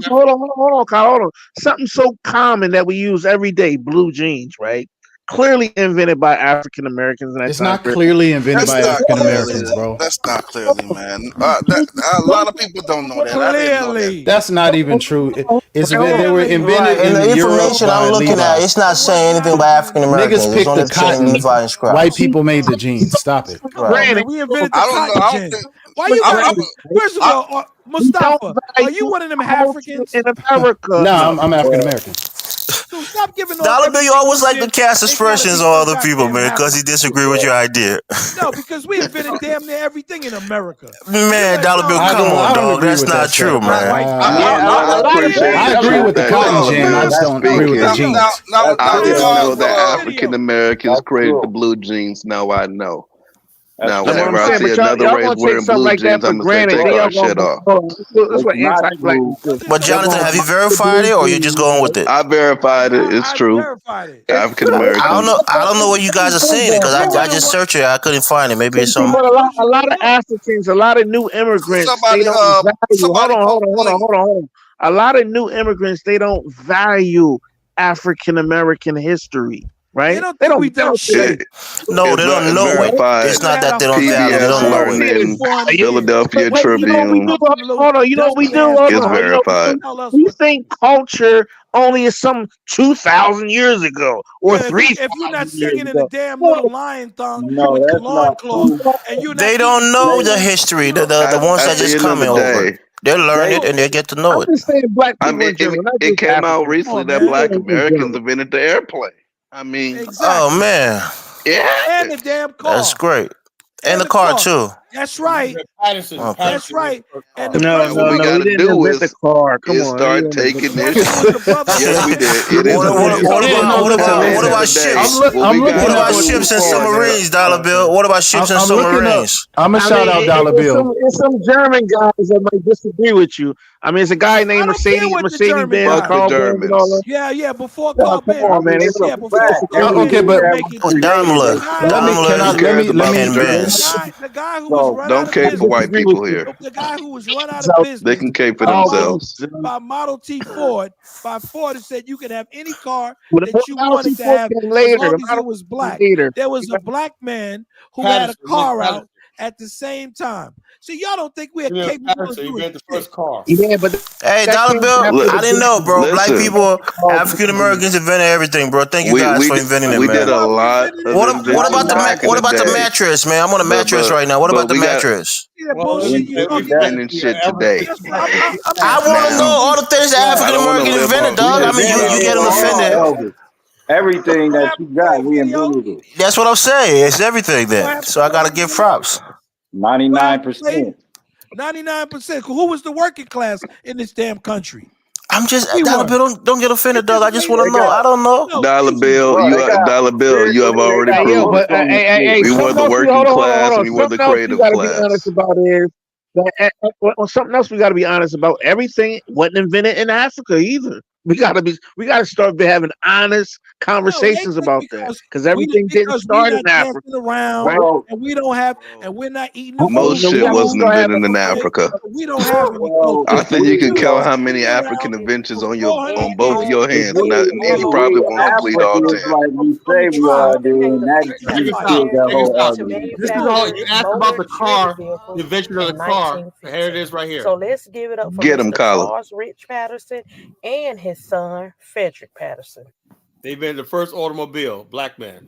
hold on, Kyle, hold on. Something so common that we use every day, blue jeans, right? Clearly invented by African Americans. It's not clearly invented by African Americans, bro. That's not clearly, man. A lot of people don't know that. I didn't know that. That's not even true. They were invented in the Europe information by I'm looking Levi. at. It's not saying anything about African Americans. Niggas picked the cotton. White people made the jeans. Stop it. Man, we invented the cotton gin. Why you got? First of all, Mustafa, are you one of them Africans in America? No, I'm African American. So stop giving Dollar Bill, you always like to cast aspersions on other people, man, because he disagree with your idea. No, because we invented damn near everything in America. Man, Dollar Bill, come on, dog. That's not true, man. I agree with the cotton gin. I just don't agree with the jeans. I didn't know that African Americans created the blue jeans. Now I know. Now, whenever I see another race wearing blue jeans, I'm going to say, take our shit off. But Jonathan, have you verified it, or you just going with it? I verified it. It's true. African Americans. I don't know what you guys are saying, because I just searched it. I couldn't find it. Maybe it's some. But a lot of Africans, a lot of new immigrants, they don't value. Hold on. A lot of new immigrants, they don't value African American history. Right? They don't shit. No, they don't know it. It's not that they don't value. They don't know it. Philadelphia Tribune. Hold on, you know what we do? It's verified. We think culture only is some 2,000 years ago or 3,000 If you're not singing in the damn little lion thong with the loincloth, and you're not they don't know the history. The ones that just coming over. They learn it and they get to know it. It came out recently that Black Americans invented the airplane. I mean, oh man, yeah, and the damn car. That's great, and the car too. That's right. That's right. And what we got to do is start taking this. Yes, we did. What about ships? What about ships and submarines, Dollar Bill? What about ships and submarines? I'm gonna shout out Dollar Bill. It's some German guys that might disagree with you. I mean, it's a guy named Mercedes-Benz, Carl Benz, and all that. Yeah, before Carl Benz. Come on, man. Okay, but Daimler, the guy who was run don't cape for white people here. The guy who was run out of business. They can cape for themselves. By Model T Ford, Ford said you could have any car that you wanted to have as long as it was black. There was a black man who had a car out at the same time. See, y'all don't think we're capable of doing the first car. Yeah, but hey, Dollar Bill, I didn't know, bro. Black people, African Americans invented everything, bro. Thank you guys for inventing it, man. We did a lot. What about the mattress, man? I'm on a mattress right now. What about the mattress? Bullshit. Inventing shit today. I want to know all the things that African Americans invented, dog. I mean, you get them offended. Everything that you got, we invented it. That's what I'm saying. It's everything then. So I gotta give props. 99%. 99%. Who was the working class in this damn country? I'm just Dollar Bill. Don't get offended, dog. I just want to know. I don't know. Dollar Bill, you have already proved. We were the working class, and we were the creative class. Something else we got to be honest about. Everything wasn't invented in Africa either. We got to start having honest conversations about that, because everything didn't start in Africa. Right? And we don't have, and we're not eating. Most shit wasn't invented in Africa. We don't have any. I think you can count how many African inventions on both your hands, and you probably won't complete all 10. Like we say we are doing This is all you asked about the car, the invention of the car. Here it is, right here. So let's give it up for Mr. Charles Rich Patterson and his son Frederick Patterson. They invented the first automobile, black man.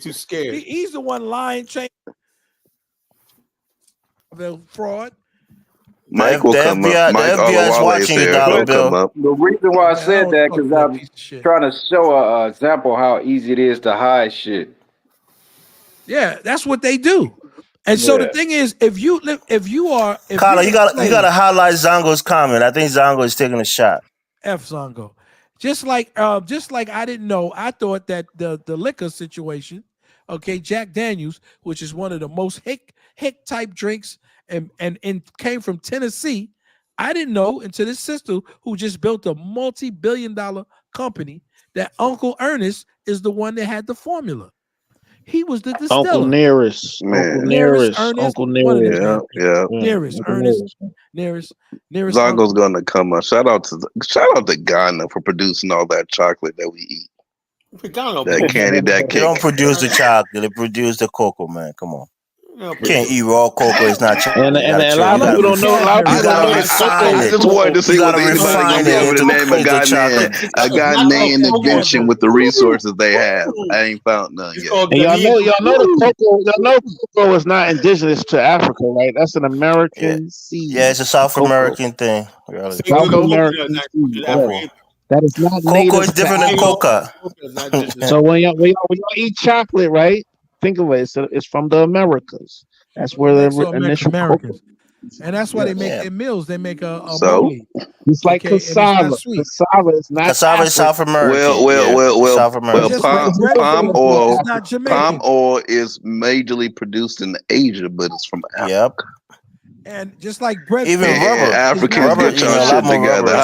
too scared. He's the one lying, the fraud. Mike will come up. Mike Olawale is here. He'll come up. The reason why I said that because I'm trying to show an example how easy it is to hide shit. Yeah, that's what they do. And so the thing is, if you Carla, you gotta highlight Zongo's comment. I think Zongo is taking a shot. F Zongo. Just like I didn't know, I thought that the liquor situation, okay, Jack Daniels, which is one of the most hick type drinks and came from Tennessee. I didn't know until this sister who just built a multi-billion-dollar company that Uncle Ernest is the one that had the formula. He was the distiller. Uncle Nearest. Man. Nearest, Ernest. Uncle Nearest. Yeah. Nearest, Ernest. Nearest. Zongo's gonna come up. Shout out to Ghana for producing all that chocolate that we eat. That candy, that cake. They don't produce the chocolate. They produce the cocoa, man. Come on. You can't eat raw cocoa. It's not chocolate. And a lot of people don't know. A lot of people don't know I just wanted to see what anybody gonna be able to name a guy named invention with the resources they have. I ain't found none yet. And y'all know the cocoa is not indigenous to Africa, right? That's an American seed. Yeah, it's a South American thing. Really. South American seed. That is not cocoa is different than coca. So when y'all eat chocolate, right? Think of it. It's from the Americas. That's where the initial Americans. And that's why they make their meals. They make a moly. It's like cassava. Cassava is not South American. Palm oil is majorly produced in Asia, but it's from Africa. Yep. And just like bread, even rubber, Africans get y'all shit together.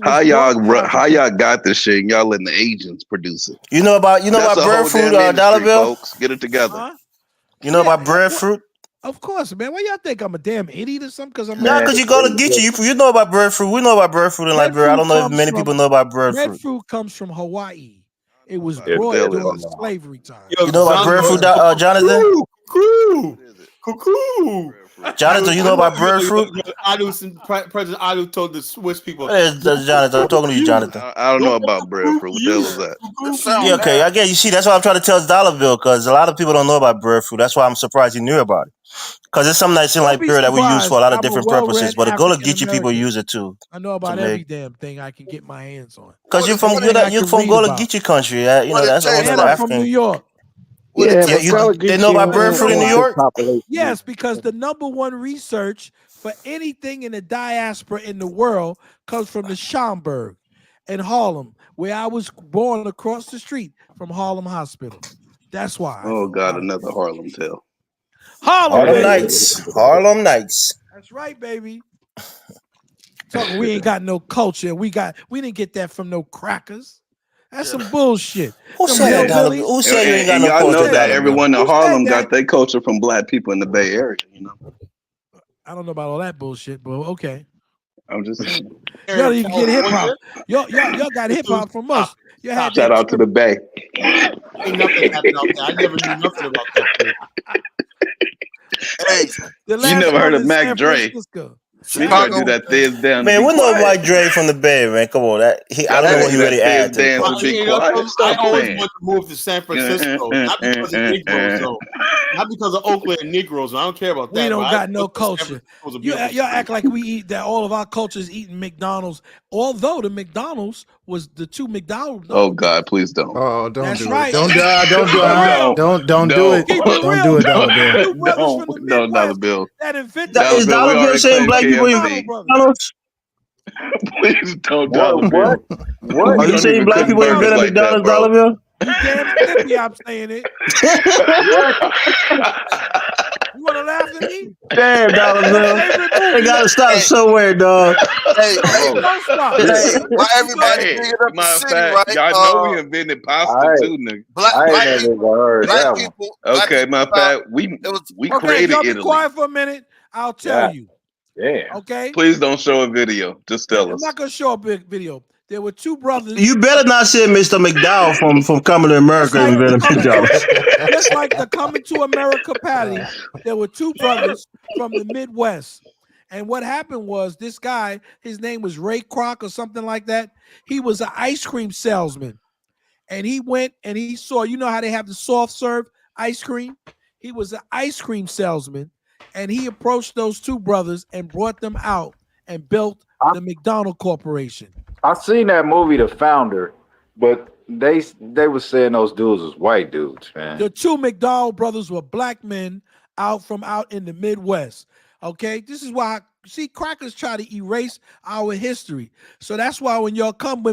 How y'all got this shit? And y'all letting the Asians produce it. You know about breadfruit, Dollar Bill? Folks, get it together. You know about breadfruit? Of course, man. Why y'all think I'm a damn idiot or something? Because I'm because you go to get you know about breadfruit. We know about breadfruit in Liberia. I don't know if many people know about breadfruit. Breadfruit comes from Hawaii. It was brought during slavery time. You know about breadfruit, Jonathan? Cuckoo. Jonathan, you know about breadfruit? President Adu told the Swiss people. Jonathan, I'm talking to you, Jonathan. I don't know about breadfruit. What the hell is that? Yeah, okay, I get you. See, that's why I'm trying to tell Dollar Bill because a lot of people don't know about breadfruit. That's why I'm surprised you knew about it. Because it's something that's in Liberia that we use for a lot of different purposes. But the Gullah Geechee people use it too. I know about every damn thing I can get my hands on. Because you're from Gullah Geechee country. You know that's also African. From New York. They know about breadfruit in New York? Yes, because the number one research for anything in the diaspora in the world comes from the Schomburg in Harlem, where I was born across the street from Harlem Hospital. That's why. Oh, God, another Harlem tale. Harlem Nights. Harlem Nights. That's right, baby. Talking, we ain't got no culture. We didn't get that from no crackers. That's some bullshit. Who said that? Who said you ain't got no culture? Y'all know that everyone in Harlem got their culture from black people in the Bay Area, you know? I don't know about all that bullshit, but okay. I'm just saying. Y'all even get hip hop. Y'all got hip hop from us. Shout out to the Bay. Ain't nothing happened out there. I never knew nothing about that. Hey, you never heard of Mac Dre? Chicago do that thing down. Man, we know Mike Dre from the Bay, man. Come on, I don't know what he really adds. I always want to move to San Francisco, not because of Negroes, though. Not because of Oakland and Negroes. I don't care about that. We don't got no culture. Y'all act like we eat that. All of our culture is eating McDonald's. Although the McDonald's was the two McDonald's. Oh God, please don't. Oh, don't That's do right. it. Don't do it. Don't do it. Don't do it, Dollar Bill. No, Dollar Bill. Is Dollar Bill saying black people eat McDonald's? Please don't, Dollar Bill. What? Are you saying black people invented McDonald's, Dollar Bill? I'm saying it. You want to laugh at me? Damn, Dollar Bill. They gotta stop somewhere, dog. Hey, don't stop. Why everybody bringing up the city, right? Y'all know we invented pasta too, nigga. Black people. Okay, my fact, we created y'all Italy. Be quiet for a minute. I'll tell you. Yeah. Okay. Please don't show a video. Just tell us. I'm not gonna show a big video. There were two brothers. You better not say Mr. McDowell from Coming to America and invented McDonald's. Just like the Coming to America patty, there were two brothers from the Midwest. And what happened was this guy, his name was Ray Kroc or something like that. He was an ice cream salesman. And he went and he saw, you know how they have the soft serve ice cream? He was an ice cream salesman. and he approached those two brothers and brought them out and built the McDonald Corporation. I seen that movie, The Founder, but they were saying those dudes was white dudes, man. The two McDonald brothers were black men out in the Midwest. Okay, this is why crackers try to erase our history. So that's why when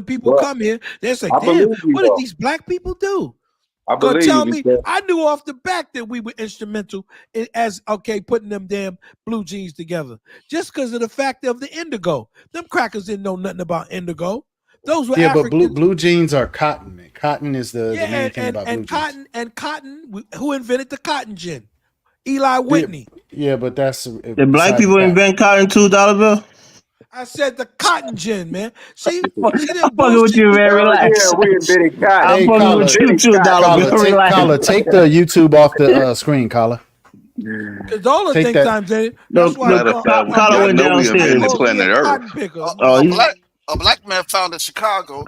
people come here, they say, "Damn, what did these black people do?" I believe tell me, I knew off the back that we were instrumental in putting them damn blue jeans together, just because of the fact of the indigo. Them crackers didn't know nothing about indigo. Those were Africans. But blue jeans are cotton, man. Cotton is the main thing about blue jeans. And cotton. Who invented the cotton gin? Eli Whitney. Yeah, but that's did black people invent cotton too, $1 bill? I said the cotton gin, man. See, I'm fucking with you, man. Relax. Yeah, we invented cotton. I'm fucking with you too, $1 bill. Relax. Collar, take the YouTube off the screen, Collar. Because all the things I'm saying, that's why Collar went downstairs. Planet Earth. A black man founded Chicago.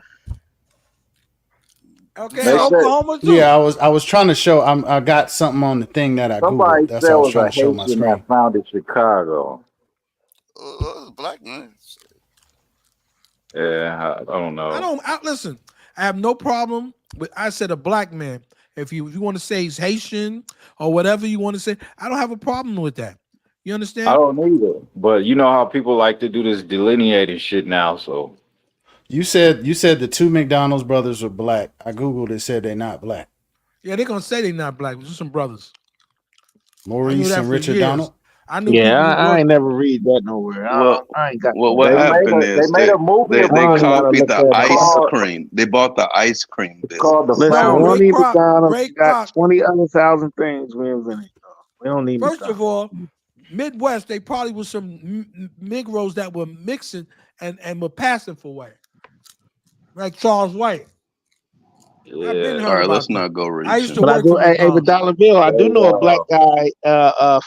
Okay, Oklahoma too. Yeah, I was trying to show. I got something on the thing that I googled. That's why I was trying to show my screen. That founded Chicago. Black man. Yeah, I don't know. Listen. I have no problem with. I said a black man. If you want to say he's Haitian or whatever you want to say, I don't have a problem with that. You understand? I don't either. But you know how people like to do this delineating shit now. So you said the two McDonald's brothers were black. I googled it, said they're not black. Yeah, they're gonna say they're not black. They're some brothers. Maurice and Richard Donald. I ain't never read that nowhere. I ain't got. Well, what happened is they copied the ice cream. They bought the ice cream. It's called the Ronnie McDonald got 20 other thousand things we invented. We don't need. First of all, Midwest, they probably was some Negroes that were mixing and were passing for white, like Charles White. Yeah. All right, let's not go reaching. I used to work for but $1 bill, I do know a black guy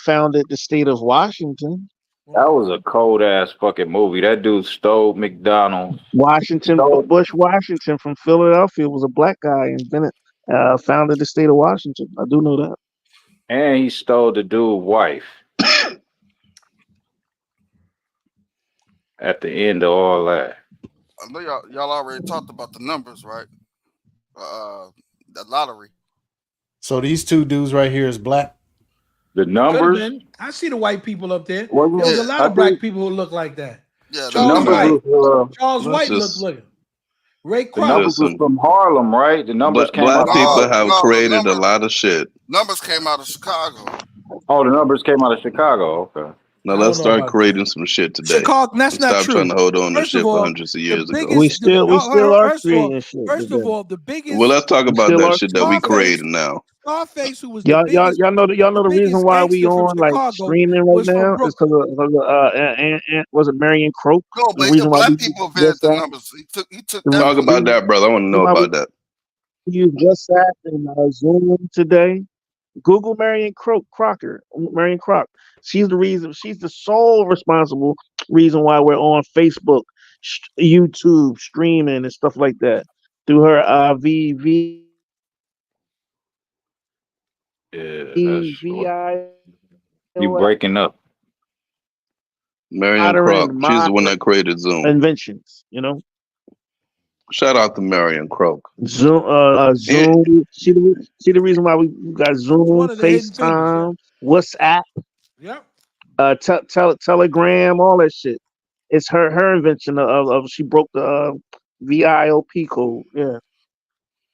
founded the state of Washington. That was a cold ass fucking movie. That dude stole McDonald's. Bush Washington from Philadelphia was a black guy invented, founded the state of Washington. I do know that. And he stole the dude's wife. At the end of all that. I know y'all already talked about the numbers, right? The lottery. So these two dudes right here is black. The numbers. I see the white people up there. There's a lot of black people who look like that. Yeah, Charles White looked like him. Ray Kroc. The numbers was from Harlem, right? The numbers came black out. People have created a lot of shit. Numbers came out of Chicago. Oh, the numbers came out of Chicago. Okay. Now let's start creating some shit today. Chicago, that's not true. Stop trying to hold on to shit for hundreds of years ago. We still are creating shit. First of all, the biggest. Well, let's talk about that shit that we created now. Scarface, who was y'all know the reason why we on like streaming right now is because of was it Marion Croak? No, but the reason black people invented the numbers. He took that. Talk about that, brother. I want to know about that. You just sat in Zoom today. Google Marion Crocker. Marion Croc. She's the reason. She's the sole responsible reason why we're on Facebook, YouTube, streaming, and stuff like that through her VI. You breaking up. Marion Croc. She's the one that created Zoom. Inventions, you know. Shout out to Marion Croc. Zoom. She the reason why we got Zoom, FaceTime, WhatsApp. Yep. Telegram, all that shit. It's her invention of she broke the VIP code. Yeah.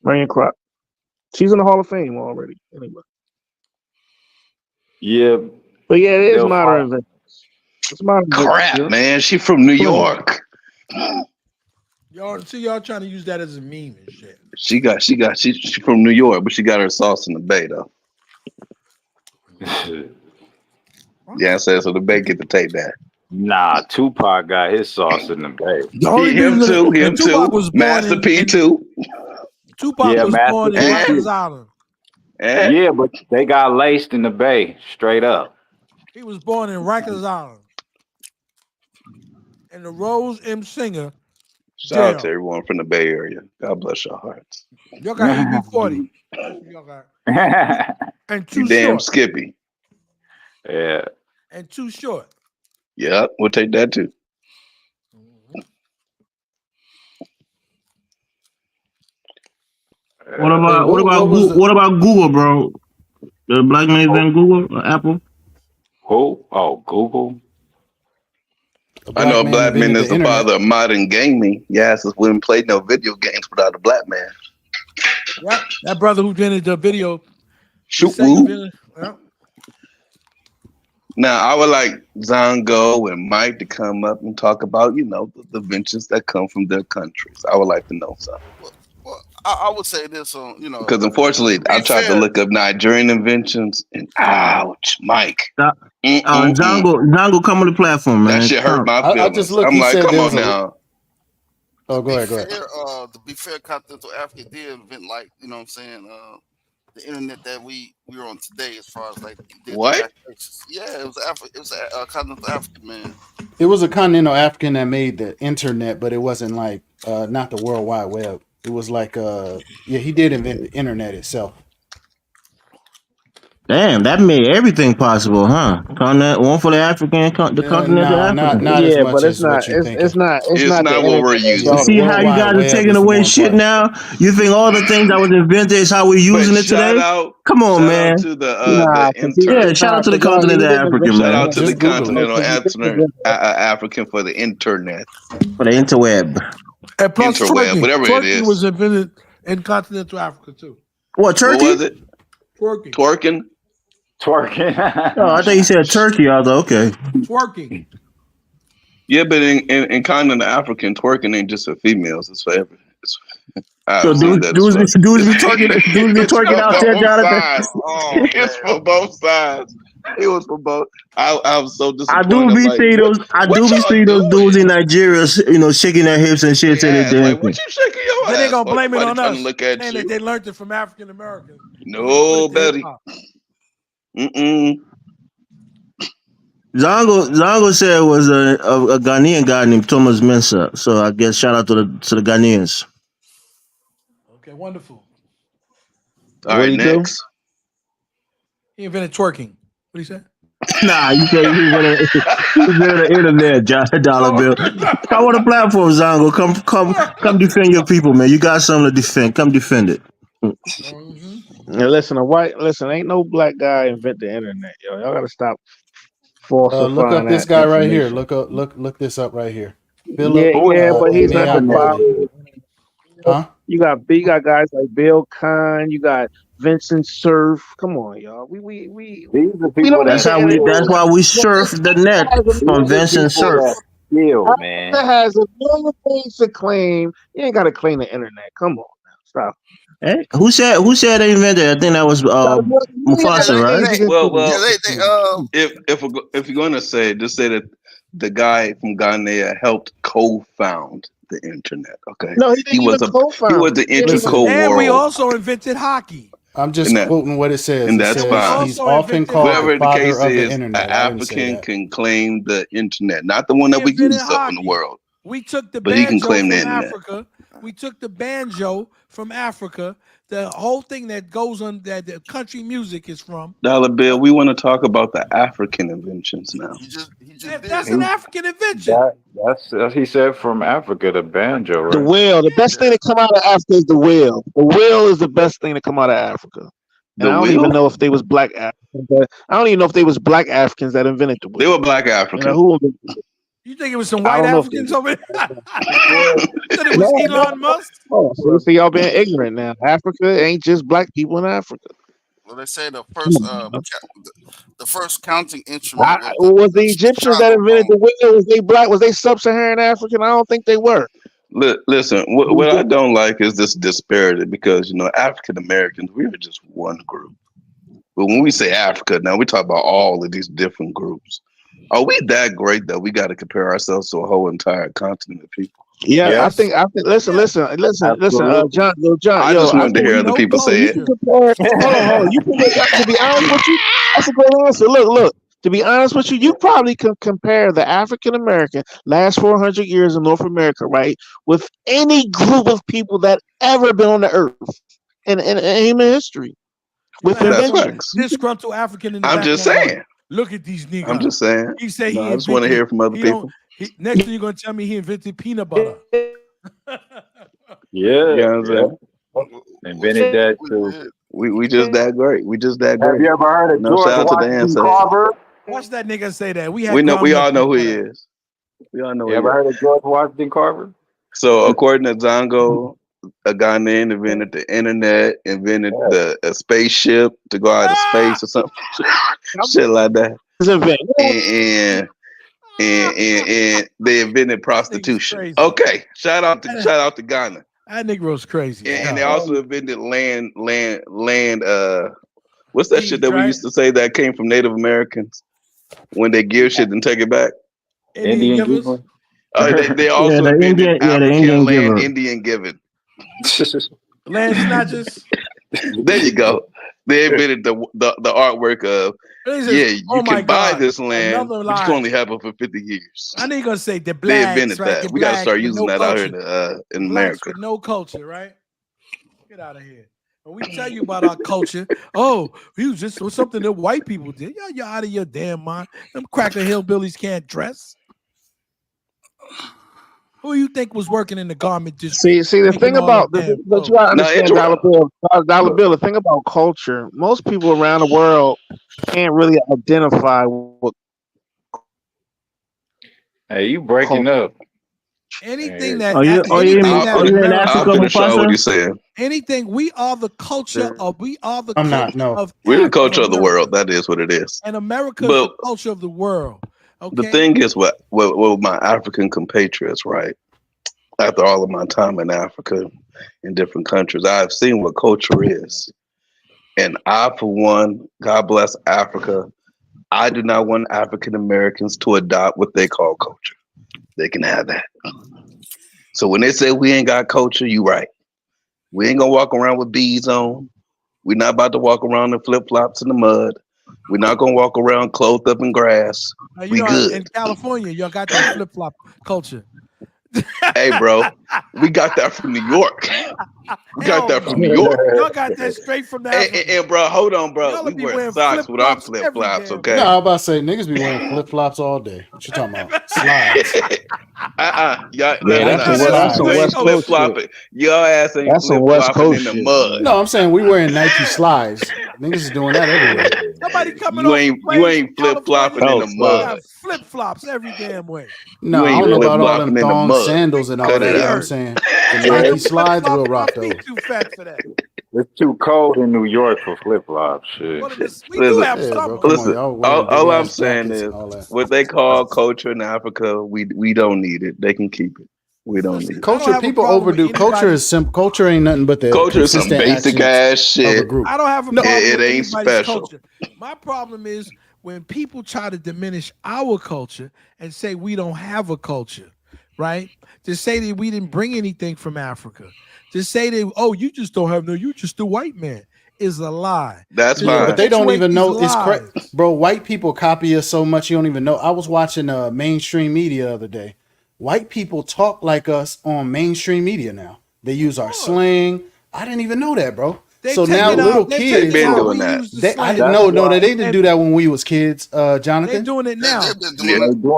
Marion Croc. She's in the Hall of Fame already. Anyway. Yeah. But yeah, it is modern inventions. It's modern crap, man. She from New York. Y'all trying to use that as a meme and shit. She's from New York, but she got her sauce in the Bay though. Yeah, so the Bay get to take that. Nah, Tupac got his sauce in the Bay. Him too. Master P too. Tupac was born in Rikers Island. Yeah, but they got laced in the Bay, straight up. He was born in Rikers Island. And the Rose M. Singer. Shout out to everyone from the Bay Area. God bless your hearts. Y'all got EB40. Y'all got. And you damn Skippy. Yeah. and too short. Yeah, we'll take that too. What about Google, bro? The black man invent Google or Apple? Who? Oh, Google. I know a black man is the father of modern gaming. Yes, we wouldn't play no video games without a black man. Yep, that brother who invented the video. Shoot woo. Yep. Now, I would like Zongo and Mike to come up and talk about, the inventions that come from their countries. I would like to know something. Well, I would say this on, Because unfortunately, I tried to look up Nigerian inventions, and ouch, Mike. Zongo, come on the platform, man. That shit hurt my feelings. I just looked. I'm like, come on a- now. Oh, go ahead. To be fair, continental Africa did invent, like, you know what I'm saying, the internet that we're on today, as far as like what? Yeah, it was a continental African man. It was a continental African that made the internet, but it wasn't like not the World Wide Web. It was like he did invent the internet itself. Damn, that made everything possible, huh? Continent, one for the African, the continent of Africa. Not as much but as what you think. it's not what we're using. You see how you guys are taking away shit now? You think all the things that was invented is how we're using it today? Come on, man. Shout out to the shout out to the continent of Africa, man. Shout out to the continental African for the internet. For the interweb. And plus interweb, whatever it twerking is. was invented in continental Africa too. What, Turkey? What was it? Twerking. Twerking. Oh, I thought you said Turkey. I was like, okay. Twerking. Yeah, but in continental African, twerking ain't just for females; it's for every. So dudes be twerking out there, Jonathan. It's for both sides. It was for both. I was so disappointed. I do be seeing those dudes in Nigeria, shaking their hips and shit. Yeah, like, what you shaking your Then ass? they gonna blame it on us. Look at And you. they learned it from African Americans. No, Betty. Zongo said it was a Ghanaian guy named Thomas Mensah. So I guess shout out to the Ghanaians. Okay, wonderful. All right, next. He invented twerking. What he said? Nah, you said he invented the internet, Dollar Bill. Come on the platform, Zongo. Come defend your people, man. You got something to defend. Come defend it. Now, listen, ain't no black guy invent the internet, yo. Y'all gotta stop falsifying. Look up this guy right here. information. Look this up right here. But he's not the father. Huh? You got guys like Bill Kahn. You got Vincent Cerf. Come on, y'all. We That's why we surf the net from Vincent Cerf. Man. That has a million things to claim. You ain't gotta claim the internet. Come on now. Stop. Hey, who said they invented it? I think that was Mufasa, right? Well, if you're gonna just say that the guy from Ghana helped co-found the internet. Okay, no, he was the interco And world. we also invented hockey. I'm just quoting what it says. And that's fine. He's often called whatever the father case of the is, internet. an African can claim the internet, not the one that we use up in the world. We took the But he can banjo claim from the internet. Africa. We took the banjo from Africa. The whole thing that goes on that the country music is from. Dollar Bill, we want to talk about the African inventions now. That's an African invention. That's he said from Africa, the banjo, right? The whale. The best thing to come out of Africa is the whale. The whale is the best thing to come out of Africa. And I don't even know if they was black Africans. I don't even know if they was black Africans that invented the whale. They were black Africans. You think it was some white Africans over there? You said it was Elon Musk? Oh, so y'all being ignorant now. Africa ain't just black people in Africa. Well, they say the first counting instrument was the Egyptians that invented the wheel. Was they black? Was they sub-Saharan African? I don't think they were. Listen, what I don't like is this disparity because, African Americans, we are just one group. But when we say Africa, now we talk about all of these different groups. Are we that great that we got to compare ourselves to a whole entire continent of people? Yeah, yes. I think. Listen, John. I just wanted to hear other people say it. Hold on. You can, to be honest with you, that's a great answer. Look. To be honest with you, you probably can compare the African American last 400 years in North America, right, with any group of people that ever been on the earth in human history. With disgruntled African. I'm just saying. Look at these niggas. I'm just saying. He said No, he I just want to hear from other people. Next thing you're gonna tell me he invented peanut butter. Yeah, You know what I'm saying? invented that too. We just that great. We just that great. Have you ever heard of George shout out to the Washington ancestors. Carver? Watch that nigga say that. We all know who he is. We all know. You ever heard of George Washington Carver? So according to Zongo, a guy named invented the internet, invented a spaceship to go out of space or something, shit like that. And they invented prostitution. Okay, shout out to Ghana. That Negro's crazy. And they also invented land. What's that shit that we used to say that came from Native Americans when they give shit and take it back? Indian givers. They also invented African land, Indian giving. Land snatchers. There you go. They invented the artwork of you can buy this land, but you can only have it for 50 years. I know you're gonna say the They blacks, invented right? that. We gotta start using that out here in Blacks America. with no culture, right? Get out of here. When we tell you about our culture, he was just something that white people did. Yeah, you're out of your damn mind. Them cracker hillbillies can't dress. Who you think was working in the garment district? See, the thing about but you gotta understand, Dollar Bill. The thing about culture, most people around the world can't really identify what. Hey, you breaking up? Anything that are you in Africa, Mufasa? Anything, we are the culture of We're the culture of the world. That is what it is. And America is the culture of the world. Okay? The thing is, what my African compatriots, right? After all of my time in Africa, in different countries, I've seen what culture is. And I, for one, God bless Africa, I do not want African Americans to adopt what they call culture. They can have that. So when they say we ain't got culture, you right. We ain't gonna walk around with beads on. We're not about to walk around in flip-flops in the mud. We're not gonna walk around clothed up in grass. We good. In California, y'all got that flip-flop culture. Hey, bro, we got that from New York. We got that from New York. Y'all got that straight from the and bro, hold on, bro. We wear socks with our flip-flops, okay? No, I was about to say niggas be wearing flip-flops all day. What you talking about? Slides. That's some West Coast shit. Your ass ain't That's some West flip-flopping Coast in the shit. mud. No, I'm saying we wearing Nike slides. Niggas is doing that everywhere. Somebody coming you ain't flip-flopping in the mud. Flip-flops every damn way. No, I don't know about all them thong sandals and all that. You know what I'm saying? The Nike slides will rock those. Too fat for that. It's too cold in New York for flip-flops. Shit. Listen, all I'm saying is what they call culture in Africa, we don't need it. They can keep it. We don't need it. Culture, people overdo. Culture is simple. Culture ain't nothing but the culture is some basic ass shit. I don't have a problem it with ain't special. Culture. My problem is when people try to diminish our culture and say we don't have a culture, right? To say that we didn't bring anything from Africa. To say that, you just don't have you just a white man is a lie. That's fine. But they don't even know it's correct. Bro, white people copy us so much you don't even know. I was watching mainstream media the other day. White people talk like us on mainstream media now. They use our slang. I didn't even know that, bro. So now little kids been doing that. They didn't do that when we was kids, Jonathan. They're doing it now.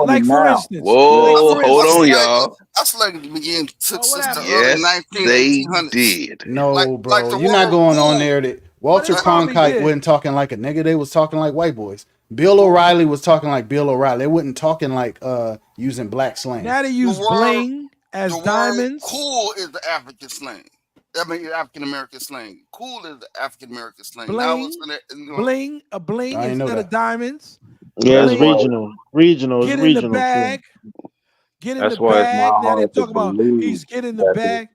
Like for instance. Whoa, hold on, y'all. That's like it began since the yes, they 1800s. did. No, bro, you're not going on there. That Walter Cronkite wasn't talking like a nigga. They was talking like white boys. Bill O'Reilly was talking like Bill O'Reilly. They wasn't talking like using black slang. Now they use bling as diamonds. Cool is the African slang. I mean, African American slang. Cool is the African American slang. Bling instead of diamonds. Yeah, it's regional. Get in the bag. Get in the bag. Now they talk about he's getting the bag.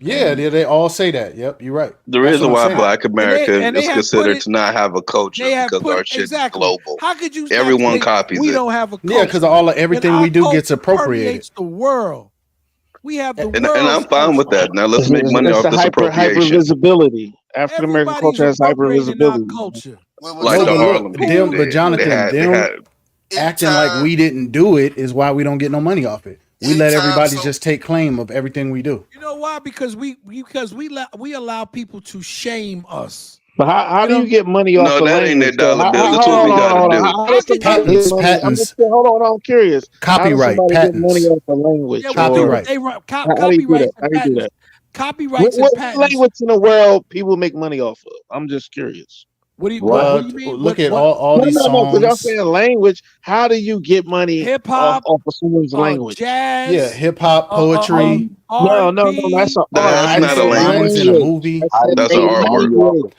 Yeah, they all say that. Yep, you're right. The reason why Black America is considered to not have a culture because our shit is global. How could you? Everyone copies we it. don't have a culture. Yeah, because everything we do gets appropriated. It's the world. We have the world. And I'm fine with that. Now let's make money off this appropriation. Hyper visibility. African American culture has hyper visibility. Like the Harlem people but Jonathan, them acting like we didn't do it is why we don't get no money off it. We let everybody just take claim of everything we do. You know why? Because we allow people to shame us. But how do you get money off No, the that ain't language? that dollar bill. This is what Hold we on, got to hold on. do. How does somebody get money? Hold on, I'm curious. How does Copyright, somebody get money patents, off the language? Yeah, copyright. How do you do that? copyrights How and do you do patents. that? Copyrights and What patents. language in the world people make money off of? I'm just curious. What do you mean? Look at all these No, because y'all songs. saying language. How do you get money Hip off hop, of someone's language? Yeah, jazz, hip hop, poetry, No, R&B. that's an art. That's I not a said rhymes in a language. language. movie. I said That's an artwork. language.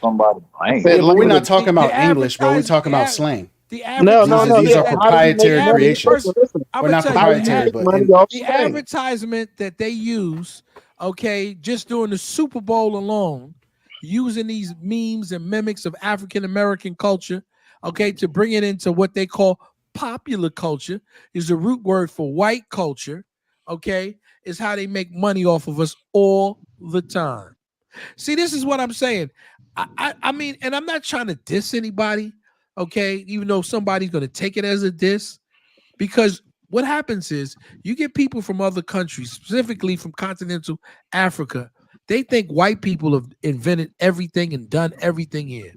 I said Yeah, but we're not language. talking about The English, bro. We're advertisement, talking about slang. the No. These are Yeah. How do you make proprietary money? creations. Listen. I'm Or gonna not tell you How do you proprietary, make but money off the slang? advertisement that they use, okay, just during the Super Bowl alone, using these memes and mimics of African American culture, okay, to bring it into what they call popular culture, is the root word for white culture, okay, is how they make money off of us all the time. See, this is what I'm saying. I mean, and I'm not trying to diss anybody, okay, even though somebody's going to take it as a diss, because what happens is you get people from other countries, specifically from continental Africa, they think white people have invented everything and done everything here,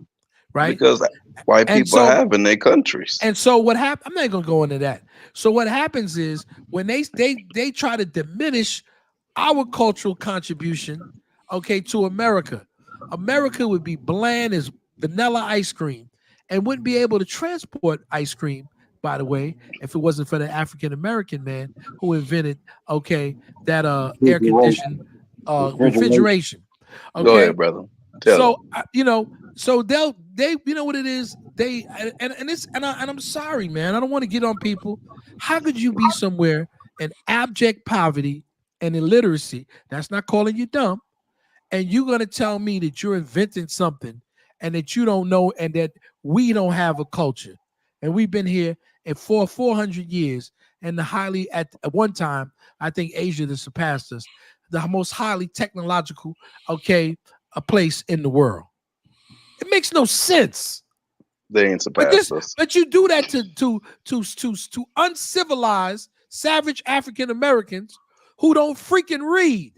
right? Because white And people so, have in their countries. and so what happened? I'm not going to go into that. So what happens is when they try to diminish our cultural contribution, okay, to America, America would be bland as vanilla ice cream and wouldn't be able to transport ice cream, by the way, if it wasn't for the African American man who invented, okay, that air conditioned refrigeration. Go Okay. ahead, brother. Tell them. So they you know what it is, they and I'm sorry, man, I don't want to get on people. How could you be somewhere in abject poverty and illiteracy? That's not calling you dumb, and you're going to tell me that you're inventing something and that you don't know, and that we don't have a culture, and we've been here for 400 years, and at one time I think Asia that surpassed us, the most highly technological, okay, a place in the world. It makes no sense. They ain't surpassed us. But you do that to uncivilized, savage African Americans who don't freaking read.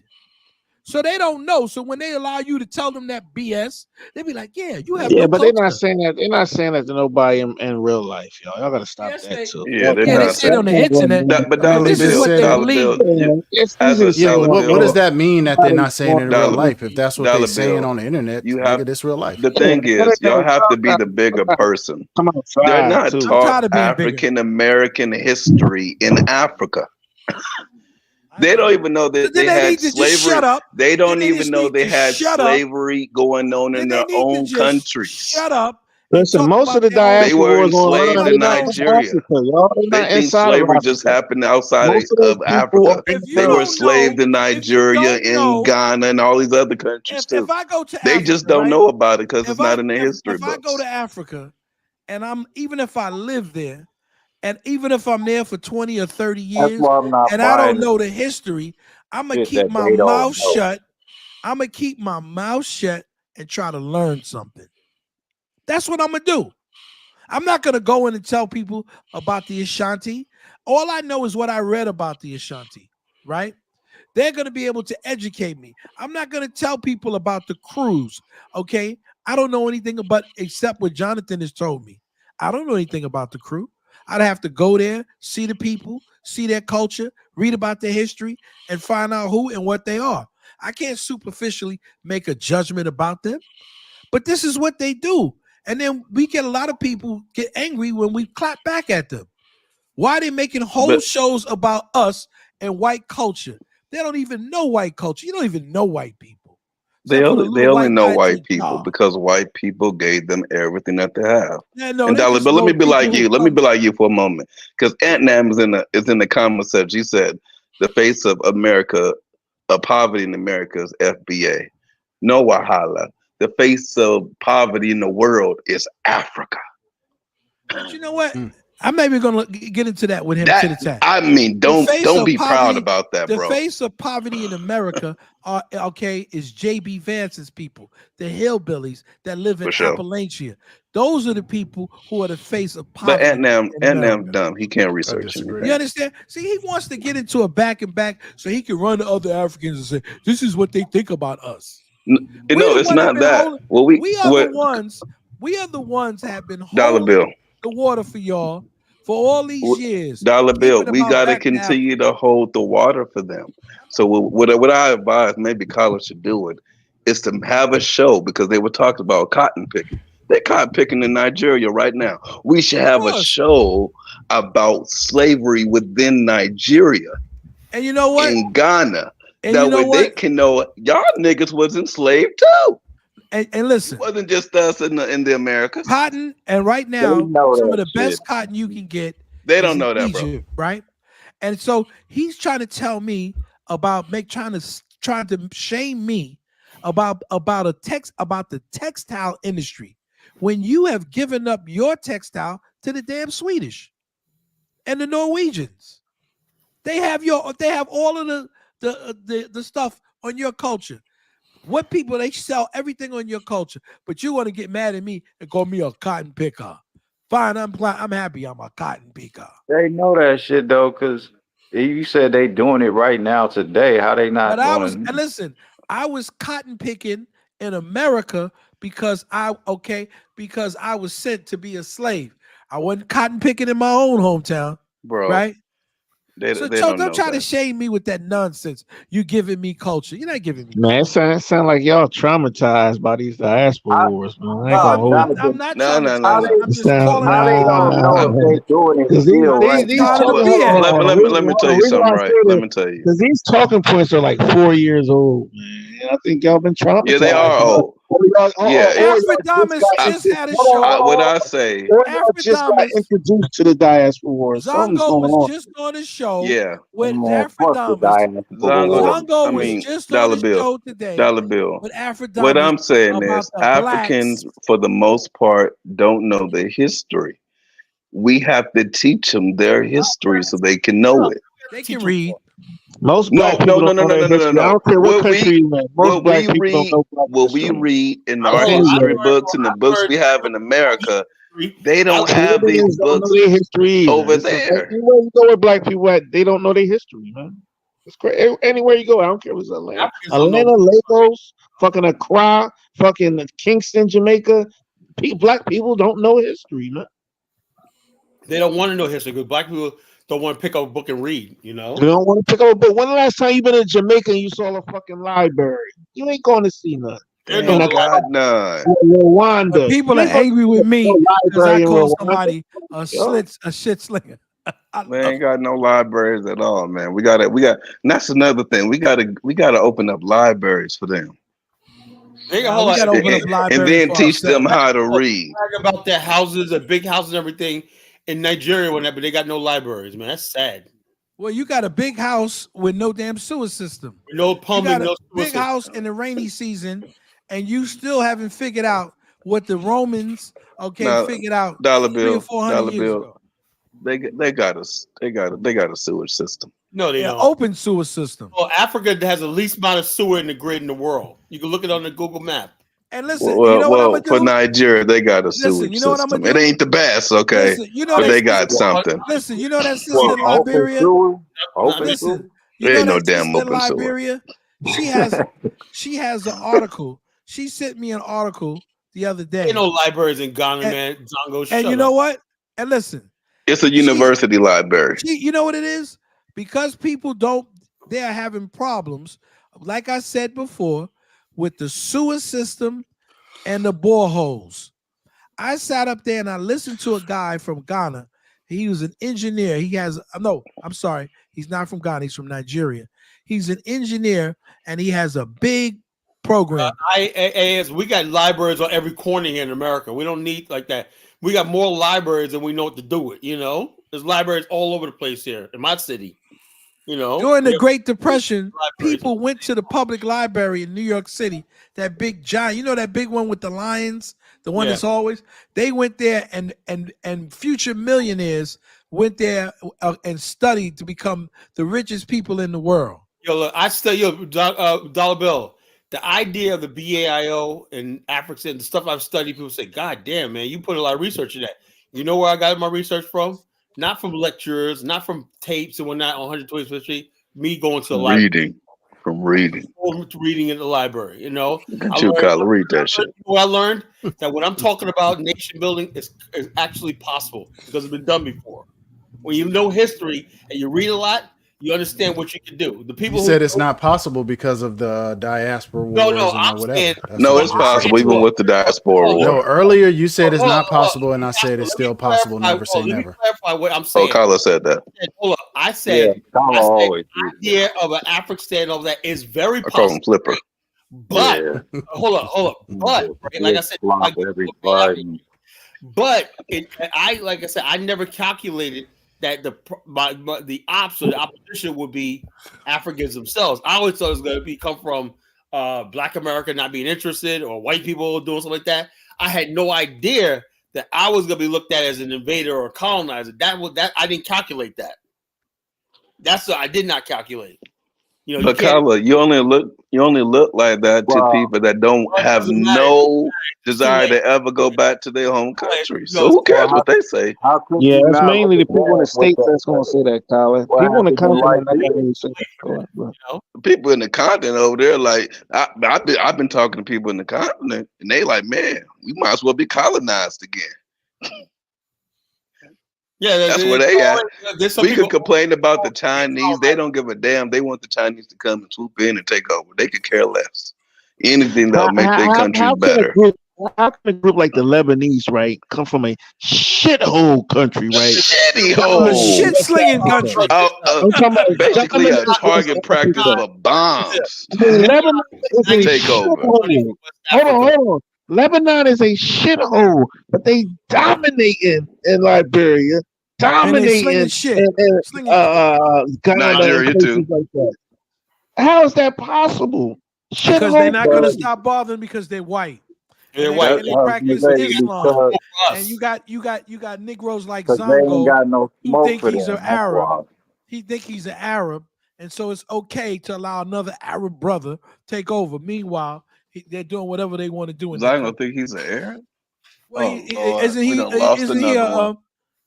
So they don't know. So when they allow you to tell them that BS, they be like, "Yeah, you have no but culture." they're not saying that. They're not saying that to nobody in real life, y'all. Y'all gotta stop that too. Yeah, they're they not say it on the internet. But dollar This is bill, what they dollar believe. bill. It's As easy a to say. dollar What bill, does that mean that they're not saying it in real dollar- life? If that's what dollar they're saying bill. on the internet, You nigga, have this real life. the thing is, y'all have to be the bigger person. Come They're outside not too. I'm taught tired of being bigger. African American history in Africa. They don't even know that Then they they had need to just slavery. shut up. They don't Then they even just know need they to had shut up. slavery going on in Then they their need to own just countries. shut up. and Listen, talk most of about the their own- They diaspora were was online. enslaved They're in not in Nigeria. Africa, y'all. They're They not think inside of slavery just Africa. happened outside Most of those of people Africa. are If you They were don't enslaved know, in if you Nigeria, don't in know, Ghana, and all these other countries too. if I go to They Africa, just don't right? know about it because If it's not in their history if I go books. to Africa, and even if I live there, and even if I'm there for 20 or 30 That's years, why I'm not and I don't buying know the history, I'm gonna shit keep that my they don't mouth know. shut. I'm gonna keep my mouth shut and try to learn something. That's what I'm gonna do. I'm not gonna go in and tell people about the Ashanti. All I know is what I read about the Ashanti, right? They're going to be able to educate me. I'm not going to tell people about the cruise, okay? I don't know anything about except what Jonathan has told me. I don't know anything about the crew. I'd have to go there, see the people, see their culture, read about their history, and find out who and what they are. I can't superficially make a judgment about them, but this is what they do. And then we get a lot of people get angry when we clap back at them. Why are they making whole shows about us and white culture? They don't even know white culture. You don't even know white people. They For the only little white know guys in white the people jar. because white people gave them everything that they have. Yeah, no, And they dollar, just but let know me be people like who you. Let me come. be like you for a moment, because Aunt Nam is in the comment section. She said, "The face of America, of poverty in America is FBA. No Wahala. The face of poverty in the world is Africa." But you know what? I'm not even gonna get into that with him to the tap. I mean, don't be proud about that, the bro. The face of poverty in America is JB Vance's people, the hillbillies that live in Appalachia. Those are the people who are the face of poverty. But Aunt Nam's dumb. He can't research anything. You understand? See, he wants to get into a back and back so he can run to other Africans and say, "This is what they think about us." It's not that. Well, we are the ones have been holding the water for y'all for all these years. Dollar Bill, we got to continue to hold the water for them. So what I advise, maybe college should do it, is to have a show, because they were talking about cotton picking. They're cotton picking in Nigeria right now. We should have a show about slavery within Nigeria. And you know what? In Ghana. And that you know way they can know y'all niggas was enslaved too. And listen, it wasn't just us in the Americas. Cotton, and right now, some of the best cotton you can get. They don't know that, Egypt, bro. Right? And so he's trying to tell me about trying to shame me about the textile industry when you have given up your textile to the damn Swedish and the Norwegians. They have all of the stuff on your culture. What people, they sell everything on your culture, but you want to get mad at me and call me a cotton picker. Fine, I'm happy I'm a cotton picker. They know that shit though, because you said they doing it right now today. How they not doing it? Listen, I was cotton picking in America because I was sent to be a slave. I wasn't cotton picking in my own hometown, bro. Right? They don't try to shame me with that nonsense. You giving me culture. You're not giving me culture. Man, it sound like y'all traumatized by these diaspora wars, man. I'm not traumatized. I'm just calling how they don't know if they doing it still right now. Let me tell you something, right? Let me tell you. Because these talking points are like 4 years old, man. I think y'all been traumatized. Yeah, they are old. Afrodamus just had a show. What I say? Just got introduced to the diaspora wars. Zongo was just on a show. Yeah, with Afrodamus. Zongo was just on the show today. Dollar Bill. With Afrodamus. What I'm saying is, Africans, for the most part, don't know their history. We have to teach them their history so they can know it. They can read. Most black people don't know their history. I don't care what country you in. Most black people don't know black history. We read in our history books and the books we have in America, they don't have these books over there. Anywhere you go with black people at, they don't know their history, man. It's crazy. Anywhere you go, I don't care if it's Atlanta, Lagos, fucking Accra, fucking Kingston, Jamaica. Black people don't know history, man. They don't want to know history because black people don't want to pick up a book and read, you know? They don't want to pick up a book. When the last time you been in Jamaica and you saw a fucking library? You ain't going to see nothing. Rwanda. But people are angry with me because I call somebody a shit slinger. We ain't got no libraries at all, man. We got. And that's another thing. We gotta open up libraries for them. They got to open up libraries and then teach them how to read. About their houses, their big houses, and everything in Nigeria, but they got no libraries, man. That's sad. Well, you got a big house with no damn sewer system, no plumbing, no big house in the rainy season, and you still haven't figured out what the Romans figured out. Dollar Bill, 300 or 400 years ago. They got a sewage system. No, they don't. Open sewer system. Well, Africa has the least amount of sewer in the grid in the world. You can look it on the Google map. And listen, well, you know what I'm gonna do? For Nigeria, they got a sewage system. It ain't the best, okay? Listen, but they got something. Listen, you know that sister in Liberia? Listen, you know that sister in Liberia? She has an article. She sent me an article the other day. Ain't no libraries in Ghana, man. Zongo, and you know what? And listen. It's a university library. You know what it is? Because people they are having problems, like I said before, with the sewer system and the boreholes. I sat up there and I listened to a guy from Ghana. He was an engineer. He's not from Ghana. He's from Nigeria. He's an engineer and he has a big program. We got libraries on every corner here in America. We don't need like that. We got more libraries than we know what to do with, you know? There's libraries all over the place here in my city. You know, during the Great Depression, people went to the public library in New York City. That big giant, you know, that big one with the lions, the one that's always. They went there, and future millionaires went there and studied to become the richest people in the world. Yo, look, Dollar Bill. The idea of the BAIO and Africa and the stuff I've studied, people say, "God damn, man, you put a lot of research in that." You know where I got my research from? Not from lectures, not from tapes and whatnot on 125th Street. Me going to a library. From reading. Reading in the library, you know. Got you, Kyle. Read that shit. What I learned that when I'm talking about nation building is actually possible because it's been done before. When you know history and you read a lot, you understand what you can do. The people You said it's not possible because of the diaspora wars I'm whatever. saying, no, it's possible even with the diaspora war. No, earlier you said it's not possible, and I said it's still possible. Never say let me never. clarify what I'm saying. Oh, Kyla said that. Hold up. I said the idea of an African standoff that is very I call him possible. Flipper. But hold up. But like I said, but like I said, I never calculated that the ops or the opposition would be Africans themselves. I always thought it was going to come from Black America not being interested or white people doing something like that. I had no idea that I was going to be looked at as an invader or a colonizer. That I didn't calculate that. That's what I did not calculate. You know, but Kyla, you only look like that to people that don't have no desire to ever go back to their home country. So who cares what they say? Yeah, it's mainly the people in the states that's going to say that, Colin. People in the continent not going to say that. People in the continent over there, like I've been talking to people in the continent, and they like, man, we might as well be colonized again. Yeah, that's where they at. We could complain about the Chinese. They don't give a damn. They want the Chinese to come and swoop in and take over. They could care less. Anything that'll make their country better. How can a group like the Lebanese, right, come from a shithole country, right? Shithole. Shit slinging country. I'm talking about basically a target practice for bombs. Lebanon is a take over. Hold on. Lebanon is a shithole, but they dominating in Liberia, dominating in Ghana, Nigeria too. Like that. How is that possible? Because they're not going to stop bothering because they're white. They're white. And they practice Islam. And you got Negroes like Zongo who think he's an Arab. He think he's an Arab, and so it's okay to allow another Arab brother take over. Meanwhile, they're doing whatever they want to do. Zongo think he's an Arab? Well, isn't he? Isn't he?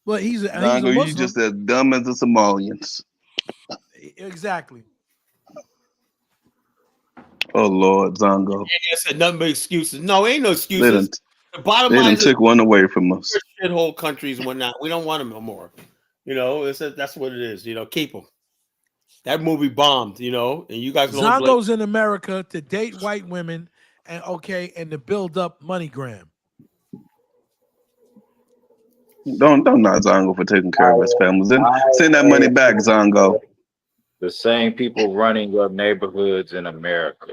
Well, he's a Zongo, Muslim. you just as dumb as the Somalians. Exactly. Oh Lord, Zongo. I said nothing but excuses. No, ain't no excuses. The bottom line line is took one away from us. Shithole countries and whatnot. We don't want them no more. You know, that's what it is. You know, keep them. That movie bombed. You know, and you guys. Zongo's in America to date white women and to build up MoneyGram. Don't knock Zongo for taking care of his families. Then send that money back, Zongo. The same people running your neighborhoods in America.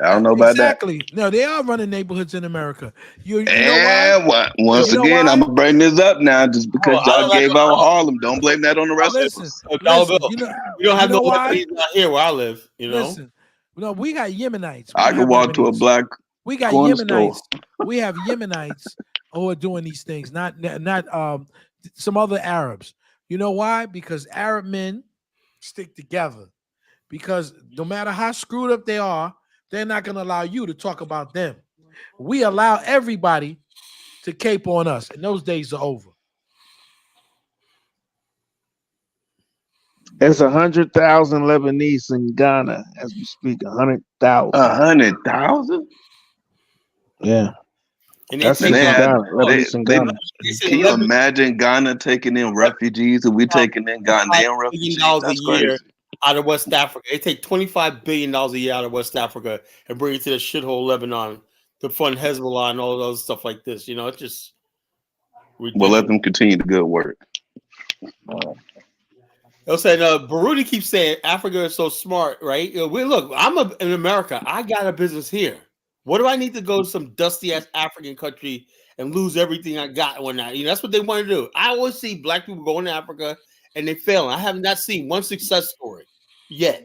I don't know about exactly. No, they are running neighborhoods in America. You know why? Once again, I'm gonna bring this up now, just because y'all gave out Harlem. Don't blame that on the rest of us. We don't have no money here where I live. You know. Listen, no, we got Yemenites. I can walk to a black. We got Yemenites. We have Yemenites who are doing these things, not some other Arabs. You know why? Because Arab men stick together. Because no matter how screwed up they are, they're not going to allow you to talk about them. We allow everybody to cape on us, and those days are over. There's 100,000 Lebanese in Ghana as we speak. 100,000. 100,000? Yeah. And that's in Ghana. Can you imagine Ghana taking in refugees and we taking in Ghanaian refugees? That's crazy. Out of West Africa. They take $25 billion a year out of West Africa and bring it to the shithole Lebanon to fund Hezbollah and all those stuff like this. You know, it's just ridiculous. Well, let them continue the good work. They'll say, Baruti keeps saying Africa is so smart, right? Look, I'm in America. I got a business here. What do I need to go to some dusty ass African country and lose everything I got when I, that's what they want to do. I always see black people going to Africa and they fail. I have not seen one success story yet.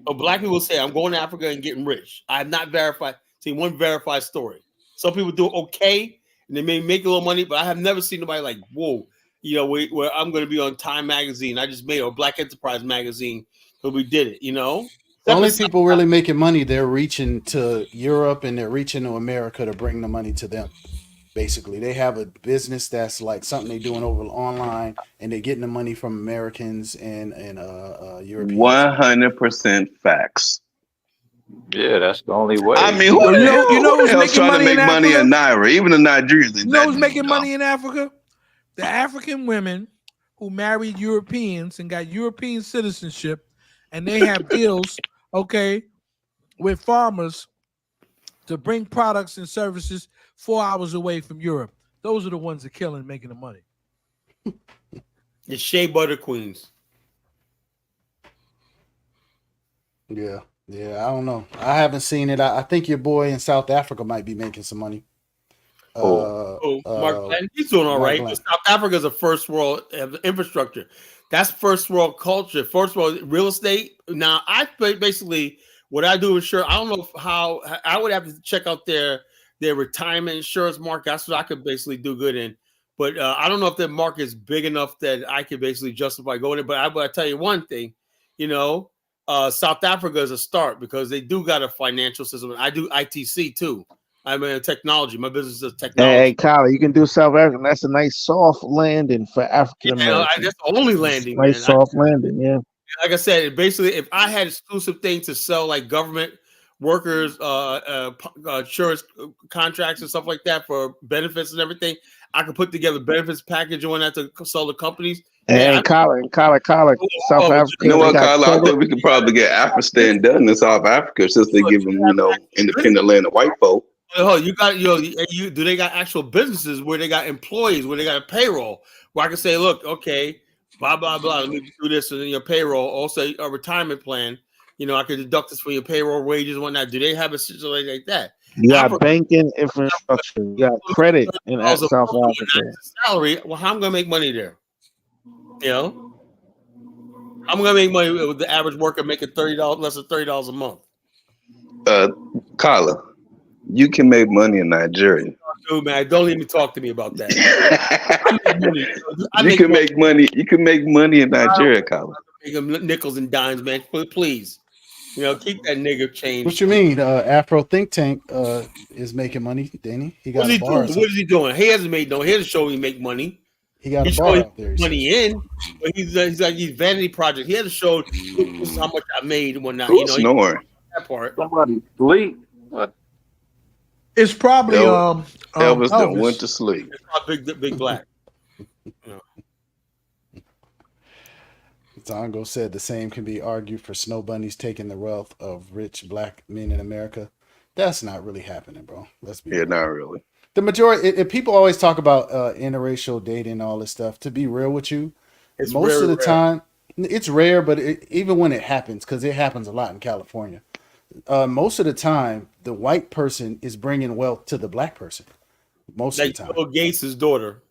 But black people say I'm going to Africa and getting rich. I have not seen one verified story. Some people do okay and they may make a little money, but I have never seen nobody like, whoa, where I'm going to be on Time Magazine. I just made a Black Enterprise magazine, but we did it, The only people really making money, they're reaching to Europe and they're reaching to America to bring the money to them. Basically, they have a business that's like something they're doing over online, and they're getting the money from Americans and Europeans. 100% facts. Yeah, that's the only way. I mean, who Yo, the hell, you know who the who's hell's making trying to money in make money Africa? in Naira? Even the Nigerians You ain't know that who's making dumb. money in Africa? The African women who married Europeans and got European citizenship, and they have deals, okay, with farmers to bring products and services 4 hours away from Europe. Those are the ones that are killing, making the money. The shea butter queens. Yeah, I don't know. I haven't seen it. I think your boy in South Africa might be making some money. Mark Glenn, he's doing all right. South Africa is a first world infrastructure. That's first world culture, first world real estate. Now, I basically what I do insure. I don't know how I would have to check out their retirement insurance market. That's what I could basically do good in. But I don't know if that market is big enough that I could basically justify going there. But I tell you one thing, South Africa is a start because they do got a financial system. I do ITC too. I'm in technology. My business is technology. Hey, Kyler, you can do South Africa. That's a nice soft landing for African Americans. That's the only landing. Nice soft landing, yeah. Like I said, basically, if I had exclusive things to sell, like government workers, insurance contracts and stuff like that for benefits and everything, I could put together benefits package on that to sell to companies. And Kyler, South Africa. You know what, Kyler? I think we could probably get Afghanistan done in South Africa since they give them, independent land to white folk. Oh, you got do they got actual businesses where they got employees, where they got a payroll, where I can say, look, okay, blah blah blah, let me do this and then your payroll, also a retirement plan. I could deduct this for your payroll, wages, and whatnot. Do they have a situation like that? You got banking infrastructure, you got credit in South Africa. Salary, well, how am I gonna make money there? I'm gonna make money with the average worker making $30 less than $30 a month. Kyler, you can make money in Nigeria. Dude, man, don't even talk to me about that. You can make money. You can make money in Nigeria, Kyler. Make them nickels and dimes, man. Please, keep that nigga change. What you mean? Afro Think Tank is making money, Danny. He got What's he a bar. doing? What is he doing? He hasn't made no. He hasn't shown he make money. He got a bar out there. Money in, but he's like these vanity projects. He hasn't showed this is how much I made and whatnot. Who's snoring? That part. Somebody sleep. What? It's probably Elvis that went to sleep. It's not big black. Zongo said the same can be argued for snow bunnies taking the wealth of rich black men in America. That's not really happening, bro. Let's be real. Not really. The majority, people always talk about interracial dating and all this stuff. To be real with you, most of the time, it's rare, but even when it happens, because it happens a lot in California, most of the time, the white person is bringing wealth to the black person. Most of the time. Bill Gates' daughter.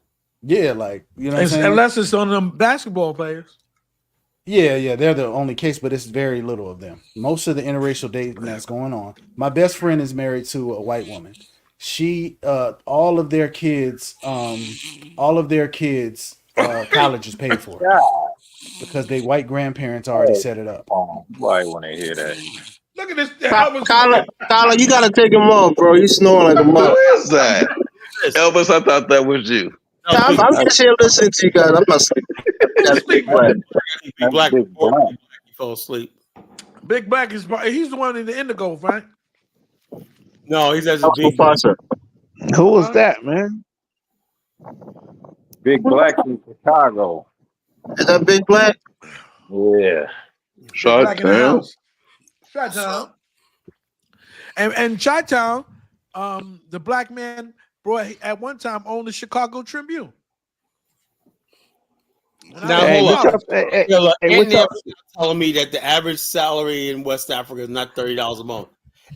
Yeah, what I'm saying? Unless it's on them basketball players. Yeah, they're the only case, but it's very little of them. Most of the interracial dating that's going on. My best friend is married to a white woman. She, all of their kids, college is paid for because they white grandparents already set it up. Why want to hear that? Look at this. Kyler, you gotta take him off, bro. You snoring like a mother. Who is that? Elvis, I thought that was you. I'm just here listening to you guys. I'm not sleeping. That's Big Black. Black. He fell asleep. Big Black he's the one in the Indigo, right? No, he's as a big. Who was that, man? Big Black in Chicago. Is that Big Black? Yeah. Chi-Town. Chi-Town. And Chi-Town, the black man at one time owned the Chicago Tribune. Now hold on. Telling me that the average salary in West Africa is not $30 a month.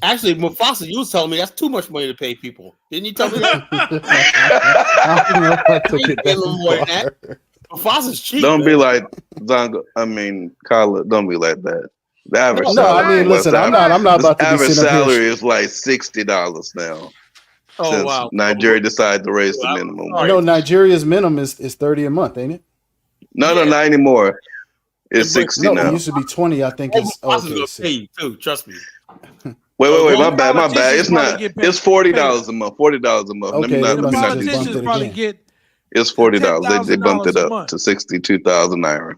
Actually, Mufasa, you was telling me that's too much money to pay people. Didn't you tell me that? I don't know if I took it that far. Mufasa's cheap. Don't be like Zongo. I mean, Kyler. Don't be like that. The average listen. I'm not about to be average sitting up here. salary is like $60 now. Oh since wow! Nigeria decided to raise the minimum. No, Nigeria's minimum is 30 a month, ain't it? No, not anymore. It's 60 no, now. It used to be 20. I think it's okay. Pay you too. Trust me. Wait, my bad. Politicians It's probably not. get paid. It's $40 a month. $40 a month. Okay, they The must have just politicians bumped it probably again. get It's $40. They bumped $10,000 it a up month. to 62,000 naira.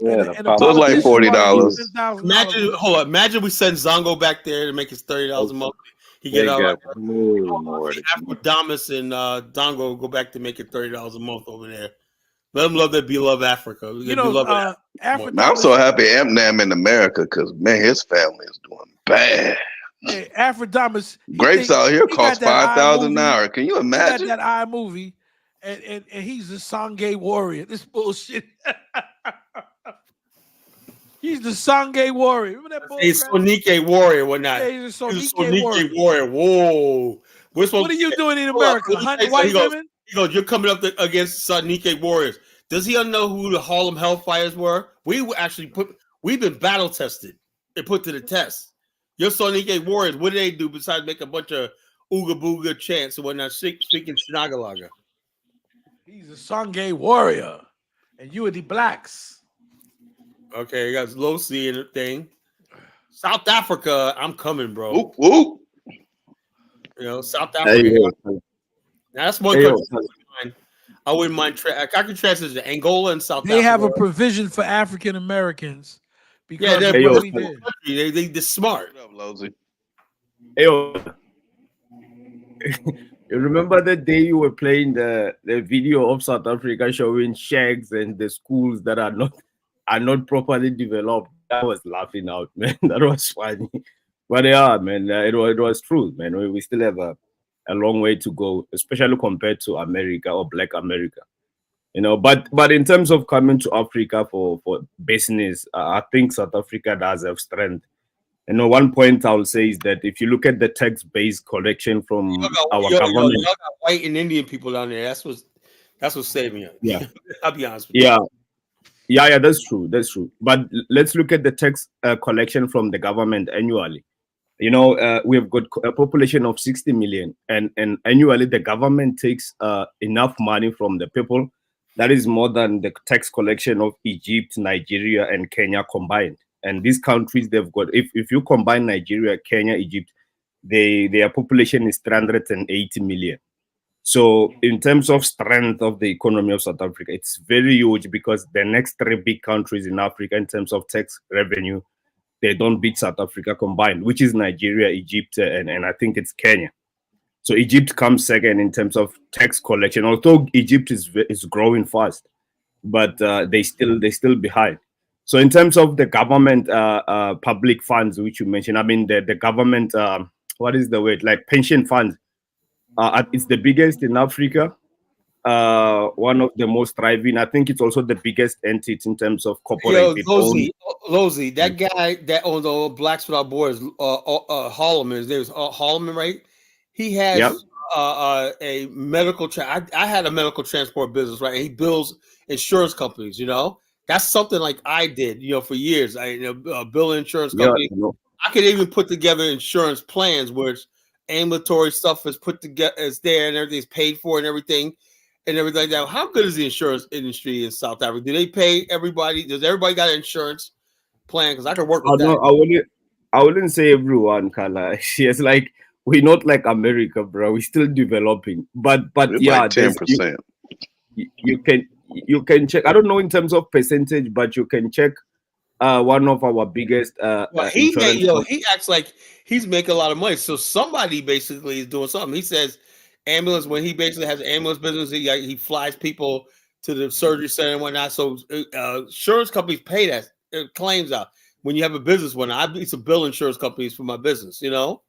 And Yeah, the So it's like politicians probably get $40. $10,000. Imagine, hold on. Imagine we send Zongo back there to make his $30 a month. He get they all right. got way more. Afrodamus and Dongo go back to making $30 a month over there. Let them love their beloved Africa. You know, Man, I'm so happy Amnam in America because man, his family is doing bad. Hey, Afrodamus, Grapes out here cost got that $5,000 an iMovie. hour. Can you He imagine? got that iMovie, and he's the Sangay warrior. This bullshit. He's the Sangay warrior. Remember that bullshit? He's Sonike warrior, whatnot. Yeah, he's a He's Sonike warrior. Whoa. What are you doing in America? Hunting white women? He goes, you're coming up against Sonike warriors. Does he know who the Harlem Hellfires were? We were actually we've been battle tested and put to the test. Your Sonike warriors, what do they do besides make a bunch of ooga booga chants and whatnot, speaking Shinagalaga? He's a Sangay warrior, and you are the blacks. Okay, you got low C in the thing. South Africa, I'm coming, bro. Whoop, whoop. You know, South Africa. Now, that's one country. I wouldn't mind. I could translate to Angola and South Africa. They have a provision for African Americans because they're of what we did. They're smart. You remember the day you were playing the video of South Africa showing shacks and the schools that are not properly developed? I was laughing out, man. That was funny. But yeah, man, it was true, man. We still have a long way to go, especially compared to America or Black America. You know, but in terms of coming to Africa for business, I think South Africa does have strength. You know, one point I will say is that if you look at the tax-based collection from our government, y'all got white and Indian people down there. That's what's saving you. Yeah, I'll be honest with you. Yeah, that's true. But let's look at the tax collection from the government annually. You know, we've got a population of 60 million, and annually the government takes enough money from the people. That is more than the tax collection of Egypt, Nigeria, and Kenya combined. And these countries, they've got, if you combine Nigeria, Kenya, Egypt, their population is 380 million. So in terms of strength of the economy of South Africa, it's very huge because the next three big countries in Africa in terms of tax revenue, they don't beat South Africa combined, which is Nigeria, Egypt, and I think it's Kenya. So Egypt comes second in terms of tax collection, although Egypt is growing fast, but they still behind. So in terms of the government public funds, which you mentioned, I mean the government, what is the word, like pension funds, it's the biggest in Africa. One of the most thriving. I think it's also the biggest entity in terms of corporate. Lozy, that guy that owns the Blacks Without Borders, Holloman, his name is Holloman, right? He has a medical. I had a medical transport business, right? And he bills insurance companies. You know, that's something like I did. You know, for years, I bill insurance companies. I could even put together insurance plans where it's ambulatory stuff is put together, is there, and everything's paid for, and everything like that. How good is the insurance industry in South Africa? Do they pay everybody? Does everybody got an insurance plan? Because I could work with that. No, I wouldn't say everyone, Kala. It's like we're not like America, bro. We're still developing. But it's yeah, like 10%. You can check. I don't know in terms of percentage, but you can check. One of our biggest he acts like he's making a lot of money. So somebody basically is doing something. He says ambulance, when he basically has an ambulance business, he flies people to the surgery center and whatnot. So insurance companies pay that claims out when you have a business. When I used to bill insurance companies for my business, you know,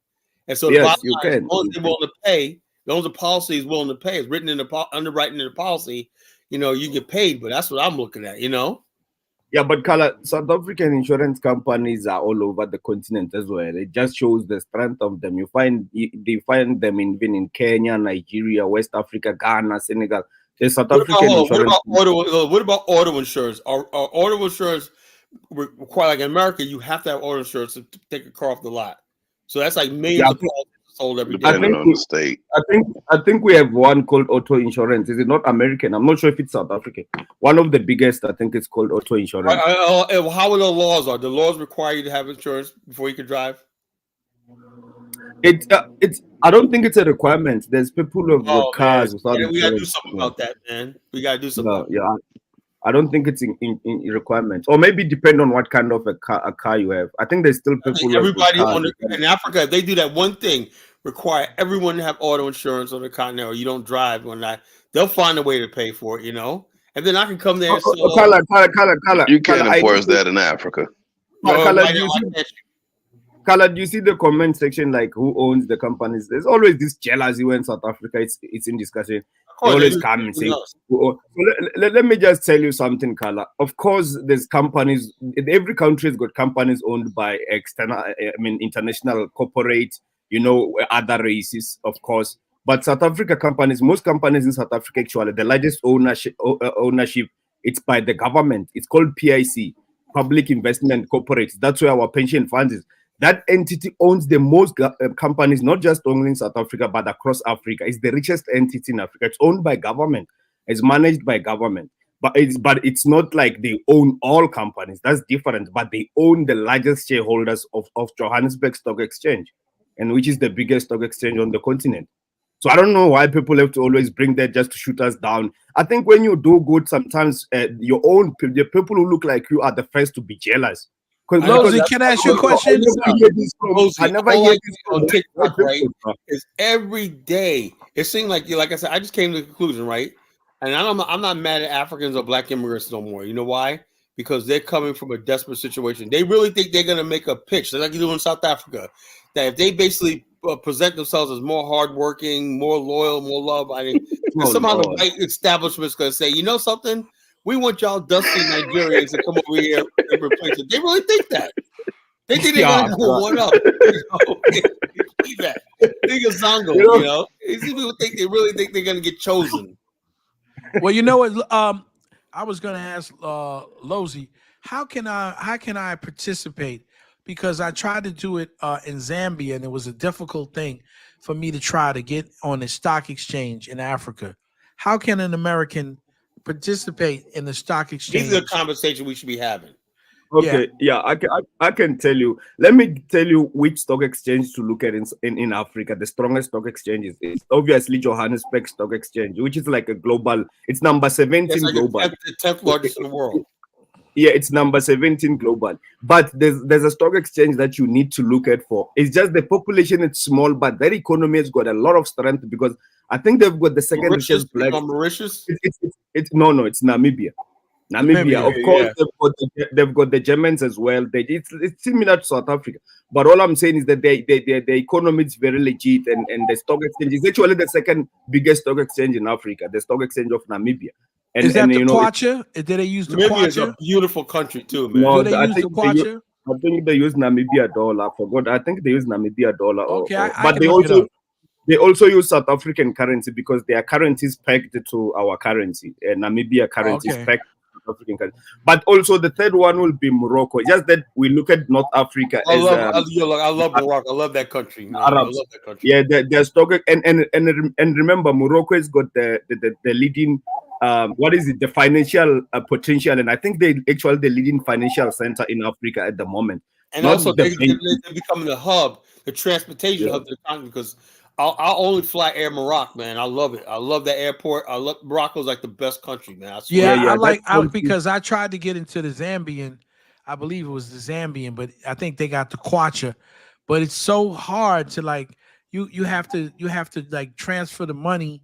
and so yes, the bottom line, as long as they're willing to pay, as long as the policy is willing to pay, it's written in the underwriting in the policy, you know, you get paid. But that's what I'm looking at, you know. Yeah, but Kala, South African insurance companies are all over the continent as well. It just shows the strength of them. You find them even in Kenya, Nigeria, West Africa, Ghana, Senegal. The South African insurance. What about auto insurance? Are auto insurance require, like in America, you have to have auto insurance to take a car off the lot. So that's like millions of policies sold every day. Depending on the state. I think we have one called auto insurance. Is it not American? I'm not sure if it's South African. One of the biggest, I think it's called auto insurance. How are the laws? Are the laws require you to have insurance before you can drive? It's. I don't think it's a requirement. There's people who've got Oh man, cars without we gotta do insurance. something about that, man. We gotta do something No, about that. yeah. I don't think it's in requirement, or maybe depend on what kind of a car you have. I think there's still I people think who have good everybody cars. in Africa, if they do that one thing, require everyone to have auto insurance on the continent, or you don't drive when they'll find a way to pay for it, And then I can come there and sell. You can't Kala, enforce that in Africa. Kala, do you see the comment section, like who owns the companies? There's always this jealousy when South Africa it's in discussion. They always come and say, so let me just tell you something, Kala. Of course, there's companies. Every country has got companies owned by international corporate, other races, of course. But South Africa companies, most companies in South Africa, actually, the largest ownership, it's by the government. It's called PIC, Public Investment Corporate. That's where our pension funds is. That entity owns the most companies, not just only in South Africa, but across Africa. It's the richest entity in Africa. It's owned by government. It's managed by government. But it's not like they own all companies. That's different. But they own the largest shareholders of Johannesburg Stock Exchange, and which is the biggest stock exchange on the continent. So I don't know why people have to always bring that just to shoot us down. I think when you do good, sometimes the people who look like you are the first to be jealous. Lozy, can I ask you a question? I never hear this on TikTok, right? It's every day. It seems like I said, I just came to the conclusion, right? And I'm not mad at Africans or black immigrants no more. You know why? Because they're coming from a desperate situation. They really think they're going to make a pitch, like you do in South Africa, that if they basically present themselves as more hardworking, more loyal, more love, somehow the white establishment's going to say, you know something? We want y'all dusty Nigerians to come over here and replace it. They really think that. They think they're going to go one up. See that. Think of Zongo, These people really think they're going to get chosen. Well, you know what? I was going to ask Lozy, how can I participate? Because I tried to do it in Zambia, and it was a difficult thing for me to try to get on a stock exchange in Africa. How can an American participate in the stock exchange? These are the conversation we should be having. Okay, yeah, I can tell you. Let me tell you which stock exchange to look at in Africa. The strongest stock exchange is obviously Johannesburg Stock Exchange, which is like a global. It's number 17 global. The 10th largest in the world. Yeah, it's number 17 global. But there's a stock exchange that you need to look at for. It's just the population is small, but their economy has got a lot of strength because I think they've got the second richest black. Mauritius? It's Namibia. Namibia, of course, yeah. they've got the Germans as well. It's similar to South Africa, but all I'm saying is that the economy is very legit, and the stock exchange is actually the second biggest stock exchange in Africa. The stock exchange of Namibia. And, is that the kwacha? Did they use the kwacha? It's a beautiful country too, man. No, do they use the kwacha? I think they use Namibia dollar. I forgot. I think they use Namibia dollar. Okay, but they also use South African currency because their currency is pegged to our currency. Namibia currency is pegged. African country. But also the third one will be Morocco. Just that we look at North Africa. I love Morocco. I love that country. I love that country. Yeah, they're stock and remember Morocco has got the leading what is it? The financial potential, and I think they actually the leading financial center in Africa at the moment. And also they're becoming the hub, the transportation hub to the country because. I'll only fly Air Morocco, man. I love it. I love that airport. I love Morocco's like the best country, man. Because I tried to get into the Zambian. I believe it was the Zambian, but I think they got the kwacha. But it's so hard to you have to like transfer the money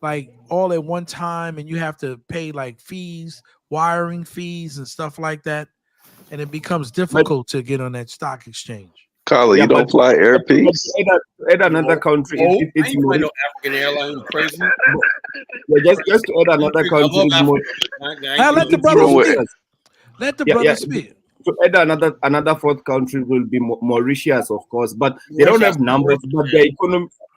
like all at one time, and you have to pay like fees, wiring fees, and stuff like that, and it becomes difficult to get on that stock exchange. Kala, you don't fly Air Peace? Add another country. It's more no African airline crazy. Just to add another country. Let the brother speak. Let the brother speak. To add another fourth country will be Mauritius, of course, but they don't have numbers. But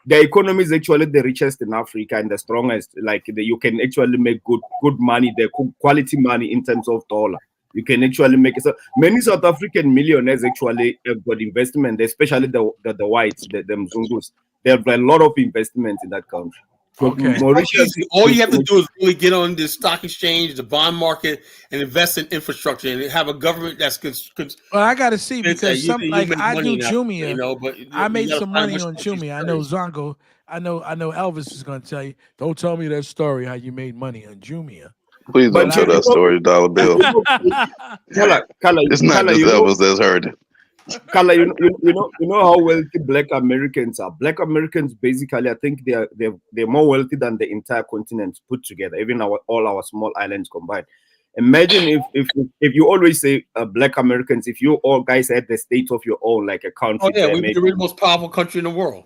the economy is actually the richest in Africa and the strongest. Like you can actually make good money, the quality money in terms of dollar. You can actually make it. So many South African millionaires actually have got investment, especially the whites, the Mzungus. They have a lot of investments in that country. Okay. Mauritius. All you have to do is really get on the stock exchange, the bond market, and invest in infrastructure, and have a government that's Well, I got to see because you like make I money do in Africa, Jumia. you know, but I made gotta some find money which on country's Jumia. I know first. Zongo. I know Elvis is going to tell you. Don't tell me that story how you made money on Jumia. Please don't tell that story, Dollar Bill. It's not just Elvis that's heard it. Kala, you know how wealthy Black Americans are. Black Americans basically, I think they're more wealthy than the entire continent put together, even all our small islands combined. Imagine if you always say Black Americans, if you all guys had the state of your own, like a country. Oh yeah, we'd be the most powerful country in the world.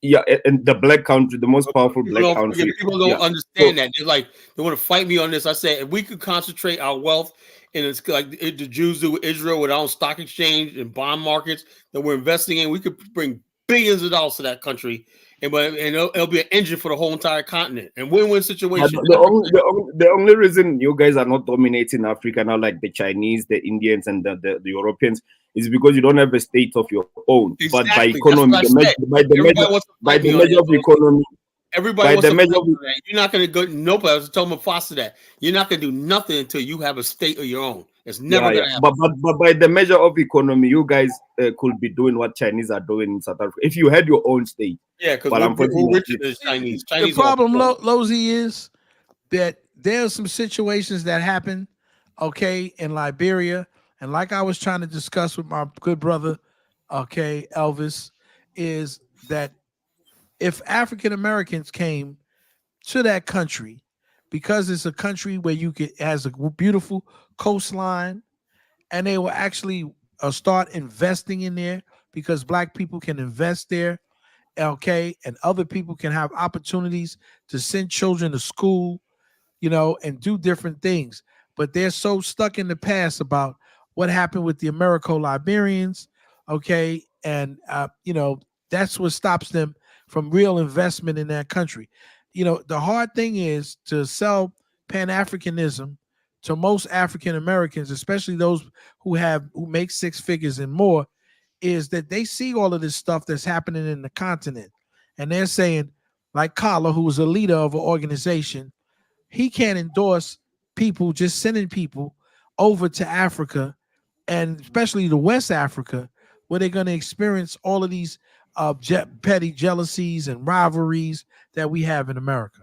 Yeah, and the black country, the most powerful black country. People don't understand that. They're like, they want to fight me on this. I said, if we could concentrate our wealth, and it's like the Jews do with Israel with our own stock exchange and bond markets that we're investing in, we could bring billions of dollars to that country, and it'll be an engine for the whole entire continent and win-win situation. The only reason you guys are not dominating Africa now, like the Chinese, the Indians, and the Europeans, is because you don't have a state of your own. Exactly. But by economy, by the measure of economy, everybody wants to fight for that. You're not going to go. Nobody. I was telling Mufasa that you're not going to do nothing until you have a state of your own. It's never going to happen. But by the measure of economy, you guys could be doing what Chinese are doing in South Africa if you had your own state. Yeah, because we're richer than Chinese. The problem, Lozy, is that there's some situations that happen, okay, in Liberia. And like I was trying to discuss with my good brother, okay, Elvis, is that if African Americans came to that country, because it's a country where it has a beautiful coastline, and they will actually start investing in there because Black people can invest there, okay, and other people can have opportunities to send children to school, and do different things. But they're so stuck in the past about what happened with the Americo-Liberians, okay, and that's what stops them from real investment in that country. The hard thing is to sell Pan-Africanism to most African Americans, especially those who make six figures and more, is that they see all of this stuff that's happening in the continent, and they're saying, like Kala, who was a leader of an organization, he can't endorse people just sending people over to Africa, and especially to West Africa, where they're going to experience all of these petty jealousies and rivalries that we have in America.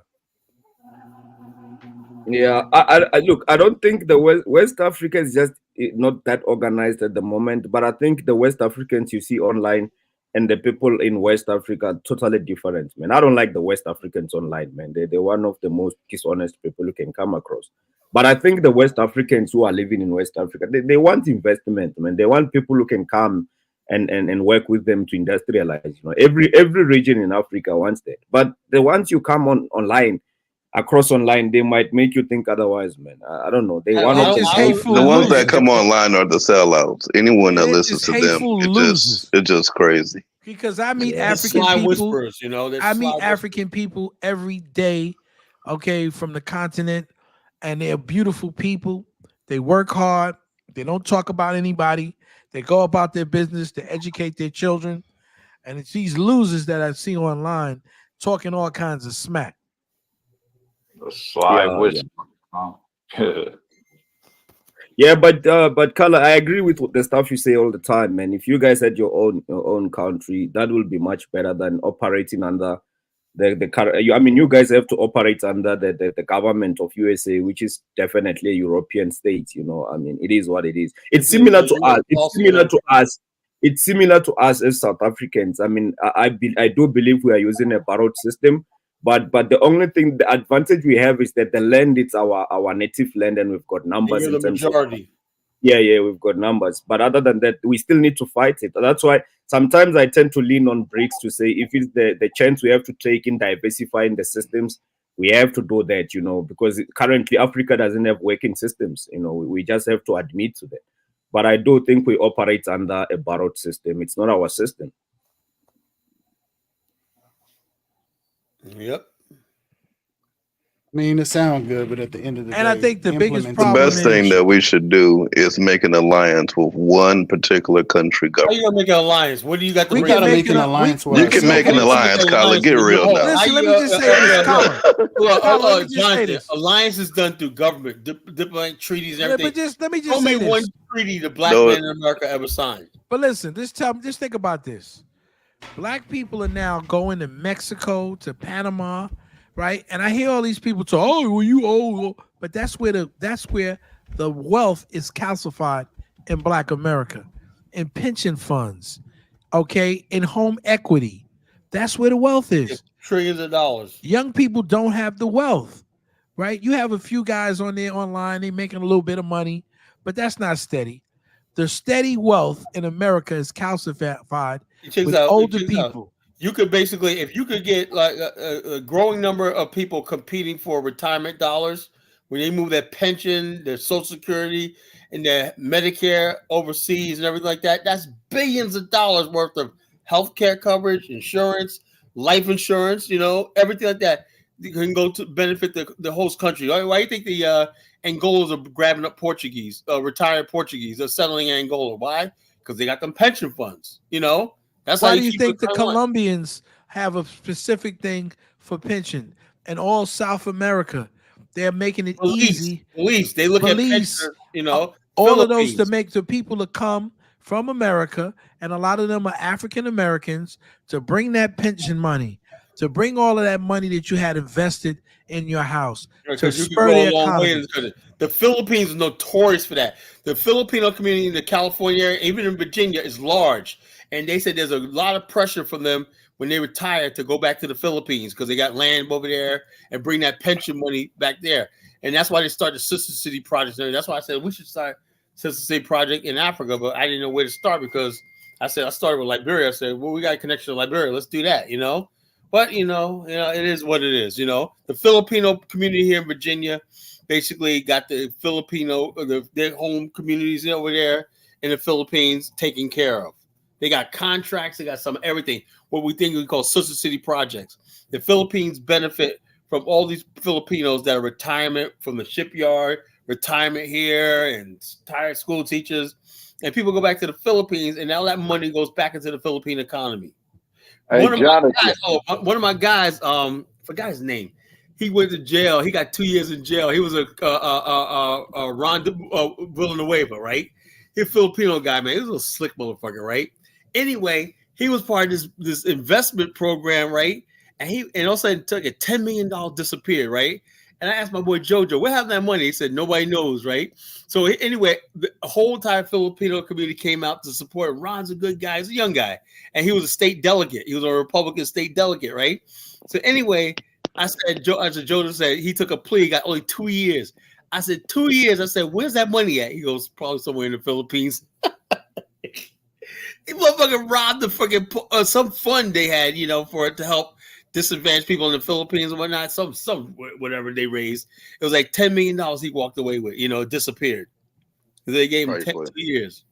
Yeah, I look, I don't think the West Africa is just not that organized at the moment, but I think the West Africans you see online and the people in West Africa are totally different, man. I don't like the West Africans online, man. They're one of the most dishonest people you can come across. But I think the West Africans who are living in West Africa, they want investment, man. They want people who can come and work with them to industrialize. Every region in Africa wants that. But the ones you come online, they might make you think otherwise, man. I don't know. The ones that come online are the sellouts. Anyone that listens to them, it's just crazy. Because I meet African people. Whispers, I meet African people every day, okay, from the continent, and they're beautiful people. They work hard. They don't talk about anybody. They go about their business to educate their children. And it's these losers that I see online talking all kinds of smack. Yeah, but Kala, I agree with the stuff you say all the time, man. If you guys had your own country, that will be much better than operating under you guys have to operate under the government of USA, which is definitely a European state. It is what it is. It's similar to us. It's similar to us as South Africans. I do believe we are using a borrowed system. But the only thing, the advantage we have is that the land is our native land, and we've got numbers. You're the majority. Yeah, we've got numbers. But other than that, we still need to fight it. That's why sometimes I tend to lean on BRICS to say if it's the chance we have to take in diversifying the systems, we have to do that, because currently Africa doesn't have working systems. We just have to admit to that. But I do think we operate under a borrowed system. It's not our system. Yep. mean, it sounds good, but at the end of the day, And I think the biggest The problem best thing is that we should do is make an alliance with one particular country How you government. gonna make an alliance? What do you got to we bring? can gotta make make an it. alliance with You can make How an you gonna make alliance, an Kyler. alliance Get with real now. Listen, let me just say this, Colin. Colin, let me just say this. Alliance is done through government, diplomatic treaties, and everything. But let me Show just me say one this. treaty the black No, man in America ever signed. But listen, just think about this. Black people are now going to Mexico, to Panama, right? And I hear all these people talk, oh, well, you owe, but that's where the wealth is calcified in Black America, in pension funds, okay, in home equity. That's where the wealth is. Trillions of dollars. Young people don't have the wealth, right? You have a few guys on there online, they making a little bit of money, but that's not steady. The steady wealth in America is calcified with older people. You could basically, if you could get like a growing number of people competing for retirement dollars, when they move their pension, their Social Security, and their Medicare overseas and everything like that, that's billions of dollars worth of healthcare coverage, insurance, life insurance, everything like that. You can go to benefit the host country. Why do you think the Angolas are grabbing up Portuguese, retired Portuguese? They're settling in Angola. Why? Because they got them pension funds. That's why how do you keep think it the going. Colombians have a specific thing for pension? And all South America, they're making it easy. Police. They look at pensioners, all of those to Philippines. make the people to come from America, and a lot of them are African Americans, to bring that pension money, to bring all of that money that you had invested in your house, to Because you can spur go the a long way in economy. this country. The Philippines is notorious for that. The Filipino community in the California area, even in Virginia, is large. And they said there's a lot of pressure from them when they retire to go back to the Philippines because they got land over there and bring that pension money back there. And that's why they started Sister City Project. That's why I said we should start Sister City Project in Africa, but I didn't know where to start because I started with Liberia. I said, well, we got a connection to Liberia. Let's do that, But it is what it is. The Filipino community here in Virginia basically got the Filipino, their home communities over there in the Philippines taken care of. They got contracts. They got some everything. What we call Sister City projects. The Philippines benefit from all these Filipinos that are retirement from the shipyard, retirement here, and retired school teachers. And people go back to the Philippines, and now that money goes back into the Philippine economy. Hey, One of my guys, forgot his name. He went to jail. He got 2 years in jail. He was a Ron Villanueva, right? He's a Filipino guy, man. He was a slick motherfucker, right? Anyway, he was part of this investment program, right? And all of a sudden took it $10 million disappeared, right? And I asked my boy Jojo, what happened to that money? He said, nobody knows, right? So anyway, the whole entire Filipino community came out to support him. Ron's a good guy. He's a young guy. And he was a state delegate. He was a Republican state delegate, right? So anyway, Jojo said he took a plea, got only 2 years. I said, 2 years. I said, where's that money at? He goes, probably somewhere in the Philippines. He motherfucking robbed the fucking some fund they had, for it to help disadvantaged people in the Philippines and whatnot. Some whatever they raised. It was like $10 million he walked away with. It disappeared. They gave him 2 years.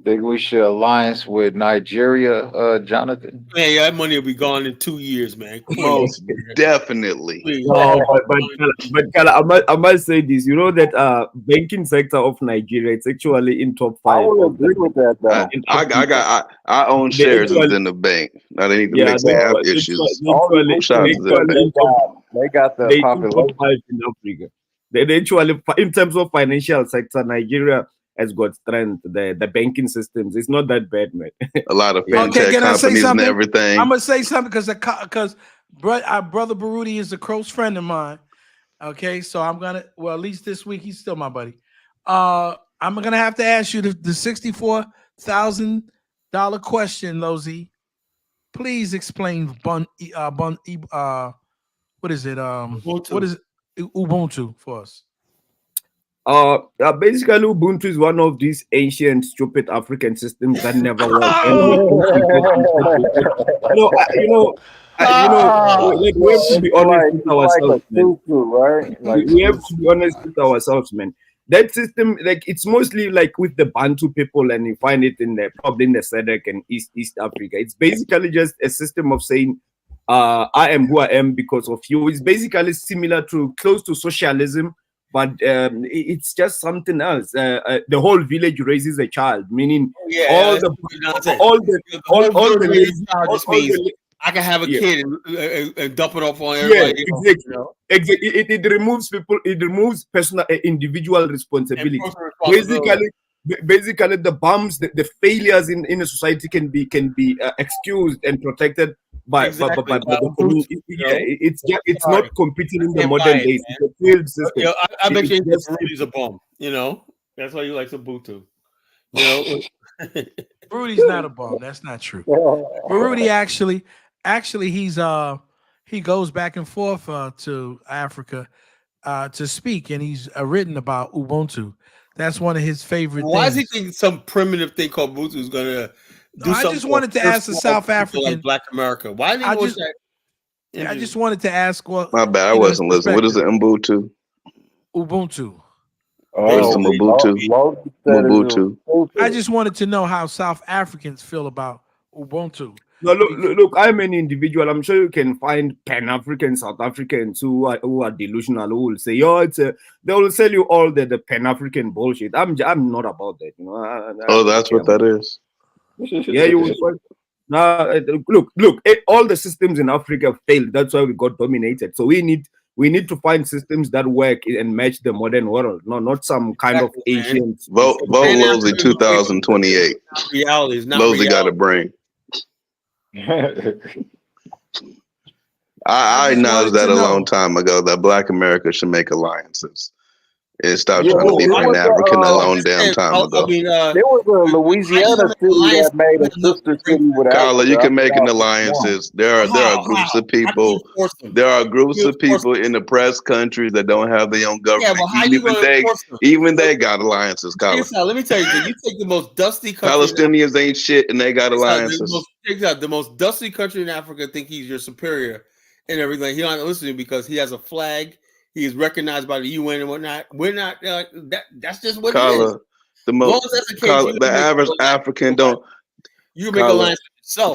Think we should alliance with Nigeria, Jonathan? Man, that money will be gone in 2 years, man. Most definitely. No, but Kala, I must say this. You know that banking sector of Nigeria, it's actually in top 5. I would agree with that, though. I own shares in the bank. Now they need to fix they have issues. They got the population. Top 5 in Africa. They actually, in terms of financial sector, Nigeria has got strength. The banking systems, it's not that bad, man. A lot of fintech companies and everything. I'm gonna say something because our brother Baruti is a close friend of mine. Okay, so I'm gonna at least this week he's still my buddy. I'm gonna have to ask you the $64,000 question, Lozy. Please explain what is it? Ubuntu. What is it? Ubuntu for us? Basically, Ubuntu is one of these ancient, stupid African systems that never work. Like, we have to be honest with ourselves, man. We have to be honest with ourselves, man. That system, like, it's mostly like with the Bantu people, and you find it probably in the SADC and East Africa. It's basically just a system of saying, I am who I am because of you. It's basically similar to close to socialism, but it's just something else. The whole village raises a child, meaning all the I can have a kid and dump it off on yeah, everybody else, exactly. you know? Exactly. It removes people. It removes personal, individual responsibility. personal responsibility. Basically, the bumps, the failures in a society can be excused and protected by the community. Yeah, it's not competing in the modern days. It's a failed system. Yo, I bet you It's Rudy's a bum. You know, that's why you like Ubuntu. You know, Rudy's not a bum. That's not true. But Rudy actually he goes back and forth to Africa to speak, and he's written about Ubuntu. That's one of his favorite why things. does he think some primitive thing called Ubuntu is gonna do something? I just wanted to ask the South African, like Black America. Why did he want that? I just wanted to ask. Well, my bad, I wasn't listening. What is the Ubuntu? Ubuntu. What is the Ubuntu? I just wanted to know how South Africans feel about Ubuntu. No, look, I'm an individual. I'm sure you can find Pan-African South Africans who are delusional, who will say, "Yo, they will sell you all the Pan-African bullshit." I'm not about that, you know. That's what that is. Yeah, you will find. Now, look, all the systems in Africa failed. That's why we got dominated. So we need to find systems that work and match the modern world. No, not some kind of ancient. Vote Losey 2028. Reality is not. Losey got a brain. I acknowledged that a long time ago that Black America should make alliances. It stopped trying to be Pan-African a long damn time ago. There was a Louisiana city that made a sister city with Carla, Africa. you can make an alliances. There are groups of people. There are groups of people in the press countries that don't have their own government. Even they got alliances, Carla. Let me tell you, you take the most dusty country. Palestinians ain't shit, and they got alliances. The most dusty country in Africa think he's your superior and everything. He don't have to listen to him because he has a flag. He is recognized by the UN and whatnot. We're not that's just what it is. The average African don't. You make alliance with yourself.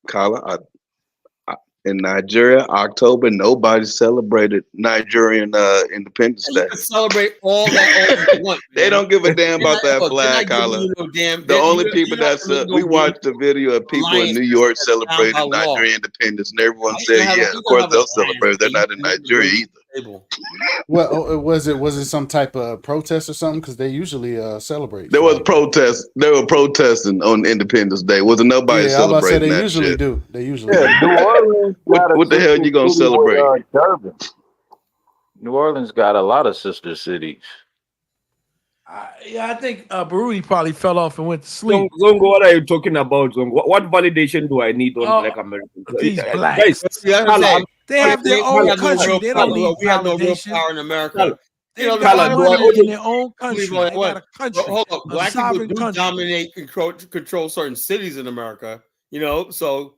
Carla, in Nigeria, October, nobody celebrated Nigerian Independence Day. Celebrate all that. They don't give a damn about that flag, Carla. The only people we watched the video of people in New York celebrating Nigerian independence, and everyone said, "Yeah, of course they'll celebrate. They're not in Nigeria either." Well, was it some type of protest or something? Because they usually celebrate. There was protests. They were protesting on Independence Day. Wasn't nobody celebrating that usually shit? Do. They usually New Orleans. What the hell you gonna celebrate? New Orleans got a lot of sister cities. I think Baruti probably fell off and went to sleep. Zongo, what are you talking about, Zongo? What validation do I need on Black Americans? These blacks. They have their own country. They don't need we have no real power in America. They don't in their own country. They got a country. Hold up. Black people do dominate, control certain cities in America. You know, so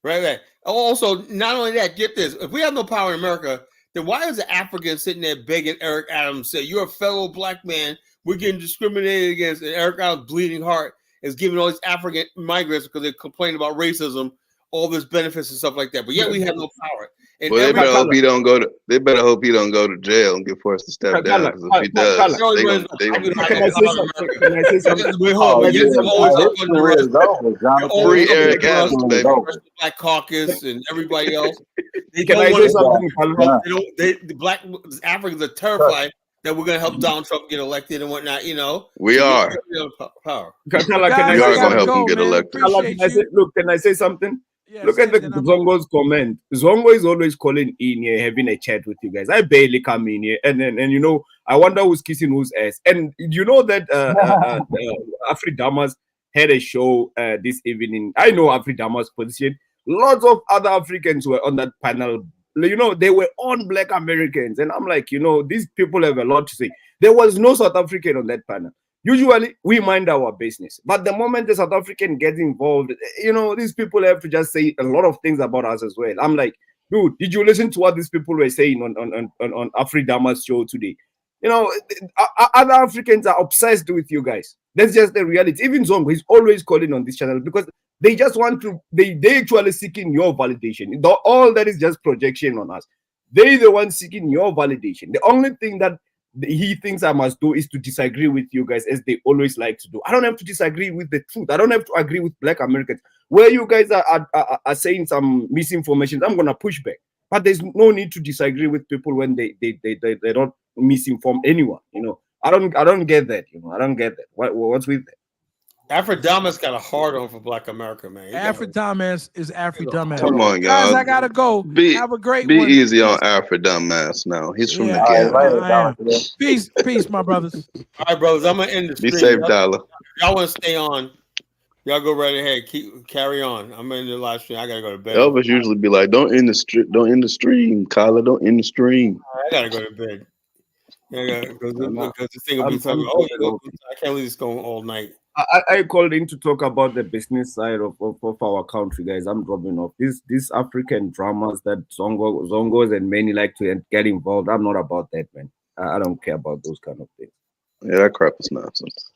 right. Also, not only that, get this: if we have no power in America, then why is the African sitting there begging Eric Adams, say, "You're a fellow black man. We're getting discriminated against," and Eric Adams' bleeding heart is giving all these African migrants because they complain about racism, all this benefits and stuff like that. But yet we have no power. And well, they better hope he don't go to. They better hope he don't go to jail and get forced to step down. Because if he does, free Eric Adams, baby. Black Caucus and everybody else. Can I say something? The Black Africans are terrified that we're going to help Donald Trump get elected and whatnot. You know, we are. Power. We are going to help him get elected. Look, can I say something? Yes, look at the Zongo's comment. Zongo is always calling in here, having a chat with you guys. I barely come in here, and you know, I wonder who's kissing whose ass. And you know that Afri Damas had a show this evening. I know Afri Damas' position. Lots of other Africans were on that panel. You know, they were on Black Americans, and I'm like, you know, these people have a lot to say. There was no South African on that panel. Usually, we mind our business. But the moment the South African gets involved, you know, these people have to just say a lot of things about us as well. I'm like, dude, did you listen to what these people were saying on Afri Damas' show today? You know, other Africans are obsessed with you guys. That's just the reality. Even Zongo, he's always calling on this channel because They just want to, they actually seeking your validation. All that is just projection on us. They the ones seeking your validation. The only thing that he thinks I must do is to disagree with you guys, as they always like to do. I don't have to disagree with the truth. I don't have to agree with Black Americans. Where you guys are saying some misinformation, I'm gonna push back. But there's no need to disagree with people when they don't misinform anyone. You know, I don't get that. You know, I don't get that. What's with that? Afrodamas got a hard on for Black America, man. Afrodumbass is Afrodumbass. Come on, guys. y'all. I gotta go. Have a great be one. easy on Afrodumbass now. He's from the Yeah, Gambia. I am. Peace, my brothers. All right, brothers. I'm gonna end the stream. Be safe, Dollar. Y'all want to stay on? Y'all go right ahead. Carry on. I'm in the live stream. I gotta go to bed. Elvis usually be like, "Don't end the stream, Kyler. Don't end the stream." I gotta go to bed. Yeah, because the thing will be talking. I can't leave this going all night. I called in to talk about the business side of our country, guys. I'm dropping off. These African dramas that Zongos and many like to get involved. I'm not about that, man. I don't care about those kind of things. Yeah, that crap is nonsense.